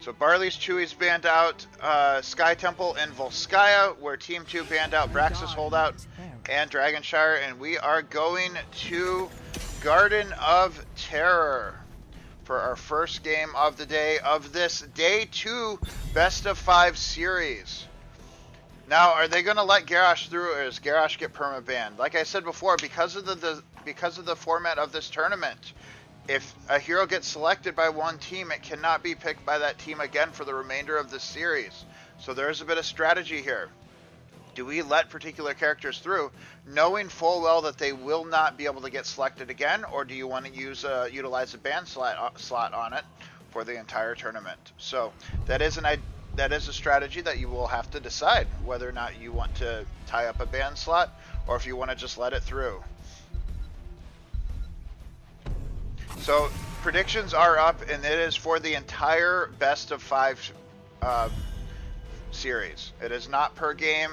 So Barley's Chewy's banned out Sky Temple and Volskaya, where Team 2 banned out Braxis Holdout and Dragonshire, and we are going to Garden of Terror for our first game of the day of this Day 2 Best of 5 series. Now, are they going to let Garrosh through, or does Garrosh get perma-banned? Like I said before, because of the format of this tournament, if a hero gets selected by one team, it cannot be picked by that team again for the remainder of the series. So there's a bit of strategy here. Do we let particular characters through, knowing full well that they will not be able to get selected again, or do you want to utilize a ban slot on it for the entire tournament? So that is a strategy that you will have to decide whether or not you want to tie up a ban slot, or if you want to just let it through. So predictions are up, and it is for the entire best of 5 series. It is not per game.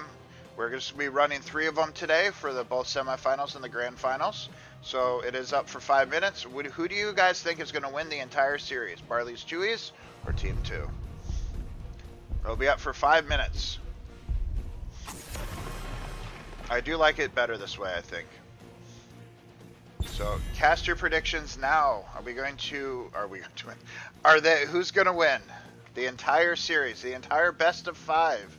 We're going to be running 3 of them today for the both semifinals and the grand finals. So it is up for 5 minutes. Who do you guys think is going to win the entire series? Barley's Chewy's or Team 2? It'll be up for 5 minutes. I do like it better this way, I think. So cast your predictions now. Who's going to win the entire series, the entire best of 5?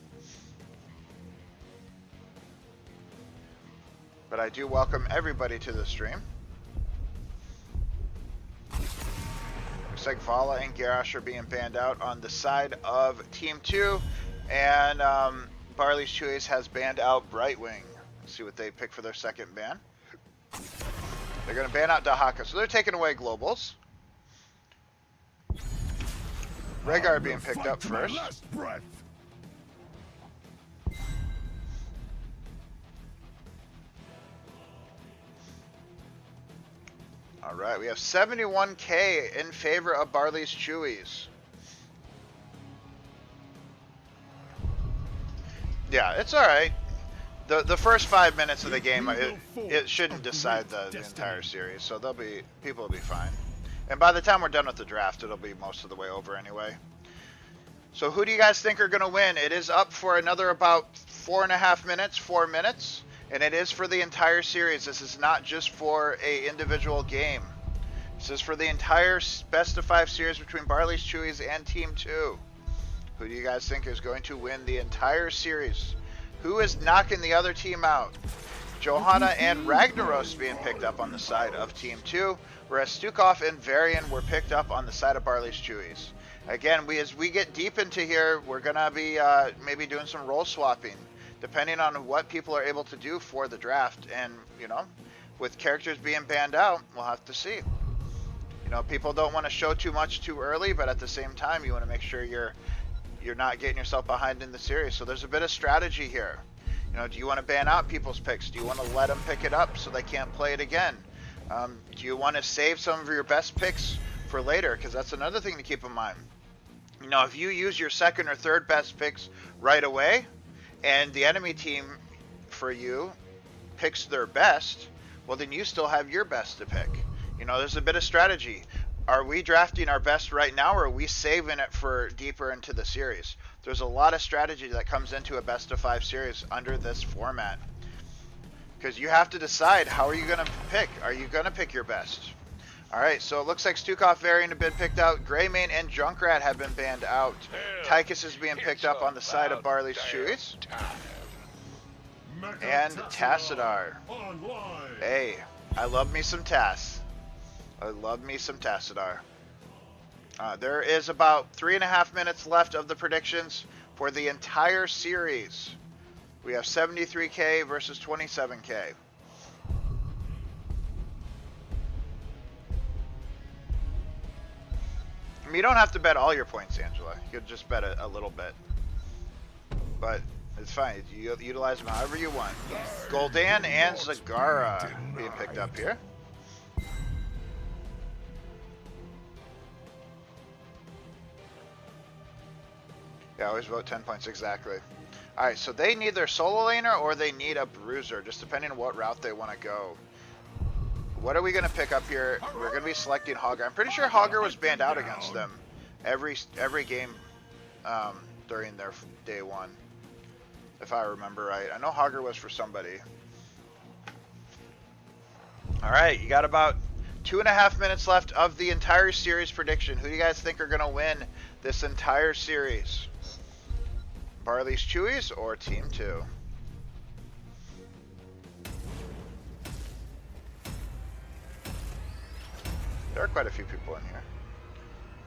But I do welcome everybody to the stream. Looks like Vala and Garrosh are being banned out on the side of Team 2, and Barley's Chewy's has banned out Brightwing. Let's see what they pick for their second ban. They're going to ban out Dahaka, so they're taking away globals. Rhaegar being picked up first. Alright, we have 71k in favor of Barley's Chewy's. Yeah, it's alright. The first 5 minutes of the game, it shouldn't decide the entire series, so people will be fine. And by the time we're done with the draft, it'll be most of the way over anyway. So who do you guys think are going to win? It is up for another about 4.5 minutes, 4 minutes, and it is for the entire series. This is not just for a individual game. This is for the entire best of 5 series between Barley's Chewy's and Team 2. Who do you guys think is going to win the entire series? Who is knocking the other team out? Johanna and Ragnaros being picked up on the side of Team 2, whereas Stukov and Varian were picked up on the side of Barley's Chewy's. Again, as we get deep into here, we're going to be maybe doing some role swapping, depending on what people are able to do for the draft. And, with characters being banned out, we'll have to see. People don't want to show too much too early, but at the same time, you want to make sure you're not getting yourself behind in the series. So there's a bit of strategy here. Do you want to ban out people's picks? Do you want to let them pick it up so they can't play it again? Do you want to save some of your best picks for later? Because that's another thing to keep in mind. If you use your second or third best picks right away, and the enemy team for you picks their best, well, then you still have your best to pick. There's a bit of strategy. Are we drafting our best right now, or are we saving it for deeper into the series? There's a lot of strategy that comes into a best of 5 series under this format. Because you have to decide, how are you going to pick? Are you going to pick your best? Alright, so it looks like Stukov Varian have been picked out. Greymane and Junkrat have been banned out. Tychus is being picked up on the side of Barley's Chewy's. And Tassadar. Hey, I love me some Tass. I love me some Tassadar. There is about 3.5 minutes left of the predictions for the entire series. We have 73k versus 27k. You don't have to bet all your points, Angela. You could just bet a little bit. But it's fine. You utilize them however you want. Gul'dan and Zagara being picked up here. Yeah, always vote 10 points, exactly. Alright, so they need their solo laner or they need a bruiser, just depending on what route they want to go. What are we going to pick up here? We're going to be selecting Hogger. I'm pretty sure Hogger was banned out against them. every game during their day one, if I remember right. I know Hogger was for somebody. All right, you got about 2.5 minutes left of the entire series prediction. Who do you guys think are going to win this entire series? Barley's Chewies or Team 2? There are quite a few people in here.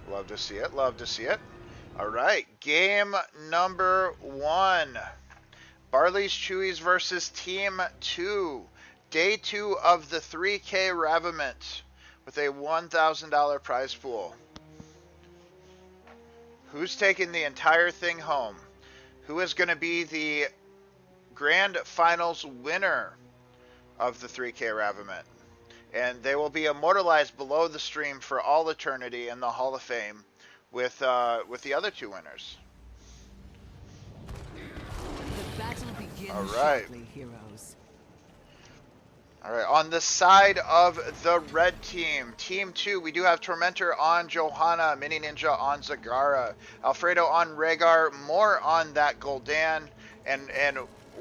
Love to see it. Love to see it. All right, game number 1. Barley's Chewies versus Team 2. Day 2 of the 3K Raviment with a $1,000 prize pool. Who's taking the entire thing home? Who is going to be the grand finals winner of the 3K Raviment? And they will be immortalized below the stream for all eternity in the Hall of Fame with the other 2 winners. The battle begins all right. shortly, heroes. All right, on the side of the red team, Team 2, we do have Tormentor on Johanna, Mini Ninja on Zagara, Alfredo on Rhaegar, more on that Gul'dan, and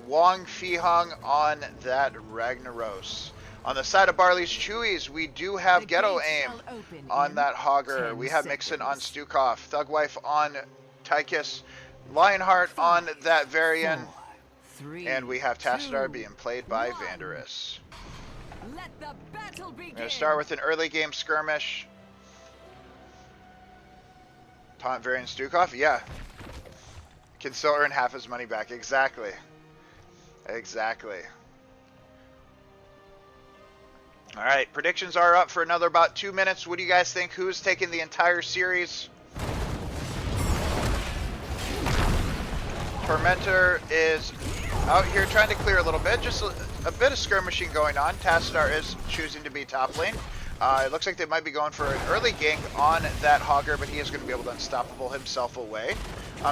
Wong Fihung on that Ragnaros. On the side of Barley's Chewies, we do have Ghetto Aim on that Hogger. We have Mixon on Stukov, Thugwife on Tychus, Lionheart on that Varian, and we have Tassadar being played by Vanderus. Let the battle begin. We're going to start with an early game skirmish. Taunt Varian Stukov, yeah. Can still earn half his money back, exactly. Exactly. All right, predictions are up for another about 2 minutes. What do you guys think? Who's taking the entire series? Tormentor is out here trying to clear a little bit. Just a bit of skirmishing going on. Tassadar is choosing to be top lane. It looks like they might be going for an early gank on that Hogger, but he is going to be able to unstoppable himself away.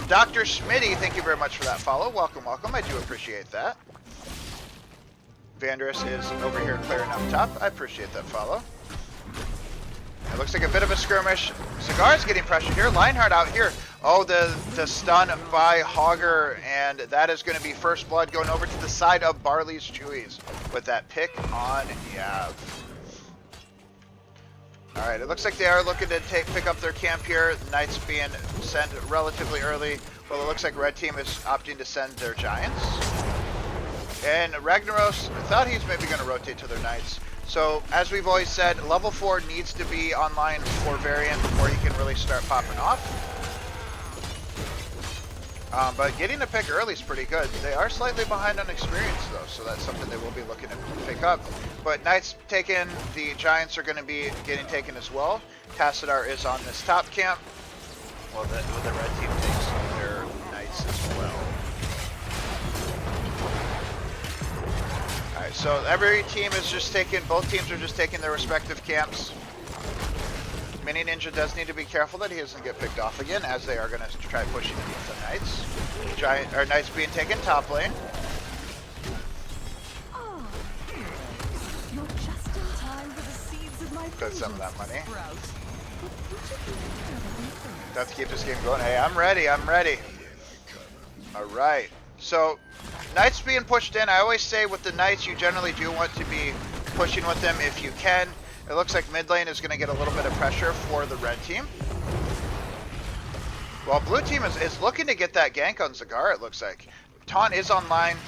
Dr. Schmitty, thank you very much for that follow. Welcome, welcome. I do appreciate that. Vanderus is over here clearing up top. I appreciate that follow. It looks like a bit of a skirmish. Cigar's getting pressured here. Lionheart out here. Oh, the stun by Hogger, and that is going to be first blood going over to the side of Barley's Chewies with that pick on Yav. All right, it looks like they are looking to pick up their camp here. The Knights being sent relatively early. Well, it looks like Red Team is opting to send their Giants. And Ragnaros, I thought he's maybe going to rotate to their Knights. So, as we've always said, level 4 needs to be online for Varian before he can really start popping off. But getting a pick early is pretty good. They are slightly behind on experience, though, so that's something they will be looking to pick up. But Knights taken, the Giants are going to be getting taken as well. Tassadar is on this top camp. Well, the Red Team takes their Knights as well. Alright, so every team is just taking, both teams are just taking their respective camps. Mini Ninja does need to be careful that he doesn't get picked off again, as they are going to try pushing in with the Knights. Knights being taken top lane. Oh, you're just in time for the seeds of my Got some of that money. sprout. Have to keep this game going. Hey, I'm ready. I'm ready. Alright. So, Knights being pushed in. I always say with the Knights, you generally do want to be pushing with them if you can. It looks like mid lane is going to get a little bit of pressure for the red team. Well, blue team is looking to get that gank on Zagar, it looks like. Taunt is online.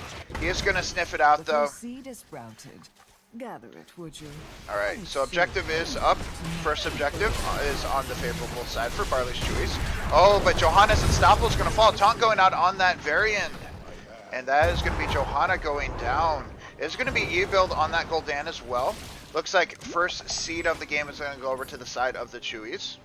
He is going to sniff it out, though. Seed is sprouted. Gather it, would you? Alright, so objective is up. First objective is on the favorable side for Barley's Chewies. Oh, but Johanna's Unstoppable is going to fall. Taunt going out on that Varian. And that is going to be Johanna going down. It's going to be E-build on that Gul'dan as well. Looks like first seed of the game is going to go over to the side of the Chewies.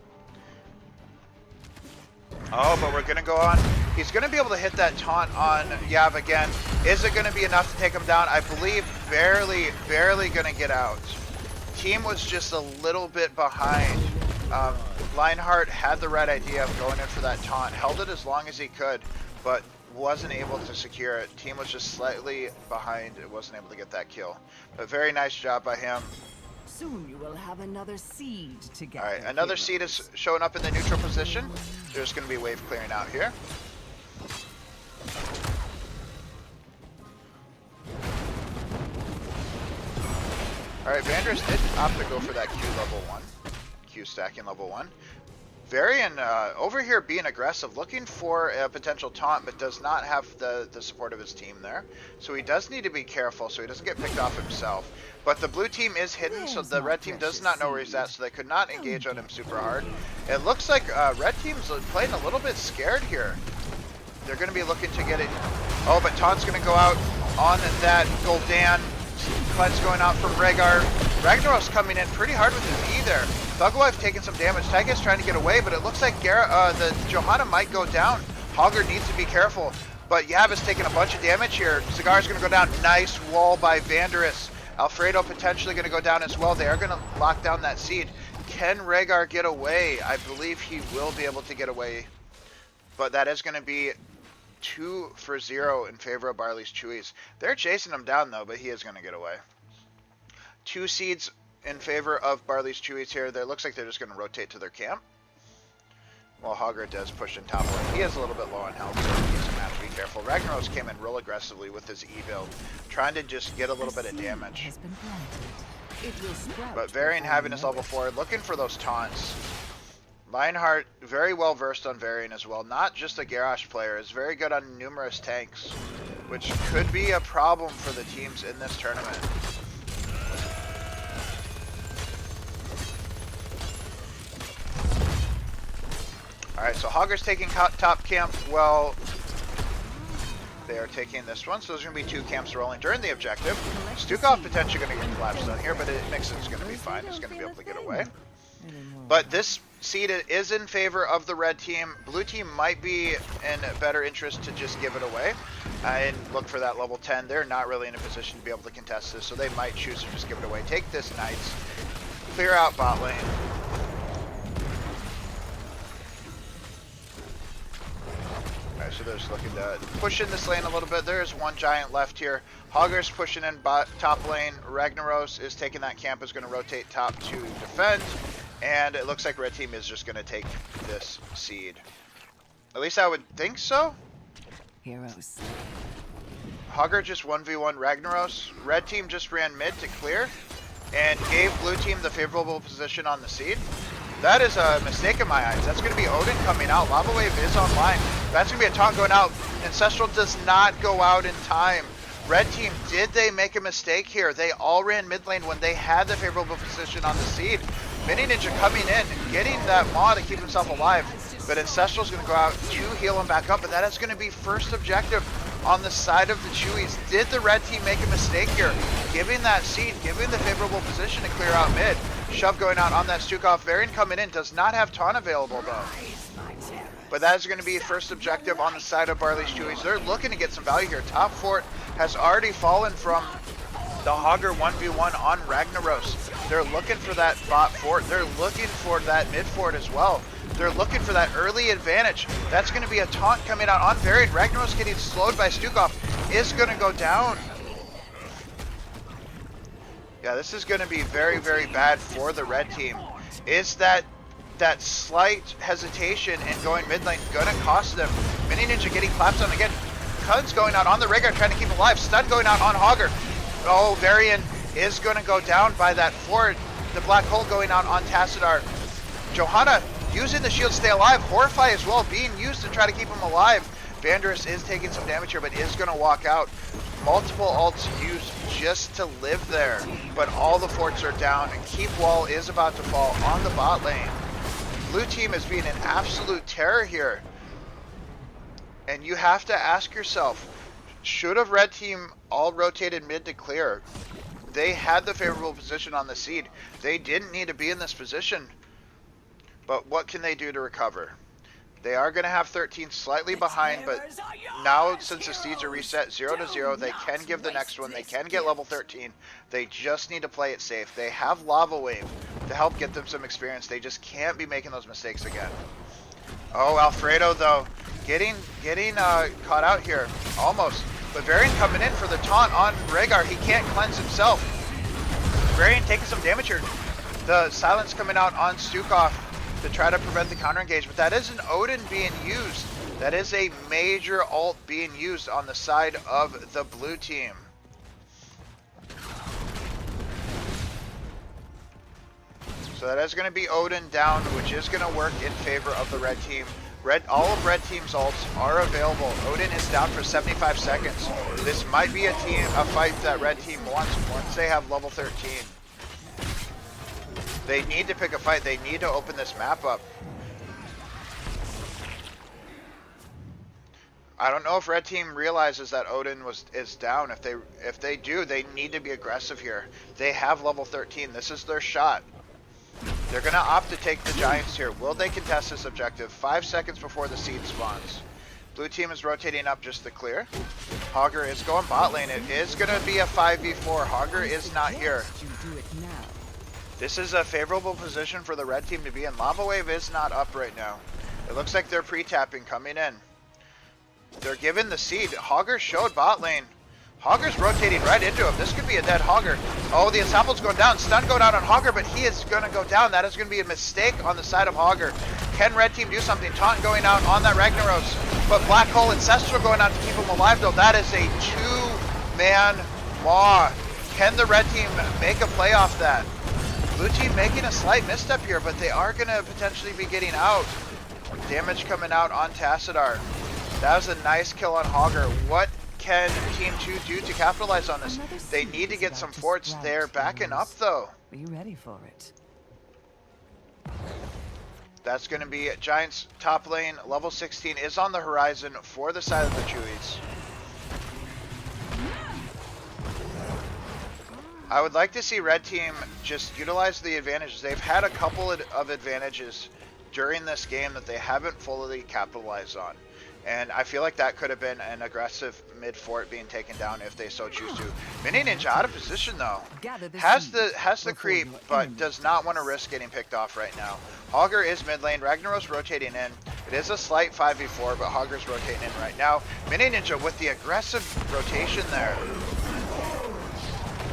Oh, but we're going to go on. He's going to be able to hit that taunt on Yav again. Is it going to be enough to take him down? I believe barely going to get out. Team was just a little bit behind. Lionheart had the right idea of going in for that taunt. Held it as long as he could, but wasn't able to secure it. Team was just slightly behind. It wasn't able to get that kill. But very nice job by him. Soon you will have another seed to get. Alright, another seed is showing up in the neutral position. There's going to be wave clearing out here. Alright, Vandris did opt to go for that Q level 1. Q stacking level 1. Varian over here being aggressive, looking for a potential taunt, but does not have the support of his team there. So he does need to be careful so he doesn't get picked off himself. But the blue team is hidden, so the red team does not know where he's at, so they could not engage on him super hard. It looks like red team's playing a little bit scared here. They're going to be looking to get it. Oh, but taunt's going to go out on that Gul'dan. Cleanse going out from Rhaegar. Ragnaros coming in pretty hard with his E there. Thugalife taking some damage. Tygus trying to get away, but it looks like the Johanna might go down. Hogger needs to be careful, but Yab is taking a bunch of damage here. Cigar's going to go down. Nice wall by Vandris. Alfredo potentially going to go down as well. They are going to lock down that seed. Can Rhaegar get away? I believe he will be able to get away, but that is going to be 2 for 0 in favor of Barley's Chewies. They're chasing him down though, but he is going to get away. 2 seeds in favor of Barley's Chewies here. There looks like they're just going to rotate to their camp. While Hogger does push in top lane. He is a little bit low on health, so he's going to have to be careful. Ragnaros came in real aggressively with his E build, trying to just get a little bit of damage. But Varian having his level 4, looking for those taunts. Lionheart, very well versed on Varian as well. Not just a Garrosh player, is very good on numerous tanks, which could be a problem for the teams in this tournament. Alright, so Hogger's taking top camp. Well, they are taking this one, so there's going to be 2 camps rolling during the objective. Stukov potentially going to get collapsed on here, but Nixon's going to be fine. He's going to be able to get away. But this seed is in favor of the red team. Blue team might be in better interest to just give it away and look for that level 10. They're not really in a position to be able to contest this, so they might choose to just give it away. Take this Knights, clear out bot lane. Alright, so they're just looking to push in this lane a little bit. There's one giant left here. Hogger's pushing in top lane. Ragnaros is taking that camp, is going to rotate top to defend. And it looks like red team is just going to take this seed. At least I would think so. Heroes. Hogger just 1v1 Ragnaros. Red team just ran mid to clear and gave blue team the favorable position on the seed. That is a mistake in my eyes. That's going to be Odin coming out. Lava Wave is online. That's going to be a taunt going out. Ancestral does not go out in time. Red team, did they make a mistake here? They all ran mid lane when they had the favorable position on the seed. Mini Ninja coming in, getting that Maw to keep himself alive. But Ancestral's going to go out to heal him back up. But that is going to be first objective on the side of the Chewies. Did the red team make a mistake here? Giving that seed, giving the favorable position to clear out mid. Shove going out on that Stukov. Varian coming in, does not have taunt available though. But that is going to be first objective on the side of Barley's Chewies. They're looking to get some value here. Top fort has already fallen from the Hogger 1v1 on Ragnaros. They're looking for that bot fort. They're looking for that mid fort as well. They're looking for that early advantage. That's going to be a taunt coming out on Varian. Ragnaros getting slowed by Stukov is going to go down. Yeah, this is going to be very, very bad for the red team. Is that slight hesitation in going mid lane going to cost them? Mini Ninja getting clapped on again. Cud's going out on the Rhaegar, trying to keep him alive. Stun going out on Hogger. Oh, Varian is going to go down by that fort. The black hole going out on Tassadar. Johanna using the shield to stay alive. Horrify as well being used to try to keep him alive. Vandris is taking some damage here, but is going to walk out. Multiple ults used just to live there, but all the forts are down, and Keep Wall is about to fall on the bot lane. Blue team is being an absolute terror here. And you have to ask yourself, should have red team all rotated mid to clear? They had the favorable position on the seed. They didn't need to be in this position. But what can they do to recover? They are going to have 13 slightly behind, but now since the seeds are reset 0-0, they can give the next one. They can get level 13. They just need to play it safe. They have Lava Wave to help get them some experience. They just can't be making those mistakes again. Oh, Alfredo though, getting caught out here, almost. But Varian coming in for the taunt on Rhaegar. He can't cleanse himself. Varian taking some damage here. The silence coming out on Stukov to try to prevent the counter engagement. That is an Odin being used. That is a major ult being used on the side of the blue team. So that is going to be Odin down, which is going to work in favor of the red team. All of red team's ults are available. Odin is down for 75 seconds. This might be a fight that red team wants once they have level 13. They need to pick a fight. They need to open this map up. I don't know if red team realizes that Odin is down. If they do, they need to be aggressive here. They have level 13. This is their shot. They're going to opt to take the Giants here. Will they contest this objective? 5 seconds before the seed spawns. Blue team is rotating up just to clear. Hogger is going bot lane. It is going to be a 5v4. Hogger is not here. This is a favorable position for the red team to be in. Lava Wave is not up right now. It looks like they're pre-tapping coming in. They're given the seed. Hogger showed bot lane. Hogger's rotating right into him. This could be a dead Hogger. Oh, the Ensample's going down. Stun going out on Hogger, but he is going to go down. That is going to be a mistake on the side of Hogger. Can red team do something? Taunt going out on that Ragnaros. But Black Hole Ancestral going out to keep him alive, though. That is a two-man maw. Can the red team make a play off that? Blue team making a slight misstep here, but they are going to potentially be getting out. Damage coming out on Tassadar. That was a nice kill on Hogger. What can Team 2 do to capitalize on this? They need to get some forts. They're backing up, though. Are you ready for it? That's going to be Giants top lane. Level 16 is on the horizon for the side of the Chewies. I would like to see red team just utilize the advantages. They've had a couple of advantages during this game that they haven't fully capitalized on. And I feel like that could have been an aggressive mid fort being taken down if they so choose to. Mini Ninja out of position though. Has the creep, but does not want to risk getting picked off right now. Hogger is mid lane. Ragnaros rotating in. It is a slight 5v4, but Hogger's rotating in right now. Mini Ninja with the aggressive rotation there.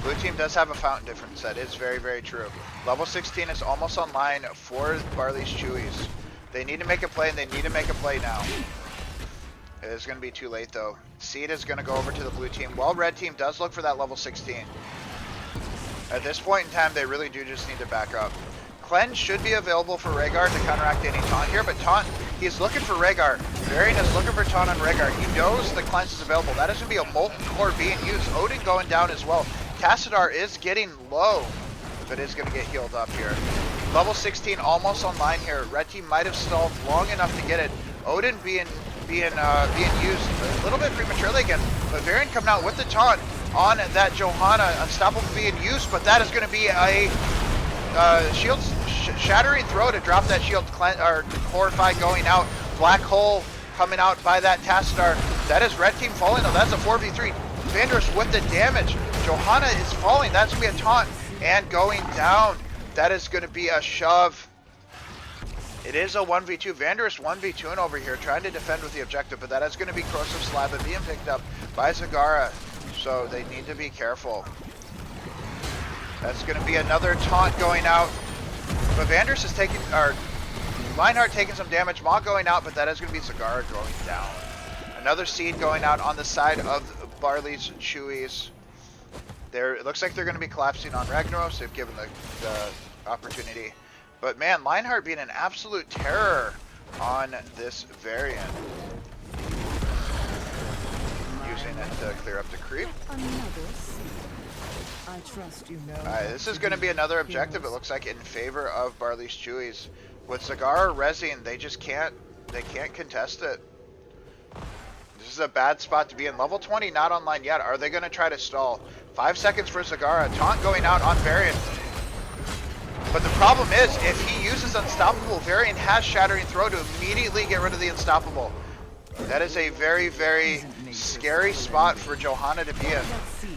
Blue team does have a fountain difference. That is very, very true. Level 16 is almost online for Barley's Chewies. They need to make a play, and they need to make a play now. It is going to be too late, though. Seed is going to go over to the blue team, while red team does look for that level 16. At this point in time, they really do just need to back up. Cleanse should be available for Rhaegar to counteract any taunt here, but taunt, he's looking for Rhaegar. Varian is looking for taunt on Rhaegar. He knows the cleanse is available. That is going to be a molten core being used. Odin going down as well. Tassadar is getting low, but is going to get healed up here. Level 16 almost online here. Red team might have stalled long enough to get it. Odin being used a little bit prematurely again, but Varian coming out with the taunt on that Johanna. Unstoppable being used, but that is going to be a shield shattering throw to drop that shield or Horrify going out. Black Hole coming out by that Tassadar. That is red team falling though. That's a 4v3. Vanders with the damage. Johanna is falling. That's going to be a taunt and going down. That is going to be a shove. It is a 1v2. Vanders 1v2 over here trying to defend with the objective, but that is going to be Corrosive Slab and being picked up by Zagara. So they need to be careful. That's going to be another taunt going out. But Vanders is taking, or Lionheart taking some damage. Maw going out, but that is going to be Zagara going down. Another seed going out on the side of Barley's Chewies. It looks like they're going to be collapsing on Ragnaros. They've given the opportunity. But man, Lionheart being an absolute terror on this variant. Using it to clear up the creep. I trust you know. Alright, this is going to be another objective, it looks like, in favor of Barley's Chewies. With Zagara rezzing, they can't contest it. This is a bad spot to be in. Level 20 not online yet. Are they going to try to stall? 5 seconds for Zagara. Taunt going out on Varian. But the problem is, if he uses Unstoppable, Varian has Shattering Throw to immediately get rid of the Unstoppable. That is a very, very scary spot for Johanna to be in.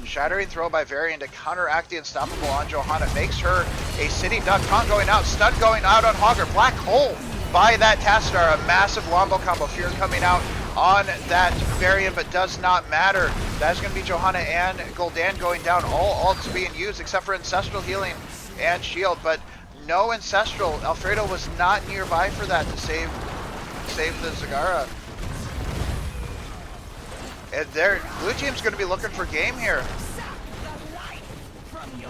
Shattering Throw by Varian to counteract the Unstoppable on Johanna makes her a City Duck. Taunt going out, stun going out on Hogger. Black Hole by that Tassadar, a massive wombo combo. Fear coming out on that variant, but does not matter. That's going to be Johanna and Gul'dan going down. All ults being used except for Ancestral healing and shield, but no Ancestral. Alfredo was not nearby for that to save the Zagara. And blue team's going to be looking for game here.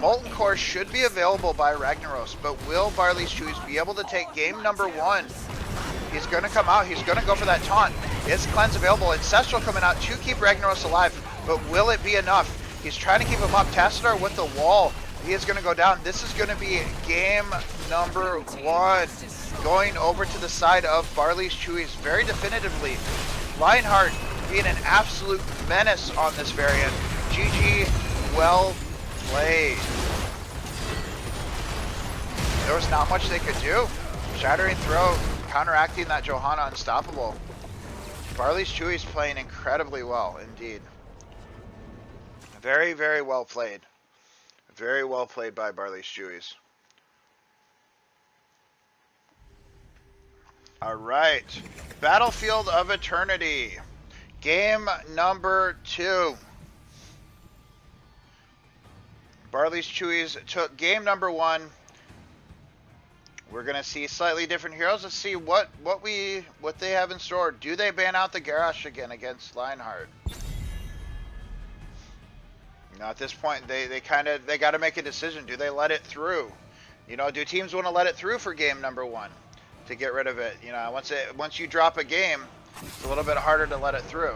Molten Core should be available by Ragnaros, but will Barley's Chewies be able to take game number 1? He's going to come out. He's going to go for that taunt. Is Cleanse available? Ancestral coming out to keep Ragnaros alive, but will it be enough? He's trying to keep him up. Tassadar with the wall. He is going to go down. This is going to be game number 1. Going over to the side of Barley's Chewies very definitively. Lionheart being an absolute menace on this variant. GG, well played. There was not much they could do. Shattering Throw, counteracting that Johanna unstoppable. Barley's Chewies playing incredibly well indeed. Very, very well played. Very well played by Barley's Chewies. Alright. Battlefield of Eternity. Game number 2. Barley's Chewies took game number 1. We're gonna see slightly different heroes. Let's see what they have in store. Do they ban out the Garrosh again against Lionheart? Now at this point they got to make a decision. Do they let it through? You know, do teams want to let it through for game number 1 to get rid of it? You know, once you drop a game, it's a little bit harder to let it through.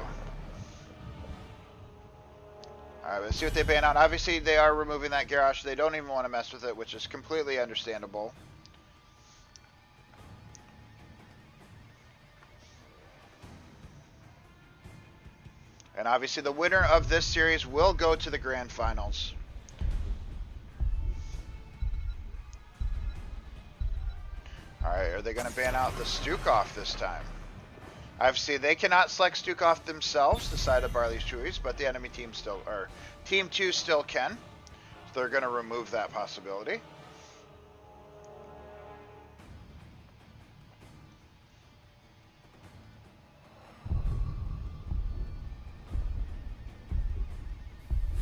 Alright, let's see what they ban out. Obviously, they are removing that Garrosh. They don't even want to mess with it, which is completely understandable. And obviously, the winner of this series will go to the grand finals. Alright, are they going to ban out the Stukov this time? Obviously, they cannot select Stukov themselves, the side of Barley's Chewies, but the enemy team still, or Team 2 still can. So they're going to remove that possibility.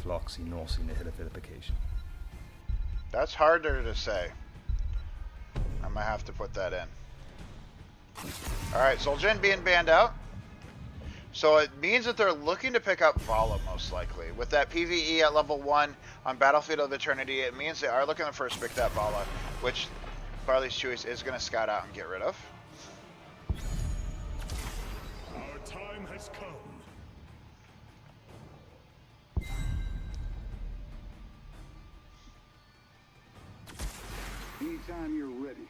Floxy Norsy nihilification. That's harder to say. I might have to put that in. Alright, Zul'jin being banned out. So it means that they're looking to pick up Vala most likely. With that PvE at level 1 on Battlefield of Eternity, it means they are looking to first pick that Vala, which Barley's Chewies is going to scout out and get rid of. Our time has come. Anytime you're ready.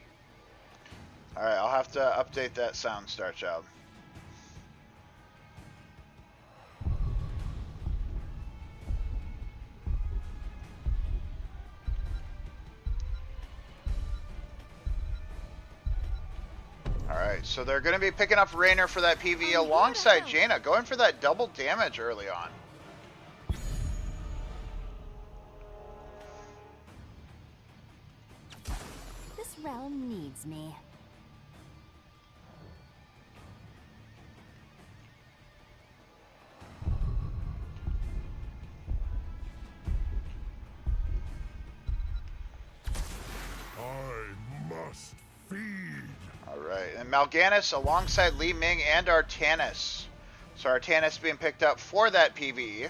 Alright, I'll have to update that sound, Starchild. Alright, so they're going to be picking up Raynor for that PvE alongside Jaina, going for that double damage early on. This realm needs me. I must feed. Alright, and Mal'Ganis alongside Li Ming and Artanis. So Artanis being picked up for that PvE.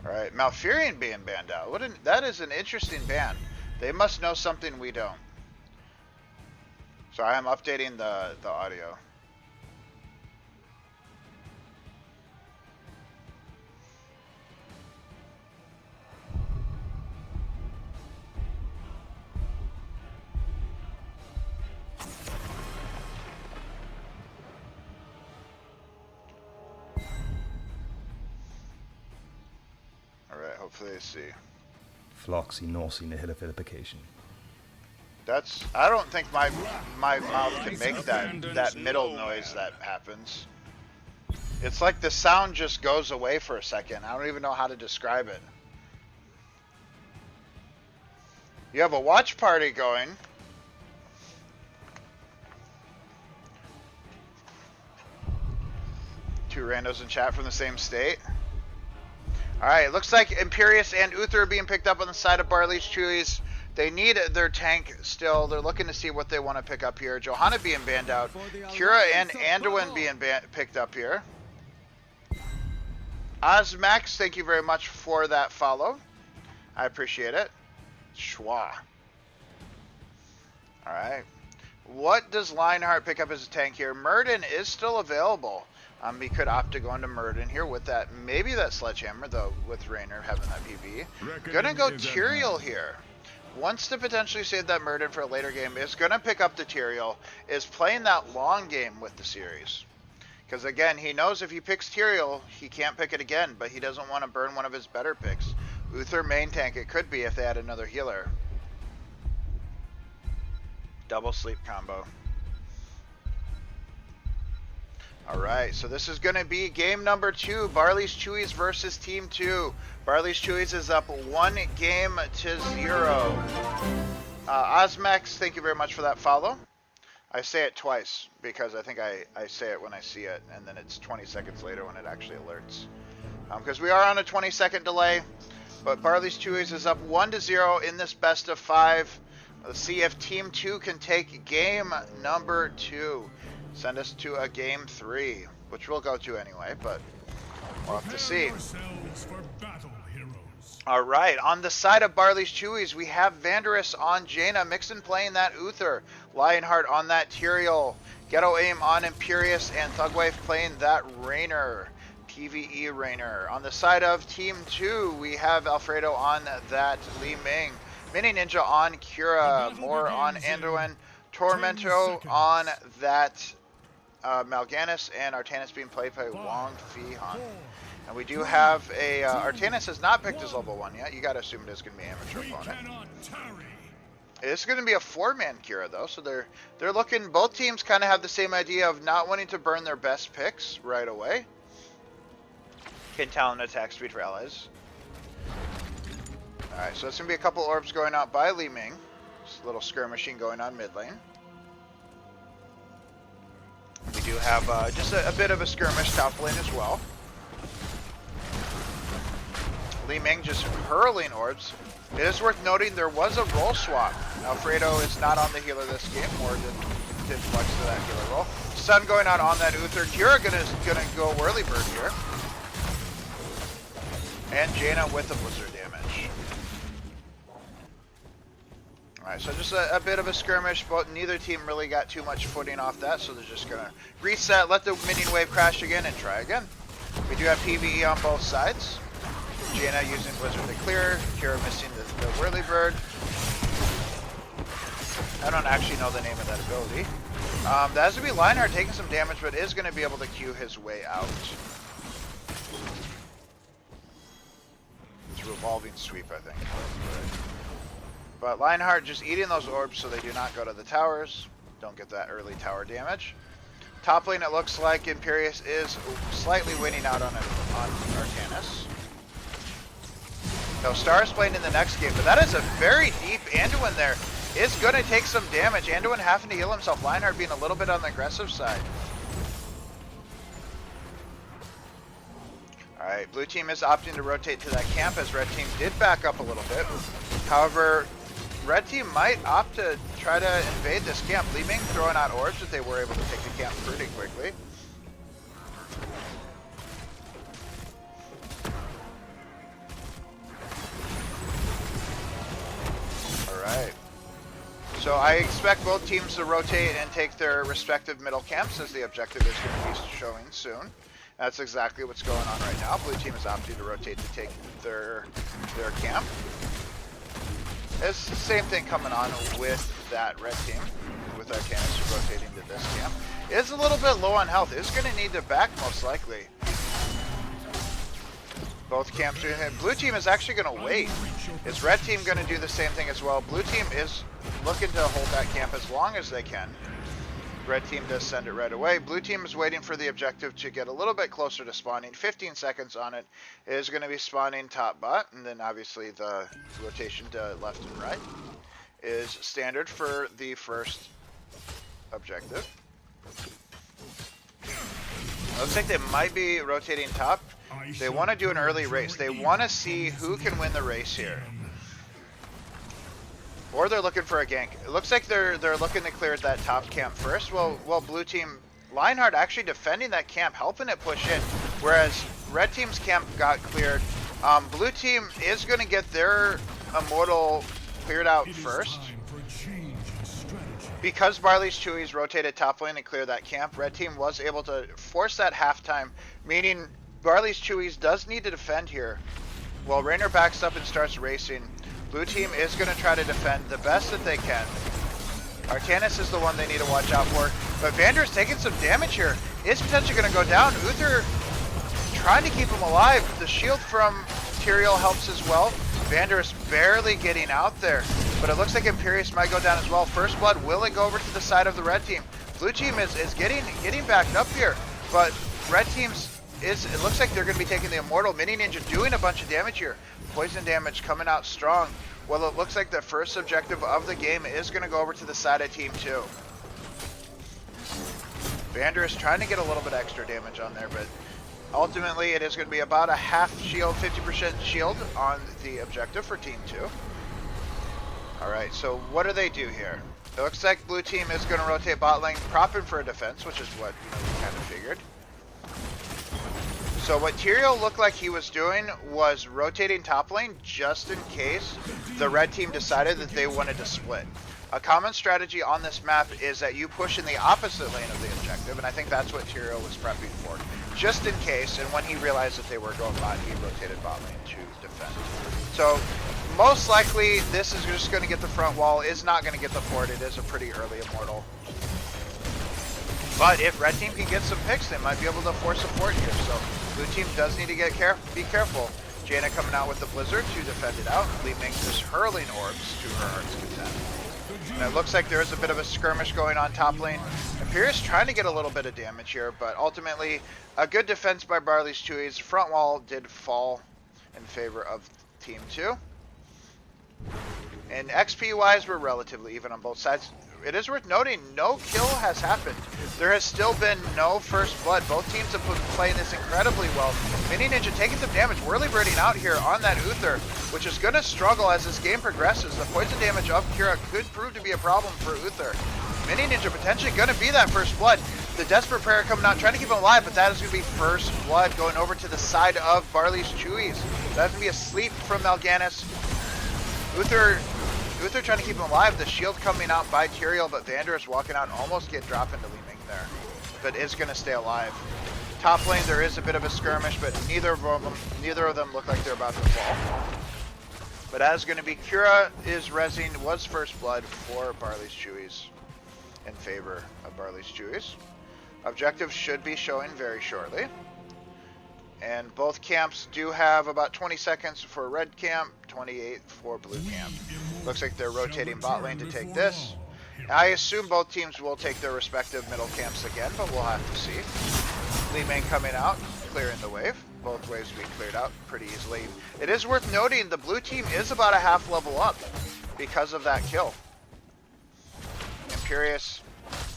Alright, Malfurion being banned out. That is an interesting ban. They must know something we don't. So I am updating the audio. Alright, hopefully they see. Floxy Norsy nihilification. That's, I don't think my mouth can make that middle noise that happens. It's like the sound just goes away for a second. I don't even know how to describe it. You have a watch party going. Two randos in chat from the same state. Alright, looks like Imperius and Uther are being picked up on the side of Barley's Chewies. They need their tank still. They're looking to see what they want to pick up here. Johanna being banned out. Kira and Anduin being picked up here. Osmax, thank you very much for that follow. I appreciate it. Schwa. Alright. What does Lionheart pick up as a tank here? Murden is still available. He could opt to go into Murden here with that, maybe that Sledgehammer, though, with Raynor having that PB. Gonna go Tyrael here. Wants to potentially save that Murden for a later game. Is gonna pick up the Tyrael. Is playing that long game with the series. Because again, he knows if he picks Tyrael, he can't pick it again, but he doesn't want to burn one of his better picks. Uther main tank, it could be if they had another healer. Double sleep combo. Alright, so this is going to be game number 2. Barley's Chewies versus Team 2. Barley's Chewies is up 1-0. Osmax, thank you very much for that follow. I say it twice because I think I say it when I see it, and then it's 20 seconds later when it actually alerts. Because we are on a 20-second delay, but Barley's Chewies is up 1-0 in this best of 5. Let's see if Team 2 can take game number 2. Send us to a game 3, which we'll go to anyway, but we'll have to see. All right, on the side of Barley's Chewies, we have Vanderus on Jaina, Mixon playing that Uther, Lionheart on that Tyrael, Ghetto Aim on Imperius, and Thugwave playing that Raynor, PvE Raynor. On the side of Team 2, we have Alfredo on that Li Ming, Mini Ninja on Kira, Moore on Anduin, Tormento on that Mal'Ganis, and Artanis being played by Wong Fei Han. And we do have a Artanis has not picked his level 1 yet. You gotta assume it is gonna be an amateur opponent. It's gonna be a 4-man Kira though, so they're looking. Both teams kind of have the same idea of not wanting to burn their best picks right away. Can talent attack speed for allies. All right, so it's gonna be a couple orbs going out by Li Ming. Just a little skirmishing going on mid lane. We do have just a bit of a skirmish top lane as well. Li Ming just hurling orbs. It is worth noting there was a role swap. Alfredo is not on the healer this game, or did flex to that healer role. Stun going out on that Uther. Kira gonna go whirly bird here. And Jaina with the blizzard damage. Alright, so just a bit of a skirmish, but neither team really got too much footing off that, so they're just gonna reset, let the minion wave crash again, and try again. We do have PvE on both sides. Jaina using Blizzard to clear, Kira missing the whirly bird. I don't actually know the name of that ability. That has to be Lionheart taking some damage, but is going to be able to Q his way out. It's revolving sweep, I think. But Lionheart just eating those orbs so they do not go to the towers. Don't get that early tower damage. Top lane, it looks like Imperius is slightly winning out on Artanis. No, Star is playing in the next game, but that is a very deep Anduin there. Is going to take some damage. Anduin having to heal himself. Lionheart being a little bit on the aggressive side. Alright, blue team is opting to rotate to that camp as red team did back up a little bit. However, red team might opt to try to invade this camp. Li Ming throwing out orbs, but they were able to take the camp pretty quickly. Alright. So I expect both teams to rotate and take their respective middle camps, as the objective is going to be showing soon. That's exactly what's going on right now. Blue team is opting to rotate to take their camp. It's the same thing coming on with that red team, with Artanis rotating to this camp. It's a little bit low on health. It's going to need to back most likely. Both camps are in it. Blue team is actually going to wait. Is red team going to do the same thing as well? Blue team is looking to hold that camp as long as they can. Red team does send it right away. Blue team is waiting for the objective to get a little bit closer to spawning. 15 seconds on it. It is going to be spawning top bot, and then obviously the rotation to left and right is standard for the first objective. Looks like they might be rotating top. They want to do an early race. They want to see who can win the race here. Or they're looking for a gank. It looks like they're looking to clear that top camp first. Well, blue team, Lionheart actually defending that camp, helping it push in. Whereas red team's camp got cleared. Blue team is going to get their immortal cleared out first. Because Barley's Chewies rotated top lane and cleared that camp, red team was able to force that halftime, meaning Barley's Chewies does need to defend here. While Raynor backs up and starts racing, blue team is going to try to defend the best that they can. Arcanus is the one they need to watch out for, but Vander's taking some damage here. Is potentially going to go down. Uther trying to keep him alive. The shield from Tyrael helps as well. Vander is barely getting out there, but it looks like Imperius might go down as well. First blood, will it go over to the side of the red team? Blue team is getting backed up here, but red team's it looks like they're going to be taking the immortal. Mini Ninja doing a bunch of damage here. Poison damage coming out strong. Well, it looks like the first objective of the game is going to go over to the side of team 2. Vander is trying to get a little bit extra damage on there, but ultimately it is going to be about a half shield, 50% shield on the objective for team 2. Alright, so what do they do here? It looks like blue team is going to rotate bot lane, propping for a defense, which is what we kind of figured. So what Tyrael looked like he was doing was rotating top lane just in case the red team decided that they wanted to split. A common strategy on this map is that you push in the opposite lane of the objective, and I think that's what Tyrael was prepping for. Just in case, and when he realized that they were going bot, he rotated bot lane to defend. So most likely this is just going to get the front wall, is not going to get the fort. It is a pretty early immortal. But if red team can get some picks, they might be able to force a fort here. So blue team does need to be careful. Jaina coming out with the blizzard to defend it out. Li Ming just hurling orbs to her heart's content. And it looks like there is a bit of a skirmish going on top lane. Imperius trying to get a little bit of damage here, but ultimately a good defense by Barley's Chewies. Front wall did fall in favor of team 2. And XP wise, we're relatively even on both sides. It is worth noting, no kill has happened. There has still been no first blood. Both teams have been playing this incredibly well. Mini Ninja taking some damage, whirly birding out here on that Uther, which is going to struggle as this game progresses. The poison damage of Kira could prove to be a problem for Uther. Mini Ninja potentially going to be that first blood. The Desperate Prayer coming out, trying to keep him alive, but that is going to be first blood going over to the side of Barley's Chewies. That's going to be a sleep from Mal'Ganis. Uther trying to keep him alive. The shield coming out by Tyrael, but Vander is walking out and almost get dropped into Li Ming there. But is going to stay alive. Top lane, there is a bit of a skirmish, but neither of them look like they're about to fall. But as going to be, Kira is rezzing, was first blood for Barley's Chewies in favor of Barley's Chewies. Objectives should be showing very shortly. And both camps do have about 20 seconds for red camp, 28 for blue camp. Looks like they're rotating bot lane to take this. I assume both teams will take their respective middle camps again, but we'll have to see. Li Ming coming out, clearing the wave. Both waves being cleared out pretty easily. It is worth noting the blue team is about a half level up because of that kill. Imperius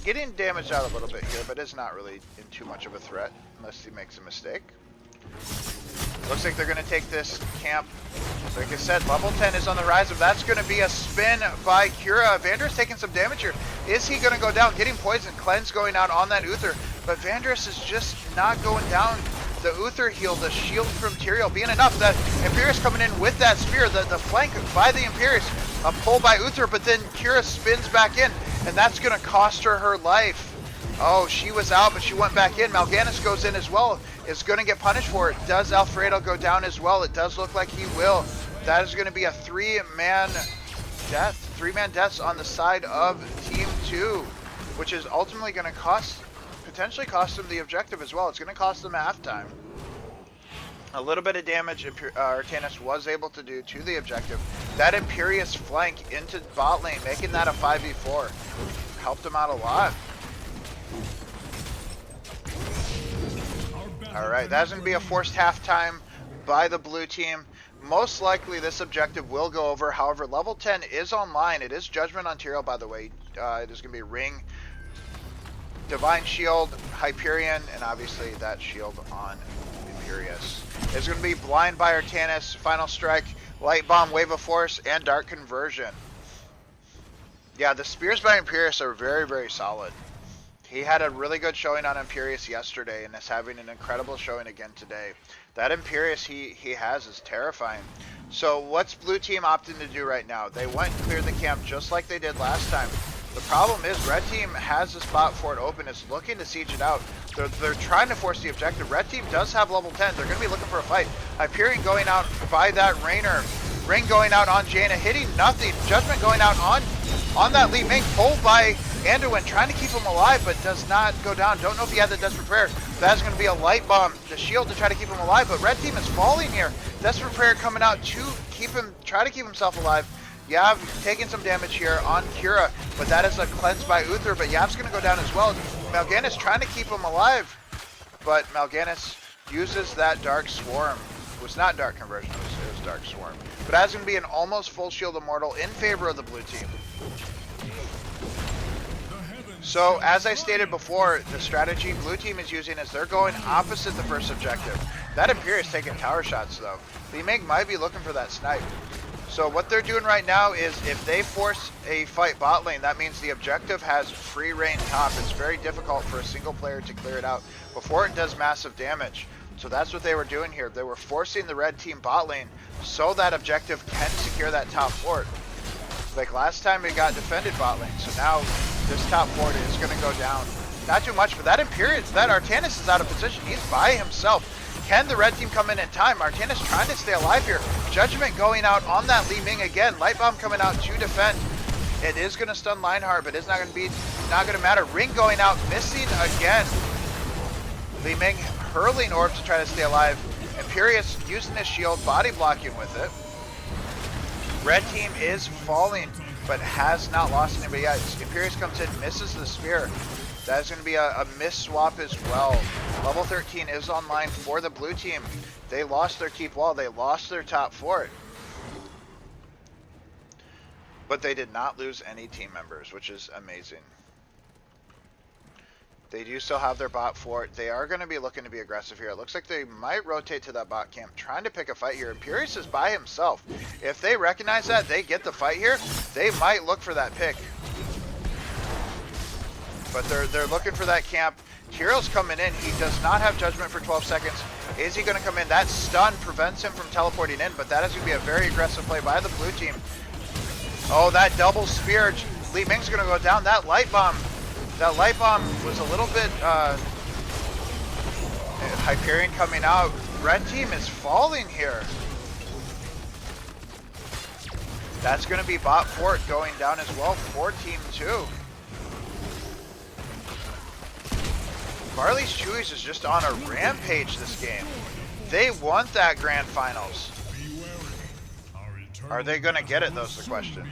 getting damaged out a little bit here, but is not really in too much of a threat unless he makes a mistake. Looks like they're going to take this camp. Like I said, level 10 is on the rise. If that's going to be a spin by Kira. Vander's taking some damage here. Is he going to go down? Getting poisoned. Cleanse going out on that Uther. But Vandris is just not going down. The Uther heal, the shield from Tyrael being enough. That Imperius coming in with that spear. The flank by the Imperius. A pull by Uther, but then Kira spins back in. And that's going to cost her life. Oh, she was out, but she went back in. Mal'Ganis goes in as well. Is going to get punished for it. Does Alfredo go down as well? It does look like he will. That is going to be a three-man death. Three-man deaths on the side of Team 2, which is ultimately going to potentially cost them the objective as well. It's going to cost them halftime. A little bit of damage Artanis was able to do to the objective. That Imperious flank into bot lane, making that a 5v4. Helped him out a lot. Alright, that's going to be a forced halftime by the blue team. Most likely this objective will go over. However, level 10 is online. It is Judgment on Tyrael, by the way. It is going to be Ring, Divine Shield, Hyperion, and obviously that shield on Imperious. It's going to be Blind by Artanis, Final Strike, Light Bomb, Wave of Force, and Dark Conversion. Yeah, the Spears by Imperious are very, very solid. He had a really good showing on Imperious yesterday and is having an incredible showing again today. That Imperious he has is terrifying. So what's blue team opting to do right now? They went and cleared the camp just like they did last time. The problem is red team has the spot for it open, is looking to siege it out. They're trying to force the objective. Red team does have level 10. They're going to be looking for a fight. Hyperion going out by that Rainer. Ring going out on Jaina, hitting nothing. Judgment going out on that Li Ming, pulled by Anduin, trying to keep him alive, but does not go down. Don't know if he had the Desperate Prayer. That's going to be a Light Bomb, the shield to try to keep him alive, but red team is falling here. Desperate Prayer coming out to try to keep himself alive. Yav taking some damage here on Kira, but that is a cleanse by Uther, but Yav's going to go down as well. Mal'Ganis trying to keep him alive, but Mal'Ganis uses that Dark Swarm. It was not Dark Conversion, it was Dark Swarm. But that's going to be an almost full shield immortal in favor of the blue team. So, as I stated before, the strategy blue team is using is they're going opposite the first objective. That Imperious taking tower shots though. Li Ming might be looking for that snipe. So what they're doing right now is if they force a fight bot lane, that means the objective has free reign top. It's very difficult for a single player to clear it out before it does massive damage. So that's what they were doing here. They were forcing the red team bot lane so that objective can secure that top fort. Like last time it got defended bot lane, so now this top fort is going to go down. Not too much, but that Imperious, that Artanis is out of position. He's by himself. Can the red team come in time? Artanis trying to stay alive here. Judgment going out on that Li Ming again. Light Bomb coming out to defend. It is going to stun Lionheart, but it's not going to matter. Ring going out, missing again. Li Ming hurling orb to try to stay alive. Imperious using his shield, body blocking with it. Red team is falling, but has not lost anybody yet. Imperious comes in, misses the spear. That is going to be a miss swap as well. Level 13 is online for the blue team. They lost their keep wall. They lost their top fort. But they did not lose any team members, which is amazing. They do still have their bot fort. They are going to be looking to be aggressive here. It looks like they might rotate to that bot camp, trying to pick a fight here. Imperious is by himself. If they recognize that, they get the fight here, they might look for that pick. But they're looking for that camp. Tyrael's coming in. He does not have Judgment for 12 seconds. Is he going to come in? That stun prevents him from teleporting in, but that is going to be a very aggressive play by the blue team. Oh, that double spear. Li Ming's going to go down. That Light Bomb was a little bit... Hyperion coming out. Red team is falling here. That's going to be bot fort going down as well for team 2. Marley's Chewies is just on a rampage this game. They want that grand finals. Are they going to get it, though, is the question.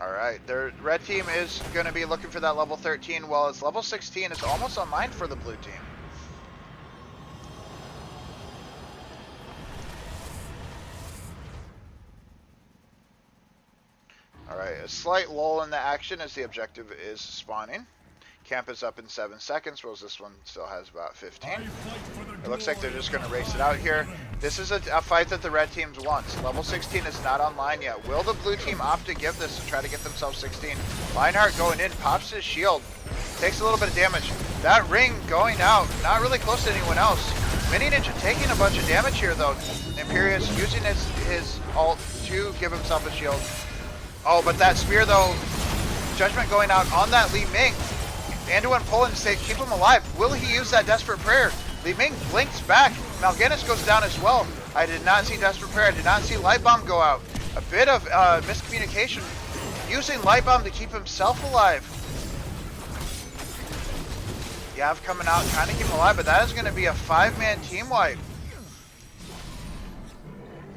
Alright, their red team is going to be looking for that level 13, while it's level 16 is almost online for the blue team. Alright, a slight lull in the action as the objective is spawning. Camp is up in 7 seconds, whereas this one still has about 15. It looks like they're just going to race it out here. This is a fight that the red team wants. Level 16 is not online yet. Will the blue team opt to give this to try to get themselves 16? Lionheart going in, pops his shield. Takes a little bit of damage. That Ring going out, not really close to anyone else. Mini Ninja taking a bunch of damage here though. Imperious using his ult to give himself a shield. Oh, but that spear though, Judgment going out on that Li Ming. Anduin pulling to say, keep him alive. Will he use that Desperate Prayer? Li Ming blinks back. Mal'Ganis goes down as well. I did not see Desperate Prayer. I did not see Light Bomb go out. A bit of miscommunication. Using Light Bomb to keep himself alive. Gav coming out, trying to keep him alive, but that is going to be a 5-man team wipe.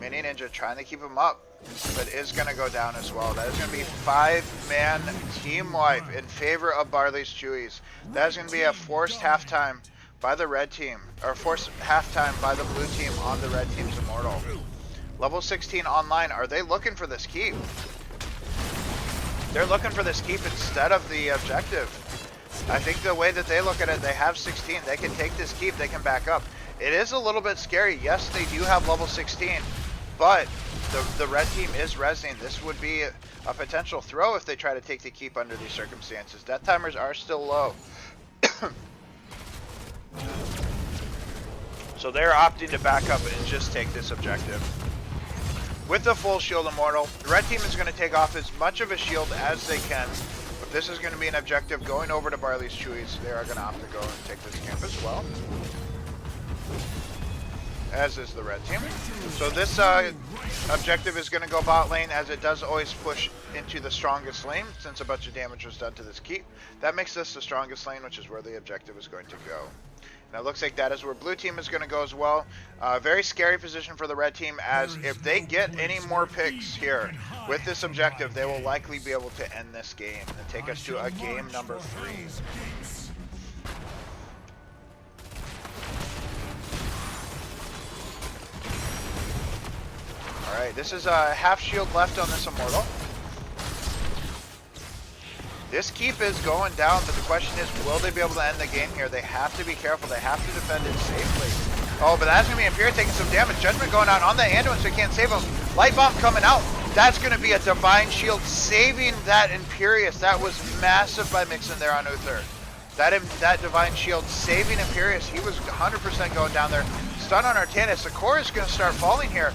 Mini Ninja trying to keep him up, but is going to go down as well. That is going to be 5-man team wipe in favor of Barley's Chewies. That is going to be a forced halftime by the red team, or forced halftime by the blue team on the red team's Immortal. Level 16 online, are they looking for this keep? They're looking for this keep instead of the objective. I think the way that they look at it, they have 16. They can take this keep, they can back up. It is a little bit scary. Yes, they do have level 16, but the red team is resing. This would be a potential throw if they try to take the keep under these circumstances. Death timers are still low. So they're opting to back up and just take this objective. With the full shield Immortal, the red team is going to take off as much of a shield as they can. But this is going to be an objective going over to Barley's Chewies. They are going to opt to go and take this camp as well. As is the red team. So this objective is going to go bot lane, as it does always push into the strongest lane, since a bunch of damage was done to this keep. That makes this the strongest lane, which is where the objective is going to go. Now it looks like that is where blue team is going to go as well. Very scary position for the red team, as if they get any more picks here with this objective, they will likely be able to end this game and take us to a game number 3. Alright, this is a half shield left on this Immortal. This keep is going down, but the question is, will they be able to end the game here? They have to be careful. They have to defend it safely. Oh, but that's going to be Imperius taking some damage. Judgment going out on the Anduin, so he can't save him. Light Bomb coming out. That's going to be a Divine Shield saving that Imperius. That was massive by Mixon there on Uther. That Divine Shield saving Imperius. He was 100% going down there. Stun on Artanis. The core is going to start falling here.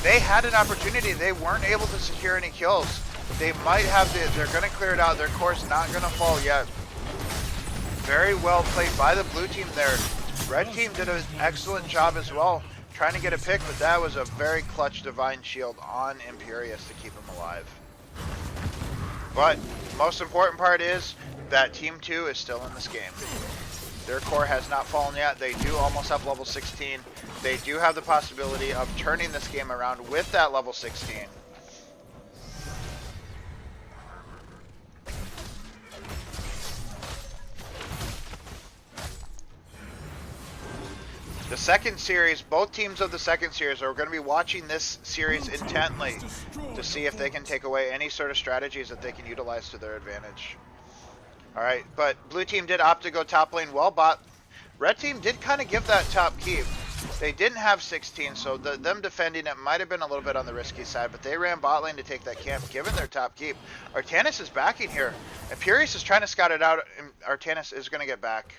They had an opportunity. They weren't able to secure any kills. They might have they're going to clear it out. Their core's not going to fall yet. Very well played by the blue team there. Red team did an excellent job as well, trying to get a pick, but that was a very clutch Divine Shield on Imperius to keep him alive. But most important part is that Team 2 is still in this game. Their core has not fallen yet. They do almost have level 16. They do have the possibility of turning this game around with that level 16. The second series, both teams of the second series are going to be watching this series intently to see if they can take away any sort of strategies that they can utilize to their advantage. Alright, but blue team did opt to go top lane well bot. Red team did kind of give that top keep. They didn't have 16, so them defending it might have been a little bit on the risky side, but they ran bot lane to take that camp, given their top keep. Artanis is backing here. Imperius is trying to scout it out, and Artanis is going to get back.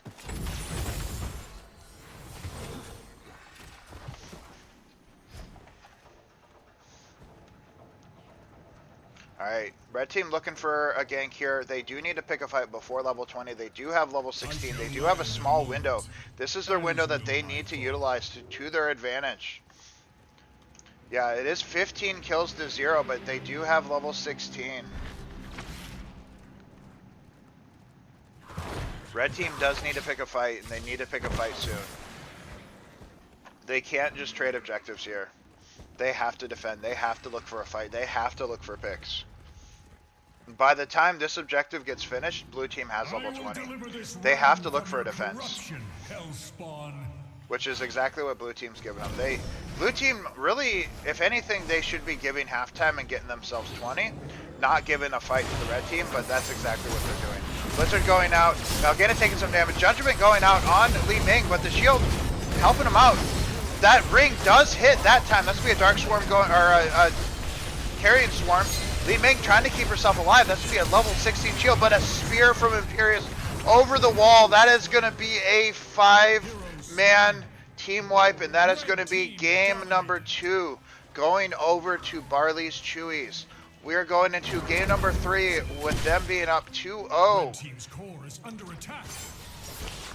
Alright, red team looking for a gank here. They do need to pick a fight before level 20. They do have level 16. They do have a small window. This is their window that they need to utilize to their advantage. Yeah, it is 15 kills to 0, but they do have level 16. Red team does need to pick a fight, and they need to pick a fight soon. They can't just trade objectives here. They have to defend. They have to look for a fight. They have to look for picks. By the time this objective gets finished, blue team has level 20. They have to look for a defense, which is exactly what blue team's giving them. Blue team really, if anything, they should be giving halftime and getting themselves 20, not giving a fight to the red team, but that's exactly what they're doing. Blizzard going out. Malgana taking some damage. Judgment going out on Li Ming, but the shield helping him out. That ring does hit that time. That's going to be a Dark Swarm going, or a Carrion Swarm. Li Ming trying to keep herself alive. That's going to be a level 16 shield, but a spear from Imperius over the wall. That is going to be a 5-man team wipe, and that is going to be game number 2, going over to Barley's Chewies. We are going into game number 3 with them being up 2-0. Team's core is under attack.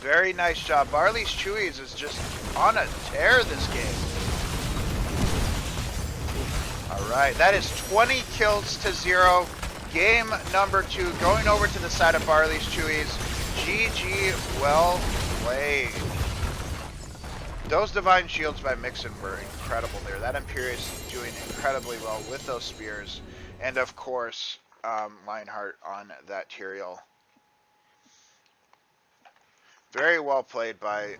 Very nice job. Barley's Chewies is just on a tear this game. Alright, that is 20 kills to 0. Game number 2 going over to the side of Barley's Chewies. GG, well played. Those Divine Shields by Mixon were incredible there. That Imperious doing incredibly well with those spears. And of course, Lionheart on that Tyrael. Very well played by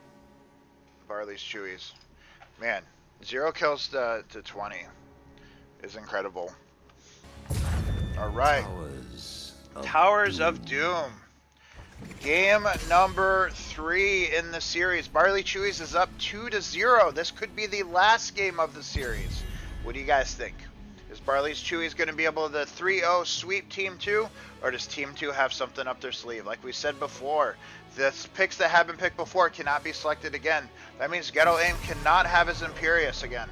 Barley's Chewies. Man, 0 kills to 20 is incredible. Alright. Towers of Doom. Game number 3 in the series. Barley Chewies is up 2-0. This could be the last game of the series. What do you guys think? Is Barley's Chewies going to be able to 3-0 sweep Team 2? Or does Team 2 have something up their sleeve? Like we said before, the picks that have been picked before cannot be selected again. That means Ghetto Aim cannot have his Imperious again.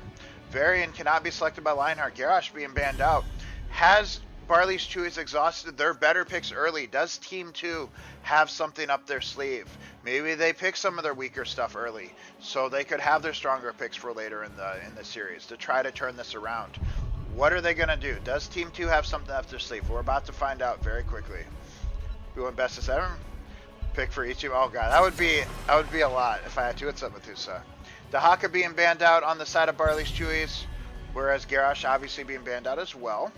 Varian cannot be selected by Lionheart. Garrosh being banned out. Has Barley's Chewies exhausted their better picks early? Does Team 2 have something up their sleeve? Maybe they pick some of their weaker stuff early, so they could have their stronger picks for later in the series to try to turn this around. What are they going to do? Does Team 2 have something up their sleeve? We're about to find out very quickly. Who went best of 7? Pick for each team. Oh god, that would be a lot if I had to. What's up, Methusa? Dahaka being banned out on the side of Barley's Chewies, whereas Garrosh obviously being banned out as well.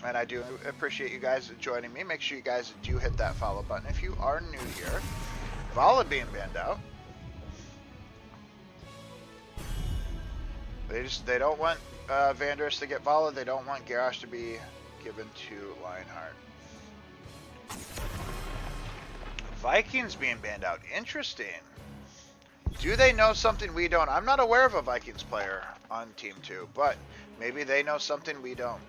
And I do appreciate you guys joining me. Make sure you guys do hit that follow button if you are new here. Vala being banned out. They don't want Vanders to get Vala. They don't want Garrosh to be given to Lionheart. Vikings being banned out. Interesting. Do they know something we don't? I'm not aware of a Vikings player on Team 2, but maybe they know something we don't.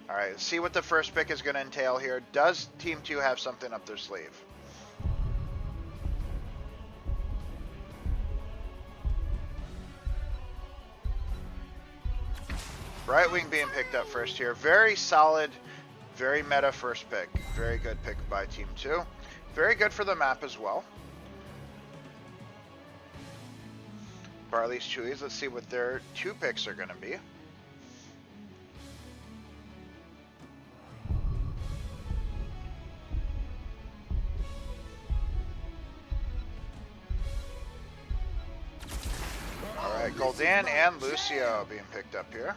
Alright, let's see what the first pick is going to entail here. Does Team 2 have something up their sleeve? Right Wing being picked up first here. Very solid, very meta first pick. Very good pick by Team 2. Very good for the map as well. Barley's Chewies, let's see what their 2 picks are going to be. Alright, Gul'dan and Lucio being picked up here.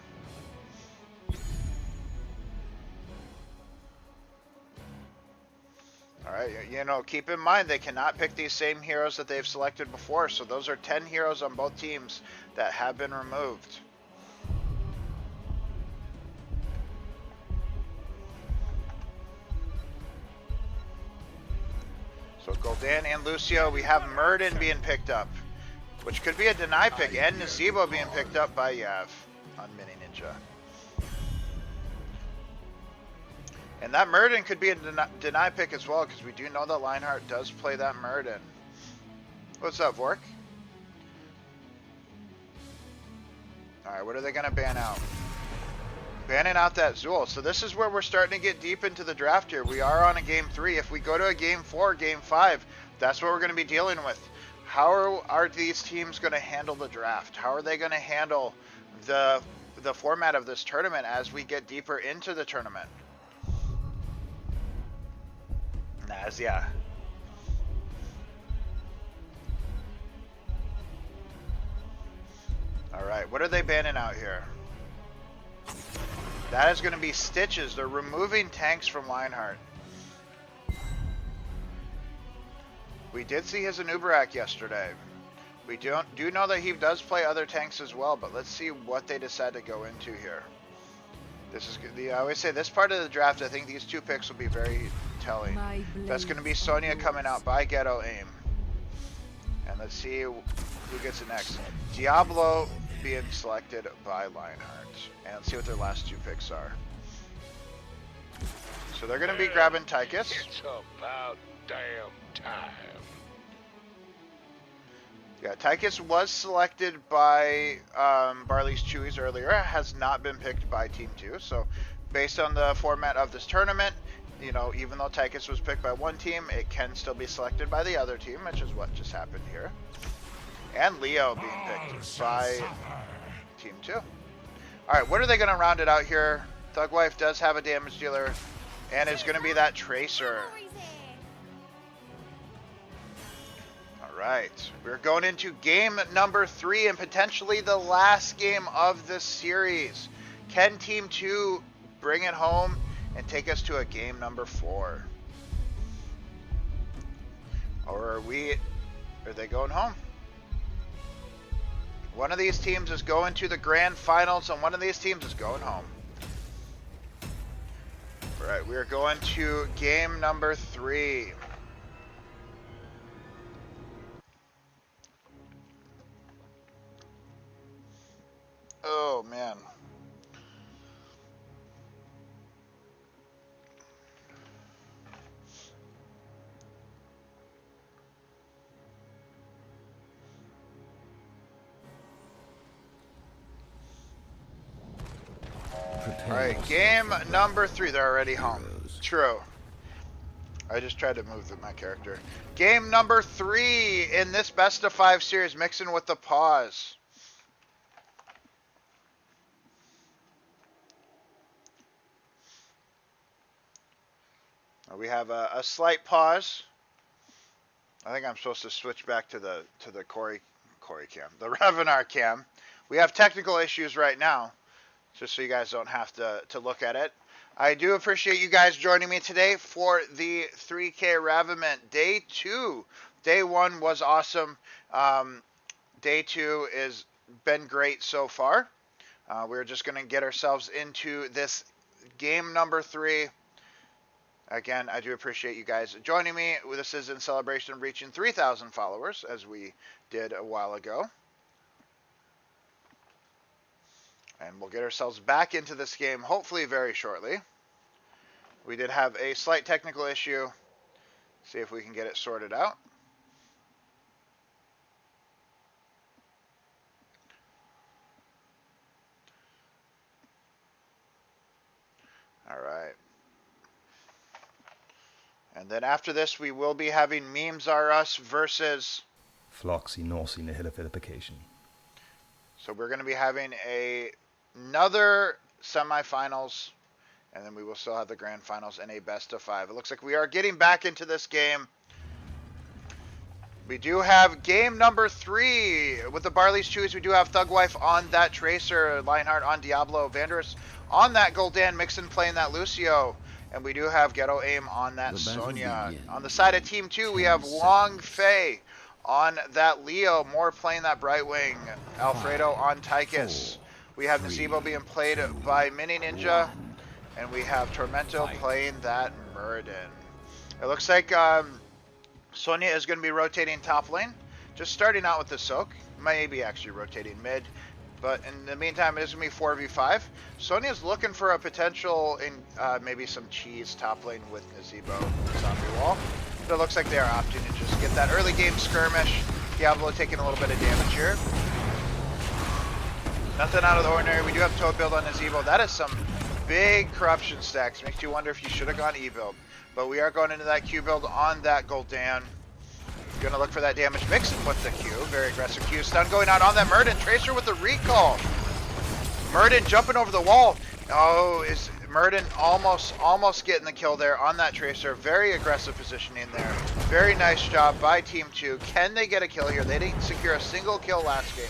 Alright, you know, keep in mind they cannot pick these same heroes that they've selected before, so those are 10 heroes on both teams that have been removed. So Gul'dan and Lucio, we have Murden being picked up, which could be a deny pick, and Nazebo being picked up by Yav on Mini Ninja. And that Murden could be a deny pick as well, because we do know that Lionheart does play that Murden. What's up, Vork? Alright, what are they going to ban out? Banning out that Zool. So this is where we're starting to get deep into the draft here. We are on a game 3. If we go to a game 4, game 5, that's what we're going to be dealing with. How are these teams going to handle the draft? How are they going to handle the format of this tournament as we get deeper into the tournament? Naz, yeah. Alright, what are they banning out here? That is going to be Stitches. They're removing tanks from Lionheart. We did see his Anubarak yesterday. We do know that he does play other tanks as well, but let's see what they decide to go into here. This is I always say this part of the draft, I think these 2 picks will be very telling. That's going to be Sonya coming out by Ghetto Aim. And let's see who gets it next. Diablo being selected by Lionheart. And let's see what their last 2 picks are. So they're going to be grabbing Tychus. It's about damn time. Yeah, Tychus was selected by Barley's Chewies earlier. Has not been picked by Team 2. So based on the format of this tournament, you know, even though Tychus was picked by one team, it can still be selected by the other team, which is what just happened here. And Leo being picked by Team 2. Alright, what are they going to round it out here? Thugwife does have a damage dealer, and it's going to be that Tracer. Alright, we're going into game number 3 and potentially the last game of this series. Can Team 2 bring it home and take us to a game number 4? Or are they going home? One of these teams is going to the grand finals and one of these teams is going home. Alright, we are going to game number 3. Oh man. Alright, game number 3. They're already home. True. I just tried to move my character. Game number 3 in this best of 5 series, mixing with the pause. We have a slight pause. I think I'm supposed to switch back to the Corey cam, the Raviment cam. We have technical issues right now, just so you guys don't have to look at it. I do appreciate you guys joining me today for the 3K Raviment Day 2. Day 1 was awesome. Day 2 has been great so far. We're just going to get ourselves into this game number 3. Again, I do appreciate you guys joining me. This is in celebration of reaching 3,000 followers, as we did a while ago. And we'll get ourselves back into this game, hopefully very shortly. We did have a slight technical issue. See if we can get it sorted out. All right. And then after this, we will be having Memes Are Us versus Floxy Norsy Nihilifilification. So we're going to be having another semifinals, and then we will still have the grand finals and a best of 5. It looks like we are getting back into this game. We do have game number 3 with the Barley's Chewies. We do have Thugwife on that Tracer, Lionheart on Diablo, Vanderus on that Gul'dan, Mixon playing that Lucio. And we do have Ghetto Aim on that Sonya. On the side of Team 2, we have Long Fei on that Leo. Moore playing that Brightwing. Alfredo on Tychus. We have Nazebo being played by Mini Ninja. And we have Tormento playing that Muradin. It looks like Sonya is going to be rotating top lane. Just starting out with the Soak. Maybe actually rotating mid. But in the meantime, it is going to be 4v5. Sonya's looking for a potential in maybe some cheese top lane with Nazebo zombie wall. But it looks like they are opting to just get that early game skirmish. Diablo taking a little bit of damage here. Nothing out of the ordinary. We do have Toad build on Nazebo. That is some big corruption stacks. Makes you wonder if you should have gone E build. But we are going into that Q build on that Gul'dan. Gonna look for that damage. Mixing with the Q. Very aggressive Q. Stun going out on that Muradin. Tracer with the recall. Muradin jumping over the wall. Oh, is Muradin almost getting the kill there on that Tracer. Very aggressive positioning there. Very nice job by Team 2. Can they get a kill here? They didn't secure a single kill last game.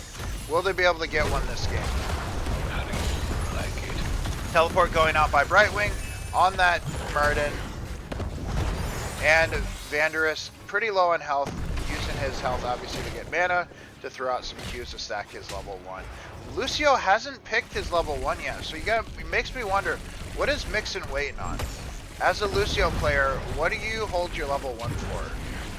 Will they be able to get one this game? How do you like it? Teleport going out by Brightwing on that Muradin. And Vanderus pretty low on health, using his health obviously to get mana, to throw out some Qs to stack his level 1. Lucio hasn't picked his level 1 yet, so it makes me wonder, what is Mixon waiting on? As a Lucio player, what do you hold your level 1 for?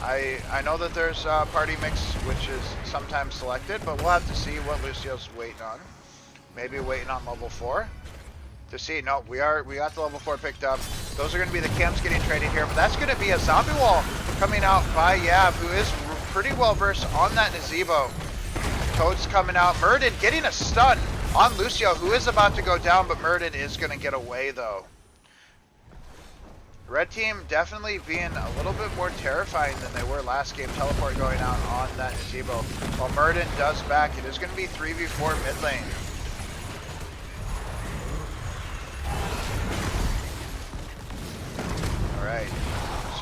I know that there's party mix, which is sometimes selected, but we'll have to see what Lucio's waiting on. Maybe waiting on level 4 to see. No, we got the level 4 picked up. Those are going to be the camps getting traded here, but that's going to be a zombie wall coming out by Yav, who is pretty well versed on that Nazebo. Toad's coming out. Muradin getting a stun on Lucio, who is about to go down, but Muradin is going to get away though. Red team definitely being a little bit more terrifying than they were last game. Teleport going out on that Nazebo. While Muradin does back, it is going to be 3v4 mid lane.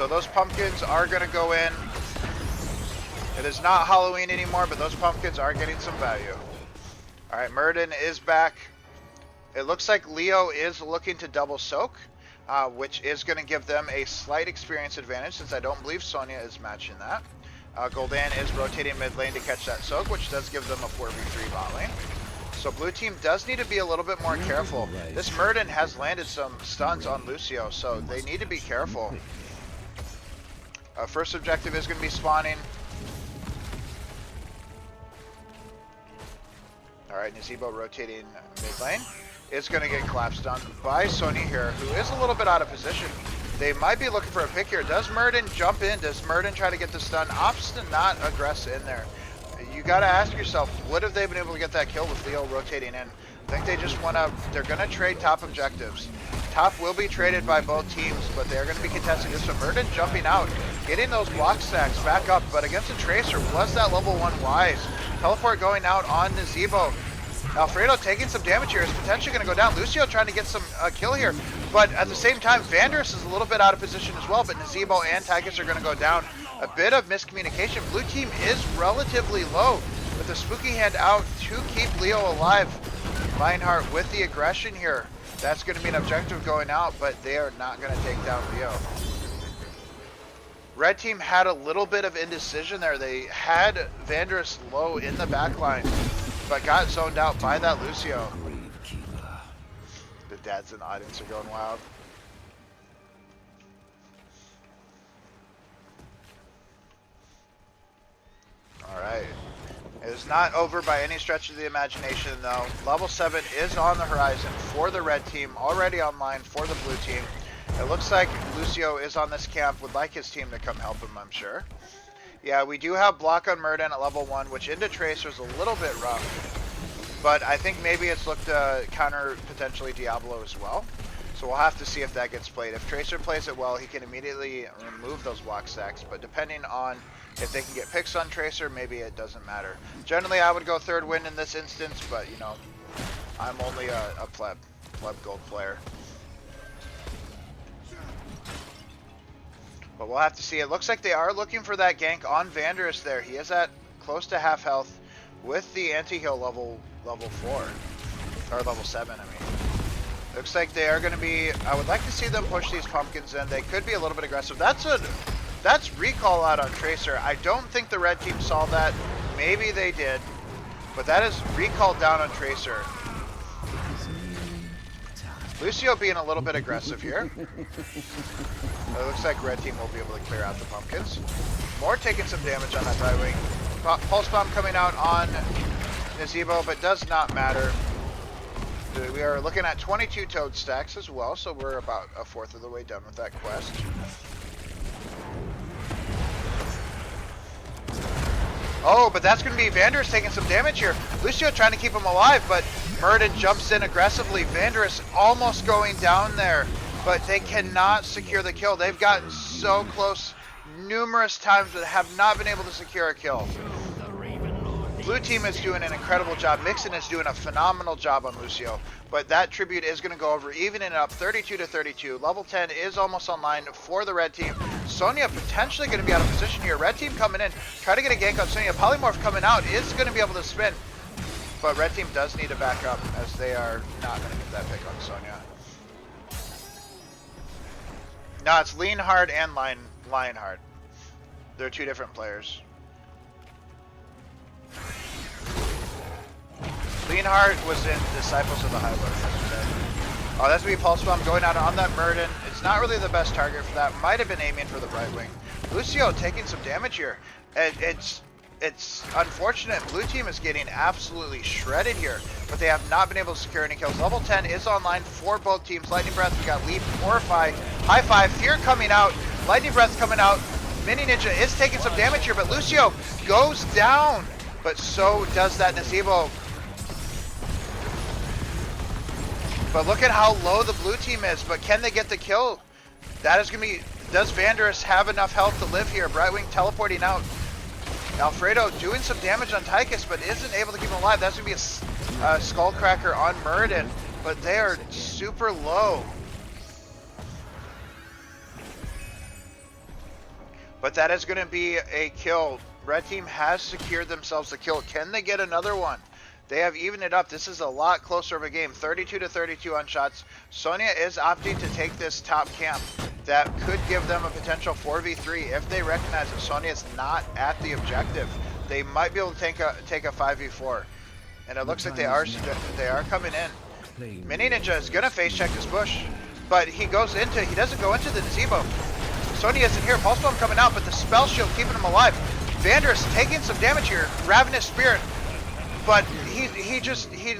So those pumpkins are going to go in. It is not Halloween anymore, but those pumpkins are getting some value. All right, Murden is back. It looks like Leo is looking to double soak, which is going to give them a slight experience advantage since I don't believe Sonya is matching that. Gul'dan is rotating mid lane to catch that soak, which does give them a 4v3 bot lane. So blue team does need to be a little bit more careful. This Murden has landed some stuns on Lucio, so they need to be careful. First objective is going to be spawning. Alright, Nazebo rotating mid lane. Is going to get collapsed on by Sonya here, who is a little bit out of position. They might be looking for a pick here. Does Murden jump in? Does Murden try to get the stun? Opts to not aggress in there. You got to ask yourself, would have they been able to get that kill with Leo rotating in? I think they just want to, they're going to trade top objectives. Top will be traded by both teams, but they're going to be contesting this. So Murden jumping out, getting those block stacks back up, but against a Tracer, was that level 1 wise? Teleport going out on Nazebo. Alfredo taking some damage here, is potentially going to go down. Lucio trying to get some kill here, but at the same time, Vanders is a little bit out of position as well, but Nazebo and Tychus are going to go down. A bit of miscommunication. Blue team is relatively low with the spooky hand out to keep Leo alive. Lionheart with the aggression here. That's going to be an objective going out, but they are not going to take down Leo. Red team had a little bit of indecision there. They had Vanders low in the backline, but got zoned out by that Lucio. The dads in the audience are going wild. Alright. It is not over by any stretch of the imagination though. Level 7 is on the horizon for the red team, already online for the blue team. It looks like Lucio is on this camp, would like his team to come help him, I'm sure. Yeah, we do have block on Murden at level 1, which into Tracer is a little bit rough. But I think maybe it's looked to counter potentially Diablo as well. So we'll have to see if that gets played. If Tracer plays it well, he can immediately remove those block stacks. But depending on if they can get picks on Tracer, maybe it doesn't matter. Generally, I would go third win in this instance, but you know, I'm only a pleb gold player. But we'll have to see. It looks like they are looking for that gank on Vanders there. He is at close to half health with the anti-heal level 4. Or level 7, I mean. Looks like they are going to be... I would like to see them push these pumpkins in. They could be a little bit aggressive. That's recall out on Tracer. I don't think the red team saw that. Maybe they did. But that is recall down on Tracer. Lucio being a little bit aggressive here. It looks like red team will be able to clear out the pumpkins. More taking some damage on that right wing. Pulse bomb coming out on Nazebo, but does not matter. We are looking at 22 toad stacks as well, so we're about a fourth of the way done with that quest. Oh, but that's going to be Vanders taking some damage here. Lucio trying to keep him alive, but Murden jumps in aggressively. Vanders almost going down there, but they cannot secure the kill. They've gotten so close numerous times but have not been able to secure a kill. Blue team is doing an incredible job. Mixon is doing a phenomenal job on Lucio, but that tribute is going to go over, evening it up 32-32. Level 10 is almost online for the red team. Sonya potentially going to be out of position here. Red team coming in, try to get a gank on Sonya. Polymorph coming out is going to be able to spin, but red team does need to back up as they are not going to get that pick on Sonya. No, it's Leonhard and Lionheart. They're two different players. Leonhard was in Disciples of the High Lord yesterday. Oh, that's going to be Pulse Bomb going out on that Murden. It's not really the best target for that. Might have been aiming for the right wing. Lucio taking some damage here. It's unfortunate. Blue team is getting absolutely shredded here, but they have not been able to secure any kills. Level 10 is online for both teams. Lightning Breath, we got Leap, Horrify, High Five, Fear coming out, Lightning Breath coming out. Mini Ninja is taking some damage here, but Lucio goes down. But so does that Nazebo. But look at how low the blue team is. But can they get the kill? That is going to be... Does Vanders have enough health to live here? Brightwing teleporting out. Alfredo doing some damage on Tychus, but isn't able to keep him alive. That's going to be a Skullcracker on Murden. But they are super low. But that is going to be a kill. Red team has secured themselves the kill. Can they get another one? They have evened it up. This is a lot closer of a game. 32 to 32 on shots. Sonya is opting to take this top camp. That could give them a potential 4v3 if they recognize that Sonya is not at the objective. They might be able to take a 5v4. And it looks like they are coming in. Mini Ninja is going to face check this bush. But he doesn't go into the gazebo. Sonya isn't here. Pulse Bomb coming out, but the spell shield keeping him alive. Vander's taking some damage here. Ravenous Spirit. But he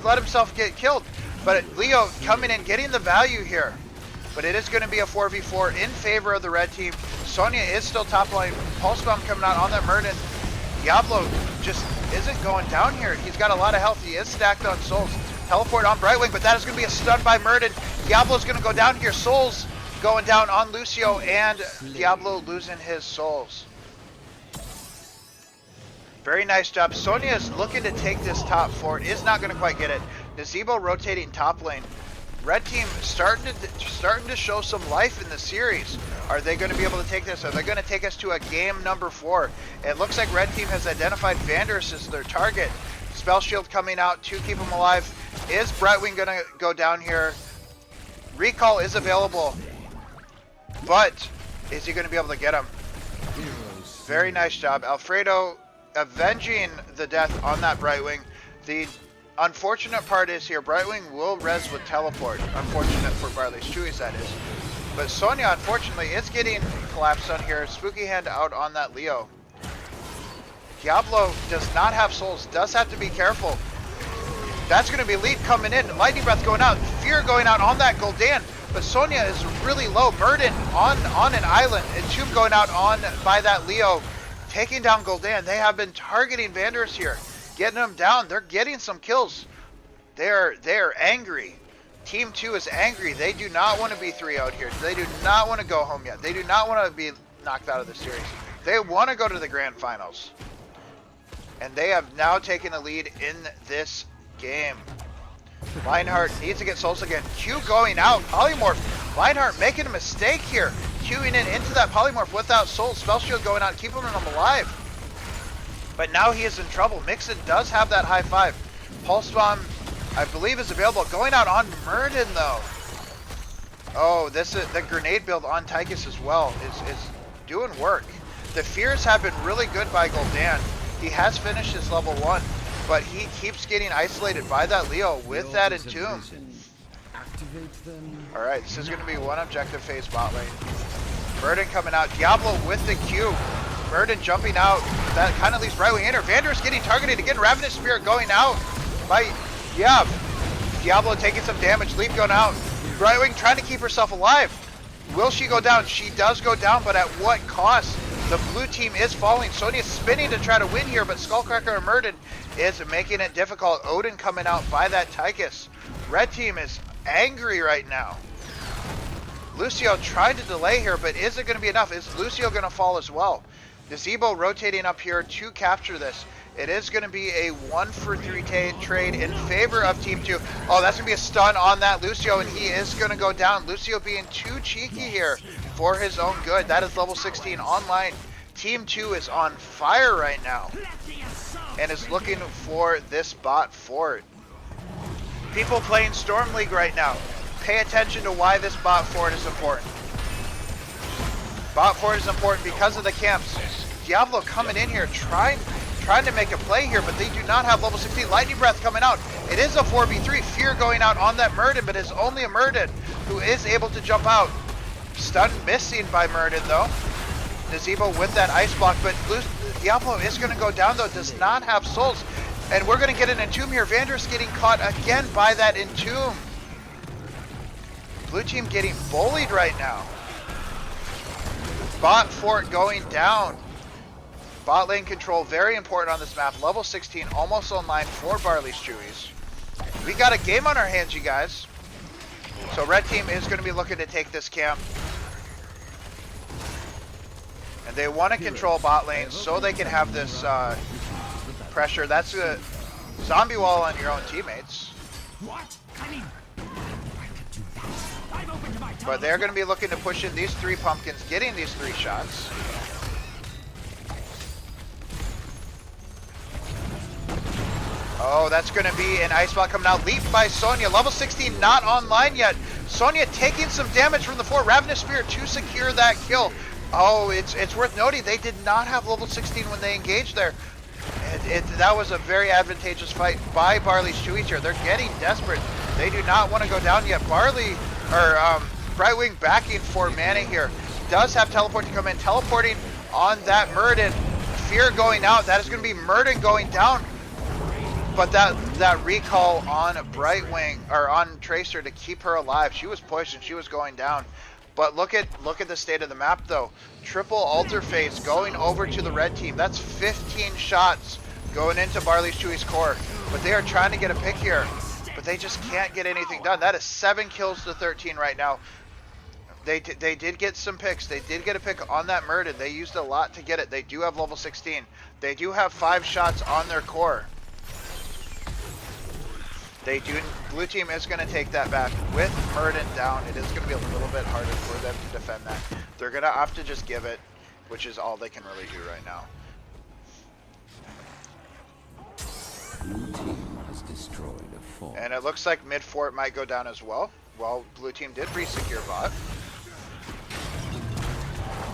let himself get killed. But Leo coming in, getting the value here. But it is going to be a 4v4 in favor of the red team. Sonya is still top line. Pulse Bomb coming out on that Murden. Diablo just isn't going down here. He's got a lot of health. He is stacked on souls. Teleport on Brightwing, but that is going to be a stun by Murden. Diablo's going to go down here. Souls going down on Lucio, and Diablo losing his souls. Very nice job. Sonya is looking to take this top fort. Is not going to quite get it. Nazebo rotating top lane. Red team starting to show some life in the series. Are they going to be able to take this? Are they going to take us to a game number 4? It looks like red team has identified Vanders as their target. Spell shield coming out to keep him alive. Is Brightwing going to go down here? Recall is available. But is he going to be able to get him? Very nice job. Alfredo avenging the death on that Brightwing. The unfortunate part is here, Brightwing will res with teleport. Unfortunate for Barley's Chewies, that is. But Sonya, unfortunately, is getting collapsed on here. Spooky Hand out on that Leo. Diablo does not have souls, does have to be careful. That's going to be lead coming in. Lightning Breath going out. Fear going out on that Gul'dan. But Sonya is really low. Murden on an island. Entomb going out on by that Leo. Taking down Gul'dan. They have been targeting Vanders here. Getting them down. They're getting some kills. They're angry. Team 2 is angry. They do not want to be 3-0'd here. They do not want to go home yet. They do not want to be knocked out of the series. They want to go to the grand finals. And they have now taken the lead in this game. Lionheart needs to get souls again. Q going out. Polymorph. Lionheart making a mistake here. Queuing in into that Polymorph without souls. Spell shield going out, keeping him alive. But now he is in trouble. Mixon does have that high 5. Pulse Bomb, I believe, is available. Going out on Murden though. Oh, this is the grenade build on Tychus as well is doing work. The fears have been really good by Gul'dan. He has finished his level 1, but he keeps getting isolated by that Leo with that Entomb. Alright, this is going to be one objective phase bot lane. Murden coming out. Diablo with the Q. Murden jumping out. That kind of leaves Brightwing in her. Vander's getting targeted again. Ravenous Spirit going out by Diablo taking some damage. Leap going out. Brightwing trying to keep herself alive. Will she go down? She does go down, but at what cost? The blue team is falling. Sonya's spinning to try to win here, but Skullcracker and Murden is making it difficult. Odin coming out by that Tychus. Red team is angry right now. Lucio tried to delay here, but is it going to be enough? Is Lucio going to fall as well? Nazebo rotating up here to capture this. It is going to be a 1-for-3 trade in favor of Team 2. Oh, that's going to be a stun on that Lucio, and he is going to go down. Lucio being too cheeky here for his own good. That is level 16 online. Team 2 is on fire right now and is looking for this bot fort. People playing Storm League right now, pay attention to why this bot fort is important. Bot fort is important because of the camps. Diablo coming in here trying to make a play here, but they do not have level 16. Lightning Breath coming out. It is a 4v3. Fear going out on that Murden, but it's only a Murden who is able to jump out. Stun missing by Murden though. Nazebo with that ice block, but Diablo is going to go down though. Does not have souls. And we're going to get an Entomb here. Vander's getting caught again by that Entomb. Blue team getting bullied right now. Bot fort going down. Bot lane control, very important on this map. Level 16, almost online for Barley's Chewies. We got a game on our hands, you guys. So red team is going to be looking to take this camp. And they want to control bot lane so they can have this pressure. That's a zombie wall on your own teammates. What? I mean, I could do that. I'm open to my But they're going to be looking to push in these 3 pumpkins, getting these 3 shots. Oh, that's going to be an ice block coming out. Leap by Sonya. Level 16 not online yet. Sonya taking some damage from the floor. Ravenous Spirit to secure that kill. Oh, it's worth noting they did not have level 16 when they engaged there. That was a very advantageous fight by Barley's Chewies here. They're getting desperate. They do not want to go down yet. Barley, or Brightwing backing for Manny here. Does have teleport to come in. Teleporting on that Murden. Fear going out. That is going to be Murden going down. But that recall on Brightwing, or on Tracer to keep her alive. She was pushed and she was going down. But look at the state of the map though. Triple altar phase going over to the red team. That's 15 shots going into Barley's Chewies core. But they are trying to get a pick here. But they just can't get anything done. That is 7 kills to 13 right now. They did get some picks. They did get a pick on that Murden. They used a lot to get it. They do have level 16. They do have 5 shots on their core. Blue team is going to take that back with Murden down. It is going to be a little bit harder for them to defend that. They're going to have to just give it, which is all they can really do right now. Blue team has destroyed a fort. And it looks like mid fort might go down as well. Well, blue team did re-secure bot.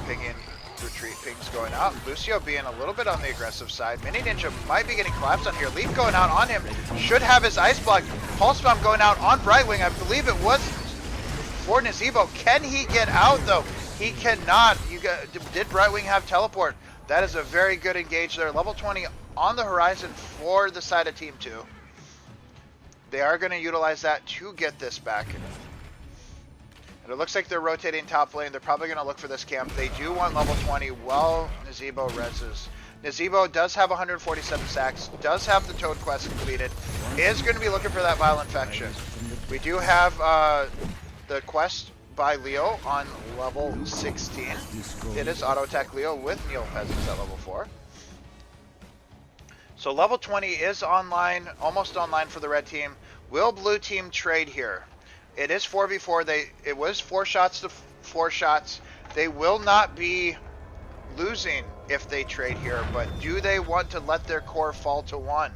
Pinging retreat pings going out. Lucio being a little bit on the aggressive side. Mini Ninja might be getting collapsed on here. Leap going out on him. Should have his ice block. Pulse bomb going out on Brightwing. I believe it was for Nazebo. Can he get out though? He cannot. Did Brightwing have teleport? That is a very good engage there. Level 20 on the horizon for the side of Team 2. They are going to utilize that to get this back. And it looks like they're rotating top lane. They're probably going to look for this camp. They do want level 20 while Nazebo reses. Nazebo does have 147 sacks, does have the Toad quest completed, is going to be looking for that Vile Infection. We do have the quest by Leo on level 16. It is auto attack Leo with Neopezits at level 4. So level 20 is online, almost online for the red team. Will blue team trade here? It is 4v4. It was 4 shots to 4 shots. They will not be losing if they trade here, but do they want to let their core fall to 1?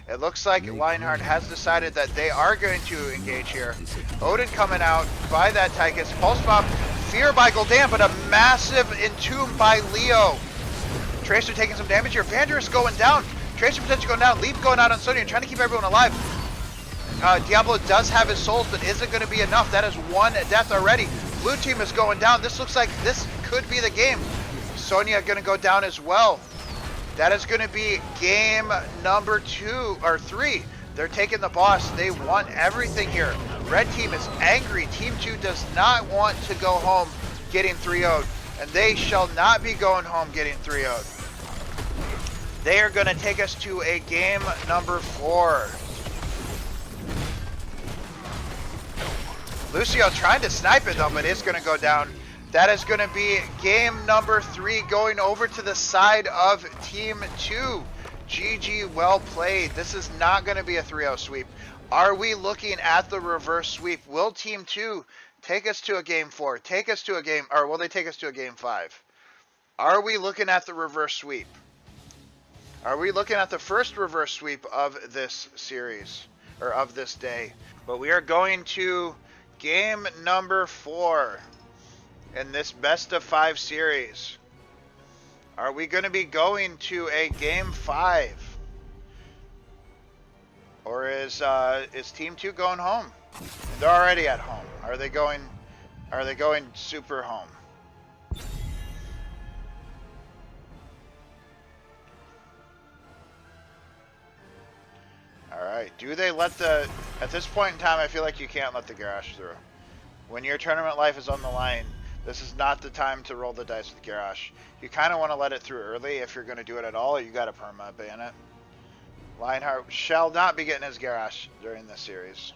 It looks like Lionheart has decided that they are going to engage here. Odin coming out by that Tychus. Pulse Bomb, Fear by Gul'dan, but a massive Entomb by Leo. Tracer taking some damage here. Vanderus going down. Tracer potential going down. Leap going out on Sonya, trying to keep everyone alive. Diablo does have his souls, but isn't going to be enough. That is 1 death already. Blue team is going down. This looks like this could be the game. Sonya going to go down as well. That is going to be game number 2 or 3. They're taking the boss. They want everything here. Red team is angry. Team 2 does not want to go home getting 3-0'd. And they shall not be going home getting 3-0'd. They are going to take us to a game number 4. Lucio trying to snipe it though, but it's going to go down. That is going to be game number 3 going over to the side of Team 2. GG, well played. This is not going to be a 3-0 sweep. Are we looking at the reverse sweep? Will Team 2 take us to a game 4? Take us to a game, or will they take us to a game 5? Are we looking at the reverse sweep? Are we looking at the first reverse sweep of this series, or of this day? But we are going to game number 4 in this best of 5 series. Are we going to be going to a game 5? Or is Team 2 going home? They're already at home. Are they going super home? Alright, do they let at this point in time, I feel like you can't let the garage through. When your tournament life is on the line, this is not the time to roll the dice with garage. You kind of want to let it through early if you're going to do it at all, or you got to perma ban it. Lionheart shall not be getting his garage during this series.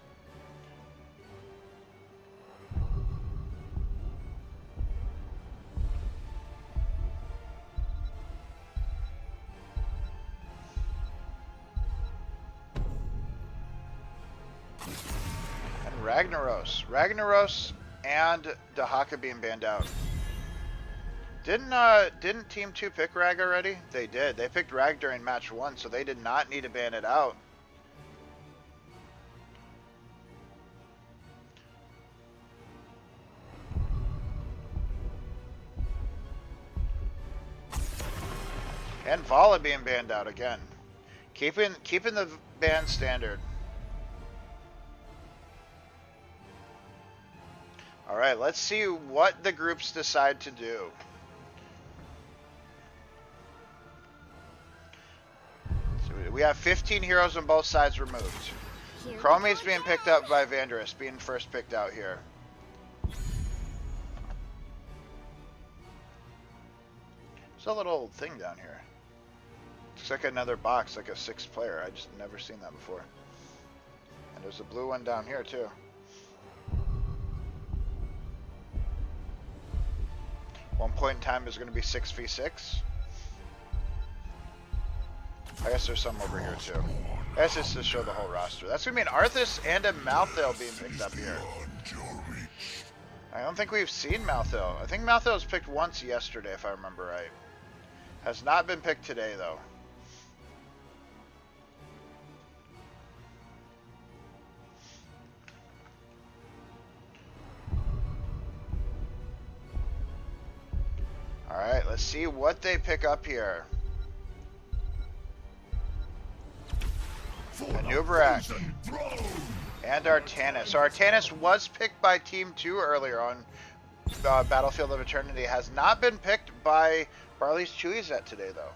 Ragnaros and Dahaka being banned out. Didn't Team 2 pick Rag already? They did. They picked Rag during match 1, so they did not need to ban it out. And Vala being banned out again. Keeping the ban standard. Alright, let's see what the groups decide to do. So we have 15 heroes on both sides removed. Chromie's being picked up by Vanderus, being first picked out here. There's a little thing down here. Looks like another box, like a 6th player. I just never seen that before. And there's a blue one down here too. One point in time is going to be 6v6. I guess there's some over here too. I guess it's to show the whole roster. That's going to be an Arthas and a Malthael being picked up here. I don't think we've seen Malthael. I think Malthael was picked once yesterday, if I remember right. Has not been picked today, though. Alright, let's see what they pick up here. Anub'arak and Artanis. So Artanis was picked by Team 2 earlier on Battlefield of Eternity. Has not been picked by Barley's Chewies yet today, though.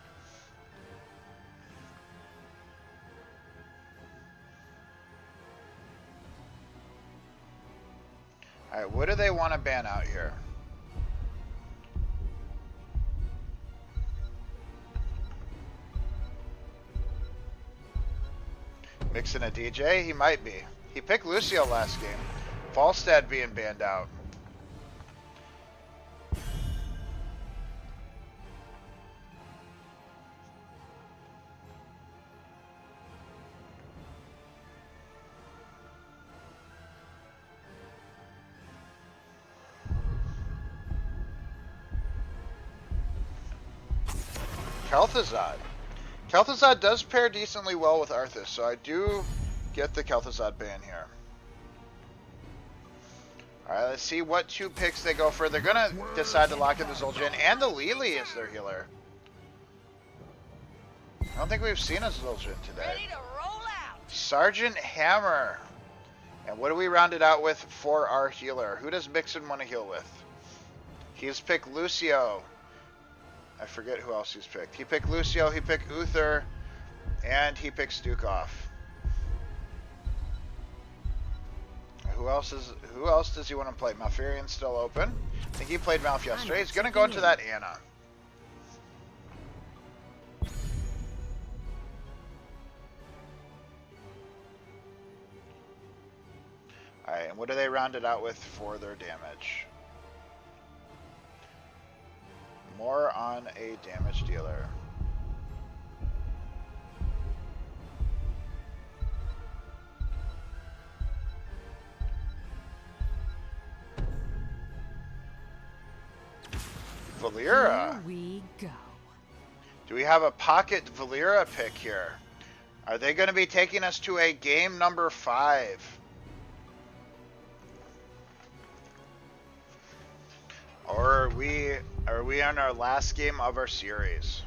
Alright, what do they want to ban out here? Mixing a DJ? He might be. He picked Lucio last game. Falstad being banned out. Kel'Thuzad. Kel'Thuzad does pair decently well with Arthas, so I do get the Kel'Thuzad ban here. Alright, let's see what 2 picks they go for. They're going to decide to lock in the Zul'jin and the Lili as their healer. I don't think we've seen a Zul'jin today. Ready to roll out. Sergeant Hammer. And what do we round it out with for our healer? Who does Mixon want to heal with? He's picked Lucio. I forget who else he's picked. He picked Lucio, he picked Uther, and he picked Stukov. Who else does he want to play? Malfurion's still open. I think he played Malf yesterday. He's gonna go into that Anna. Alright, and what do they round it out with for their damage? More on a damage dealer. Valeera. Here we go. Do we have a pocket Valeera pick here? Are they going to be taking us to a game number 5? Or are we on our last game of our series?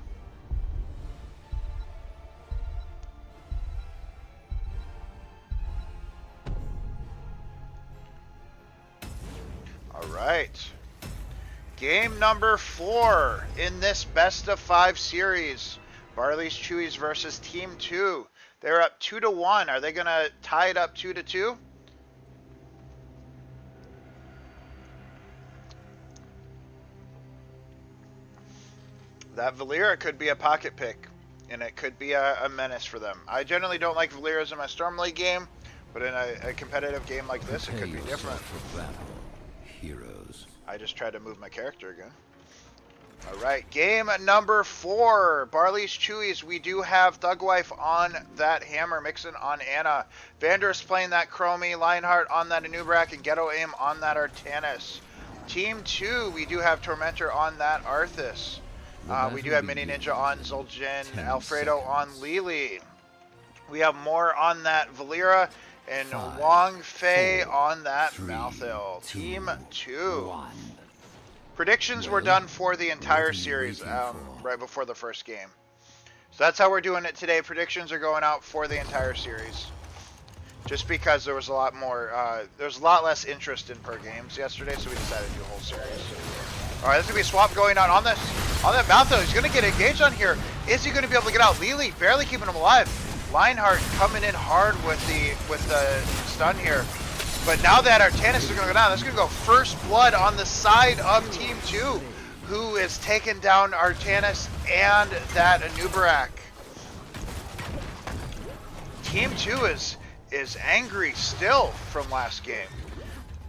All right. Game number 4 in this best of 5 series. Barley's Chewies versus Team 2. They're up 2-1. Are they going to tie it up 2-2? That Valeera could be a pocket pick, and it could be a menace for them. I generally don't like Valeeras in my Storm League game, but in a competitive game like this, it could be different. For battle, heroes. I just tried to move my character again. Alright, game number 4. Barley's Chewies. We do have Thugwife on that Hammer, Mixon on Anna. Vander's playing that Chromie, Lionheart on that Anub'arak, and Ghetto Aim on that Artanis. Team 2, we do have Tormentor on that Arthas. We do have Mini Ninja on Zul'jin, Alfredo on Lili. We have more on that Valeera, and Wong Fei on that Malthael. Team 2. Predictions were done for the entire series right before the first game. So that's how we're doing it today. Predictions are going out for the entire series. Just because there was a lot more, there's a lot less interest in per games yesterday, so we decided to do a whole series. All right, there's gonna be a swap going on that Maltho. He's gonna get engaged on here. Is he gonna be able to get out? Lily barely keeping him alive. Lionheart coming in hard with the stun here. But now that Artanis is gonna go down, that's gonna go first blood on the side of Team 2, who is taking down Artanis and that Anubarak. Team 2 is angry still from last game.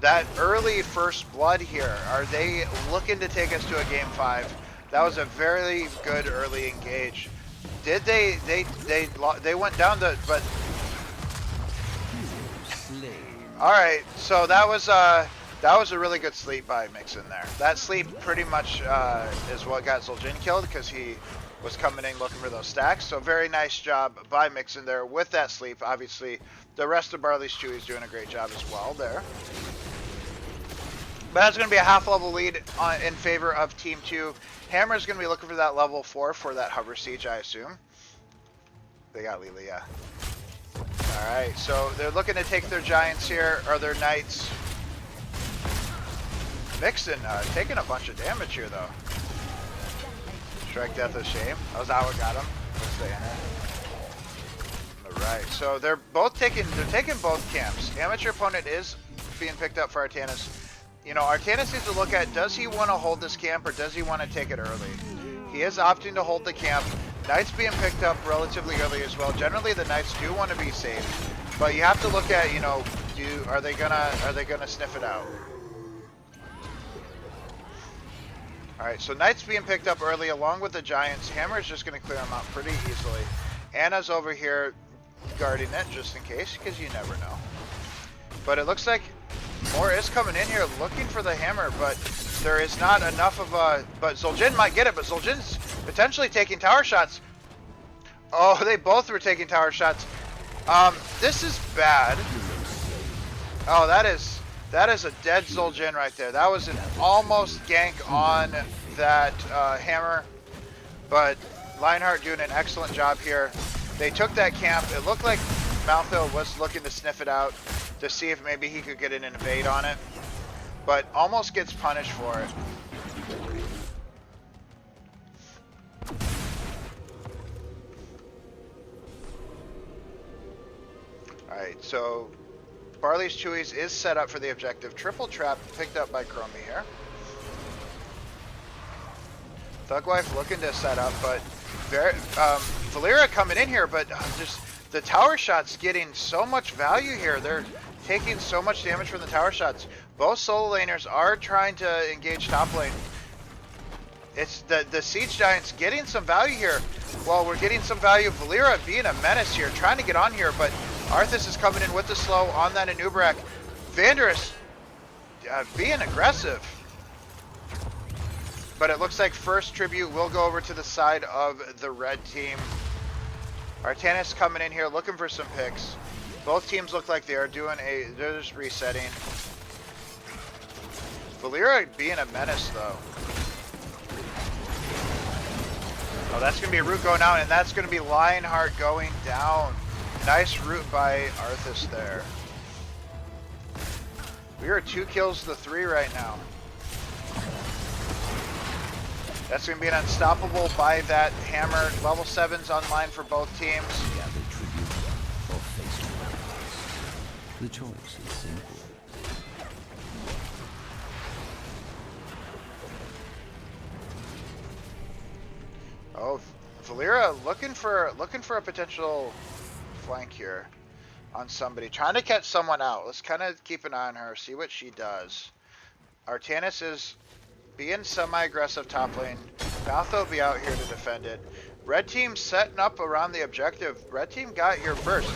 That early first blood here, are they looking to take us to a game 5? That was a very good early engage. Did they went down to, but all right, so that was a really good sleep by Mixon there. That sleep pretty much is what got Zul'jin killed, because he was coming in looking for those stacks. So very nice job by Mixon there with that sleep. Obviously, the rest of Barley's Chewy's doing a great job as well there. But that's going to be a half-level lead in favor of Team 2. Hammer's going to be looking for that level 4 for that hover siege, I assume. They got Lily, yeah. Alright, so they're looking to take their giants here, or their knights. Mixon taking a bunch of damage here, though. Strike Death of Shame. That was how it got him. Alright, so they're taking both camps. Amateur opponent is being picked up for Artanis. You know, Artanis needs to look at, does he want to hold this camp or does he want to take it early? He is opting to hold the camp. Knights being picked up relatively early as well. Generally, the Knights do want to be safe, but you have to look at, you know, are they gonna sniff it out? All right, so Knights being picked up early along with the Giants. Hammer is just gonna clear them out pretty easily. Anna's over here guarding it just in case, because you never know. But it looks like more is coming in here looking for the Hammer, but there is not enough of a... But Zul'jin might get it, but Zul'jin's potentially taking tower shots. Oh, they both were taking tower shots. This is bad. Oh, that is a dead Zul'jin right there. That was an almost gank on that Hammer, but Lionheart doing an excellent job here. They took that camp. It looked like Maltho was looking to sniff it out to see if maybe he could get an invade on it, but almost gets punished for it. Alright, so Barley's Chewy's is set up for the objective. Triple trap picked up by Chromie here. Thugwife looking to set up, but Valeera coming in here, but just the tower shots getting so much value here. They're taking so much damage from the tower shots. Both solo laners are trying to engage top lane. It's the Siege Giants getting some value here. Well, we're getting some value. Valeera being a menace here, trying to get on here, but Arthas is coming in with the slow on that Anubarak. Vanderus being aggressive. But it looks like first tribute will go over to the side of the red team. Artanis coming in here looking for some picks. Both teams look like they're just resetting. Valeera being a menace though. Oh, that's going to be a root going out, and that's going to be Lionheart going down. Nice root by Arthas there. We are 2 kills to 3 right now. That's going to be an unstoppable by that Hammer. Level 7's online for both teams. Gather tribute or face to the choice is simple. Oh, Valeera looking for a potential flank here on somebody, trying to catch someone out. Let's kind of keep an eye on her, see what she does. Artanis is being semi-aggressive top lane. Maltho will be out here to defend it. Red team setting up around the objective. Red team got here first.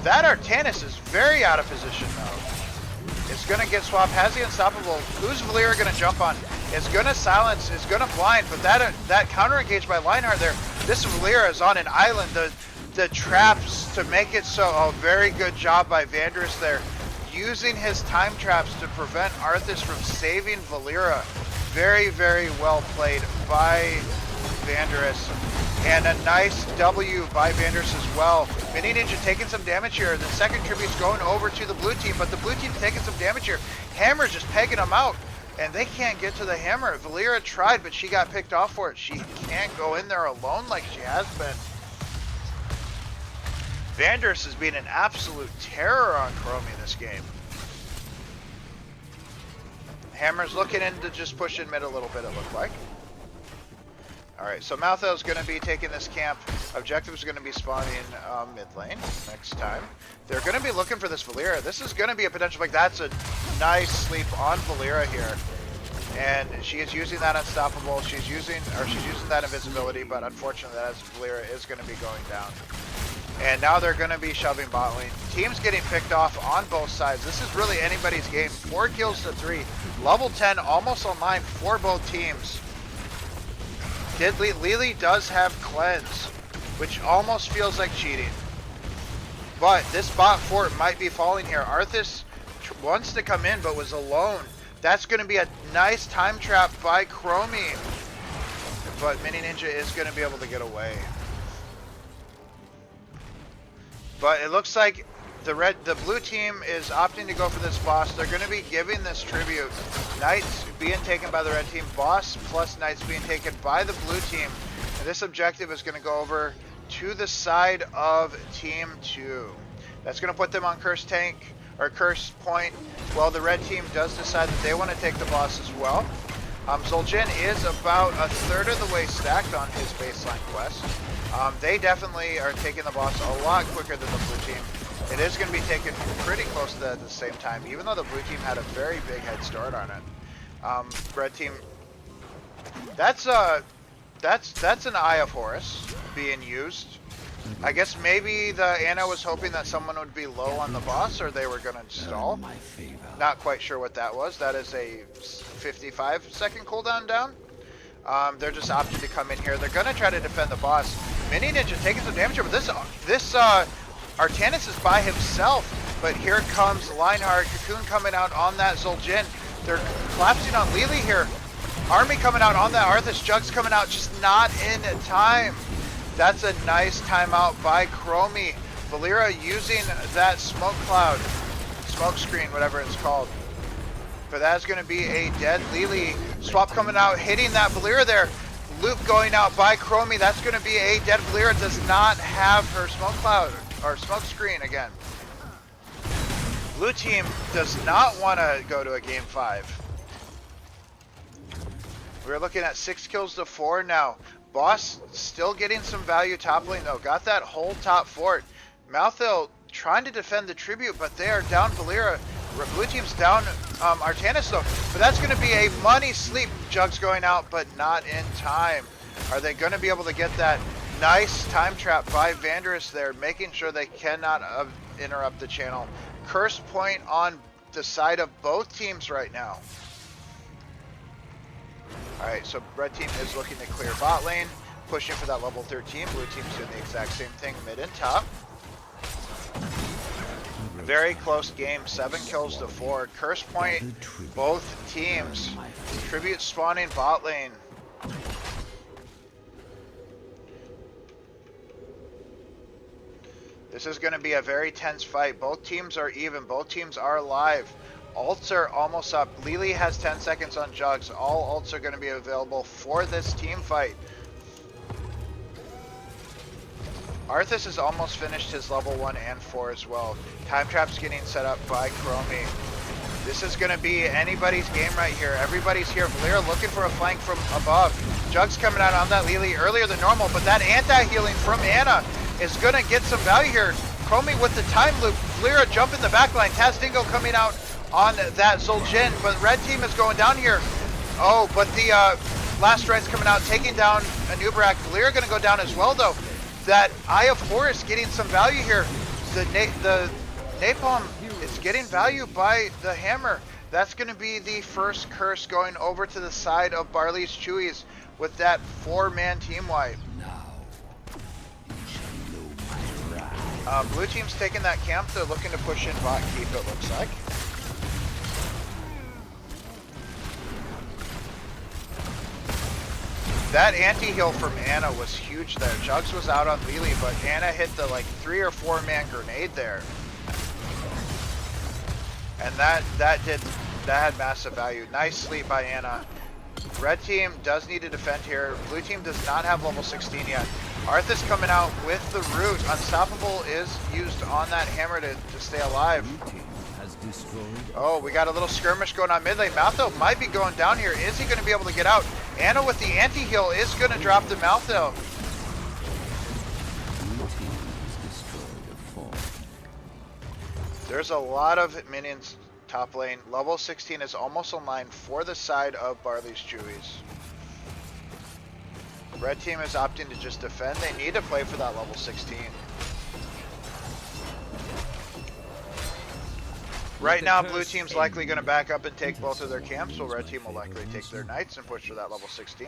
That Artanis is very out of position though. It's gonna get swapped. Has the unstoppable. Who's Valeera gonna jump on? It's gonna silence. It's gonna blind. But that counter engage by Lionheart there. This Valeera is on an island. The traps to make it so. Oh, very good job by Vanderus there, using his time traps to prevent Arthas from saving Valeera. Very, very well played by Vanderus. And a nice W by Vanders as well. Mini Ninja taking some damage here. The second tribute's going over to the blue team, but the blue team's taking some damage here. Hammer's just pegging them out, and they can't get to the hammer. Valera tried, but she got picked off for it. She can't go in there alone like she has been. Vanders has been an absolute terror on Chromie this game. Hammer's looking in to just push in mid a little bit, it looked like. Alright, so Malthael's going to be taking this camp. Objective's going to be spawning mid lane next time. They're going to be looking for this Valera. This is going to be a potential pick. That's a nice sleep on Valera here. And she is using that unstoppable. She's using that invisibility, but unfortunately that Valera is going to be going down. And now they're going to be shoving bot lane. Teams getting picked off on both sides. This is really anybody's game. 4 kills to 3. Level 10 almost online for both teams. Lily does have cleanse, which almost feels like cheating. But this bot fort might be falling here. Arthas wants to come in but was alone. That's going to be a nice time trap by Chromie. But Mini Ninja is going to be able to get away. But it looks like the blue team is opting to go for this boss. They're going to be giving this tribute. Knights being taken by the red team. Boss plus Knights being taken by the blue team. And this objective is going to go over to the side of Team 2. That's going to put them on Curse Tank, or Curse Point. Well, the red team does decide that they want to take the boss as well. Zul'jin is about a third of the way stacked on his baseline quest. They definitely are taking the boss a lot quicker than the blue team. It is going to be taken pretty close to the same time, even though the blue team had a very big head start on it. Red team, that's an Eye of Horus being used. I guguess maybe the Ana was hoping that someone would be low on the boss, or they were going to stall. Not quite sure what that was. That is a 55-second cooldown down. They're just opting to come in here. They're going to try to defend the boss. Mini Ninja taking some damage here, but this Artanis is by himself. But here comes Lionheart. Cocoon coming out on that Zul'jin. They're collapsing on Lily here. Army coming out on that Arthas. Jugs coming out, just not in time. That's a nice timeout by Chromie. Valera using that smoke cloud, smoke screen, whatever it's called. But that's going to be a dead Lily. Swap coming out, hitting that Valera there. Loop going out by Chromie. That's going to be a dead Valera. Does not have her smoke cloud, or smoke screen again. Blue team does not want to go to a game 5. We're looking at 6 kills to 4 now. Boss still getting some value top lane though. Got that whole top fort. Malthael trying to defend the tribute, but they are down Valera. Blue team's down Artanis though. But that's going to be a money sleep. Jugs going out, but not in time. Are they going to be able to get that nice time trap by Vanders there, making sure they cannot interrupt the channel. Curse point on the side of both teams right now. Alright, so red team is looking to clear bot lane, pushing for that level 13. Blue team's doing the exact same thing, mid and top. Very close game, 7 kills to 4. Curse point, both teams. Tribute spawning bot lane. This is going to be a very tense fight. Both teams are even, both teams are alive. Ults are almost up. Lily has 10 seconds on Jugs. All ults are going to be available for this team fight. Arthas has almost finished his level 1 and 4 as well. Time trap's getting set up by Chromie. This is going to be anybody's game right here. Everybody's here. Valera looking for a flank from above. Jugs coming out on that Lily earlier than normal, but that anti-healing from Ana is going to get some value here. Chromie with the time loop. Valera jump in the back line. Taz Dingo coming out on that Zul'jin, but red team is going down here. Oh, but the last strike's coming out, taking down Anubarak. Valera going to go down as well, though. That Eye of Horus getting some value here. The Napalm is getting value by the hammer. That's going to be the first curse going over to the side of Barley's Chewies with that 4-man team wipe. Blue team's taking that camp. They're looking to push in bot keep, it looks like. That anti-heal from Anna was huge there. Jugs was out on Lily, but Anna hit the like 3 or 4 man grenade there. And that had massive value. Nice sleep by Anna. Red team does need to defend here. Blue team does not have level 16 yet. Arthas coming out with the root. Unstoppable is used on that hammer to stay alive. Oh, we got a little skirmish going on mid lane. Malthel might be going down here. Is he going to be able to get out? Anna with the anti-heal is going to drop the Malthel. There's a lot of minions top lane. Level 16 is almost online for the side of Barley's Chewies. Red team is opting to just defend. They need to play for that level 16. Right now, blue team's likely going to back up and take both of their camps, so red team will likely take their knights and push for that level 16.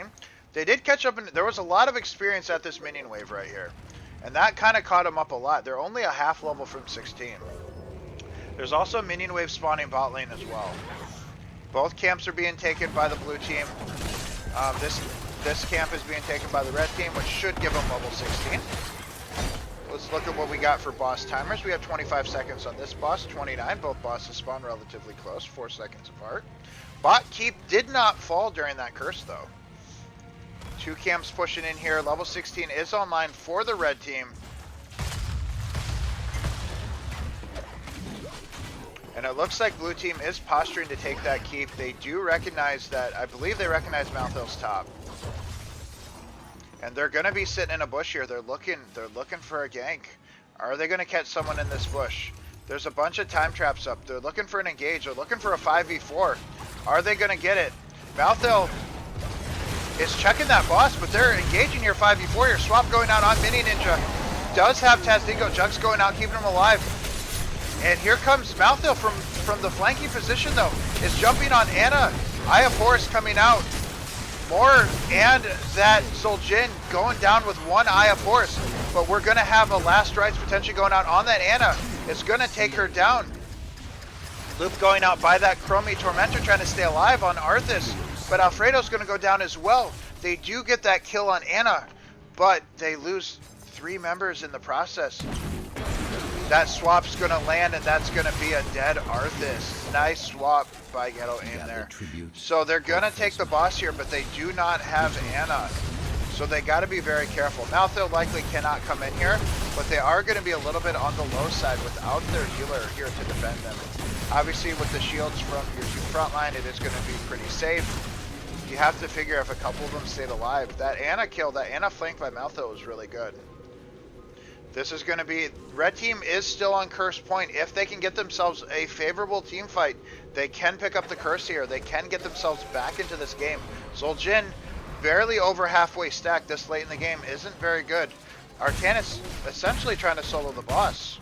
They did catch up, and there was a lot of experience at this minion wave right here. And that kind of caught them up a lot. They're only a half level from 16. There's also a minion wave spawning bot lane as well. Both camps are being taken by the blue team. This camp is being taken by the red team, which should give them level 16. Let's look at what we got for boss timers. We have 25 seconds on this boss, 29. Both bosses spawn relatively close, 4 seconds apart. Bot keep did not fall during that curse though. 2 camps pushing in here. Level 16 is online for the red team. And it looks like blue team is posturing to take that keep. They do recognize that, I believe they recognize Malthel's top. And they're going to be sitting in a bush here. They're looking for a gank. Are they going to catch someone in this bush? There's a bunch of time traps up. They're looking for an engage. They're looking for a 5v4. Are they going to get it? Malthel is checking that boss, but they're engaging your 5v4. Your swap going out on Mini Ninja. Does have Tazdingo. Jug's going out, keeping him alive. And here comes Malthel from the flanking position though. Is jumping on Anna. Eye of Horus coming out. More and that Zul'jin going down with 1 Eye of Horus. But we're going to have a last rites potentially going out on that Anna. It's going to take her down. Loop going out by that Chromie Tormentor trying to stay alive on Arthas. But Alfredo's going to go down as well. They do get that kill on Anna. But they lose 3 members in the process. That swap's going to land, and that's going to be a dead Arthas. Nice swap by Ghetto in there. So they're going to take the boss here, but they do not have Anna. So they got to be very careful. Malthel likely cannot come in here, but they are going to be a little bit on the low side without their healer here to defend them. Obviously, with the shields from your 2 front line, it is going to be pretty safe. You have to figure if a couple of them stayed alive. That Anna kill, that Anna flank by Malthel was really good. This is going to be, red team is still on curse point. If they can get themselves a favorable team fight, they can pick up the curse here. They can get themselves back into this game. Zul'jin, barely over halfway stacked this late in the game, isn't very good. Artanis essentially trying to solo the boss.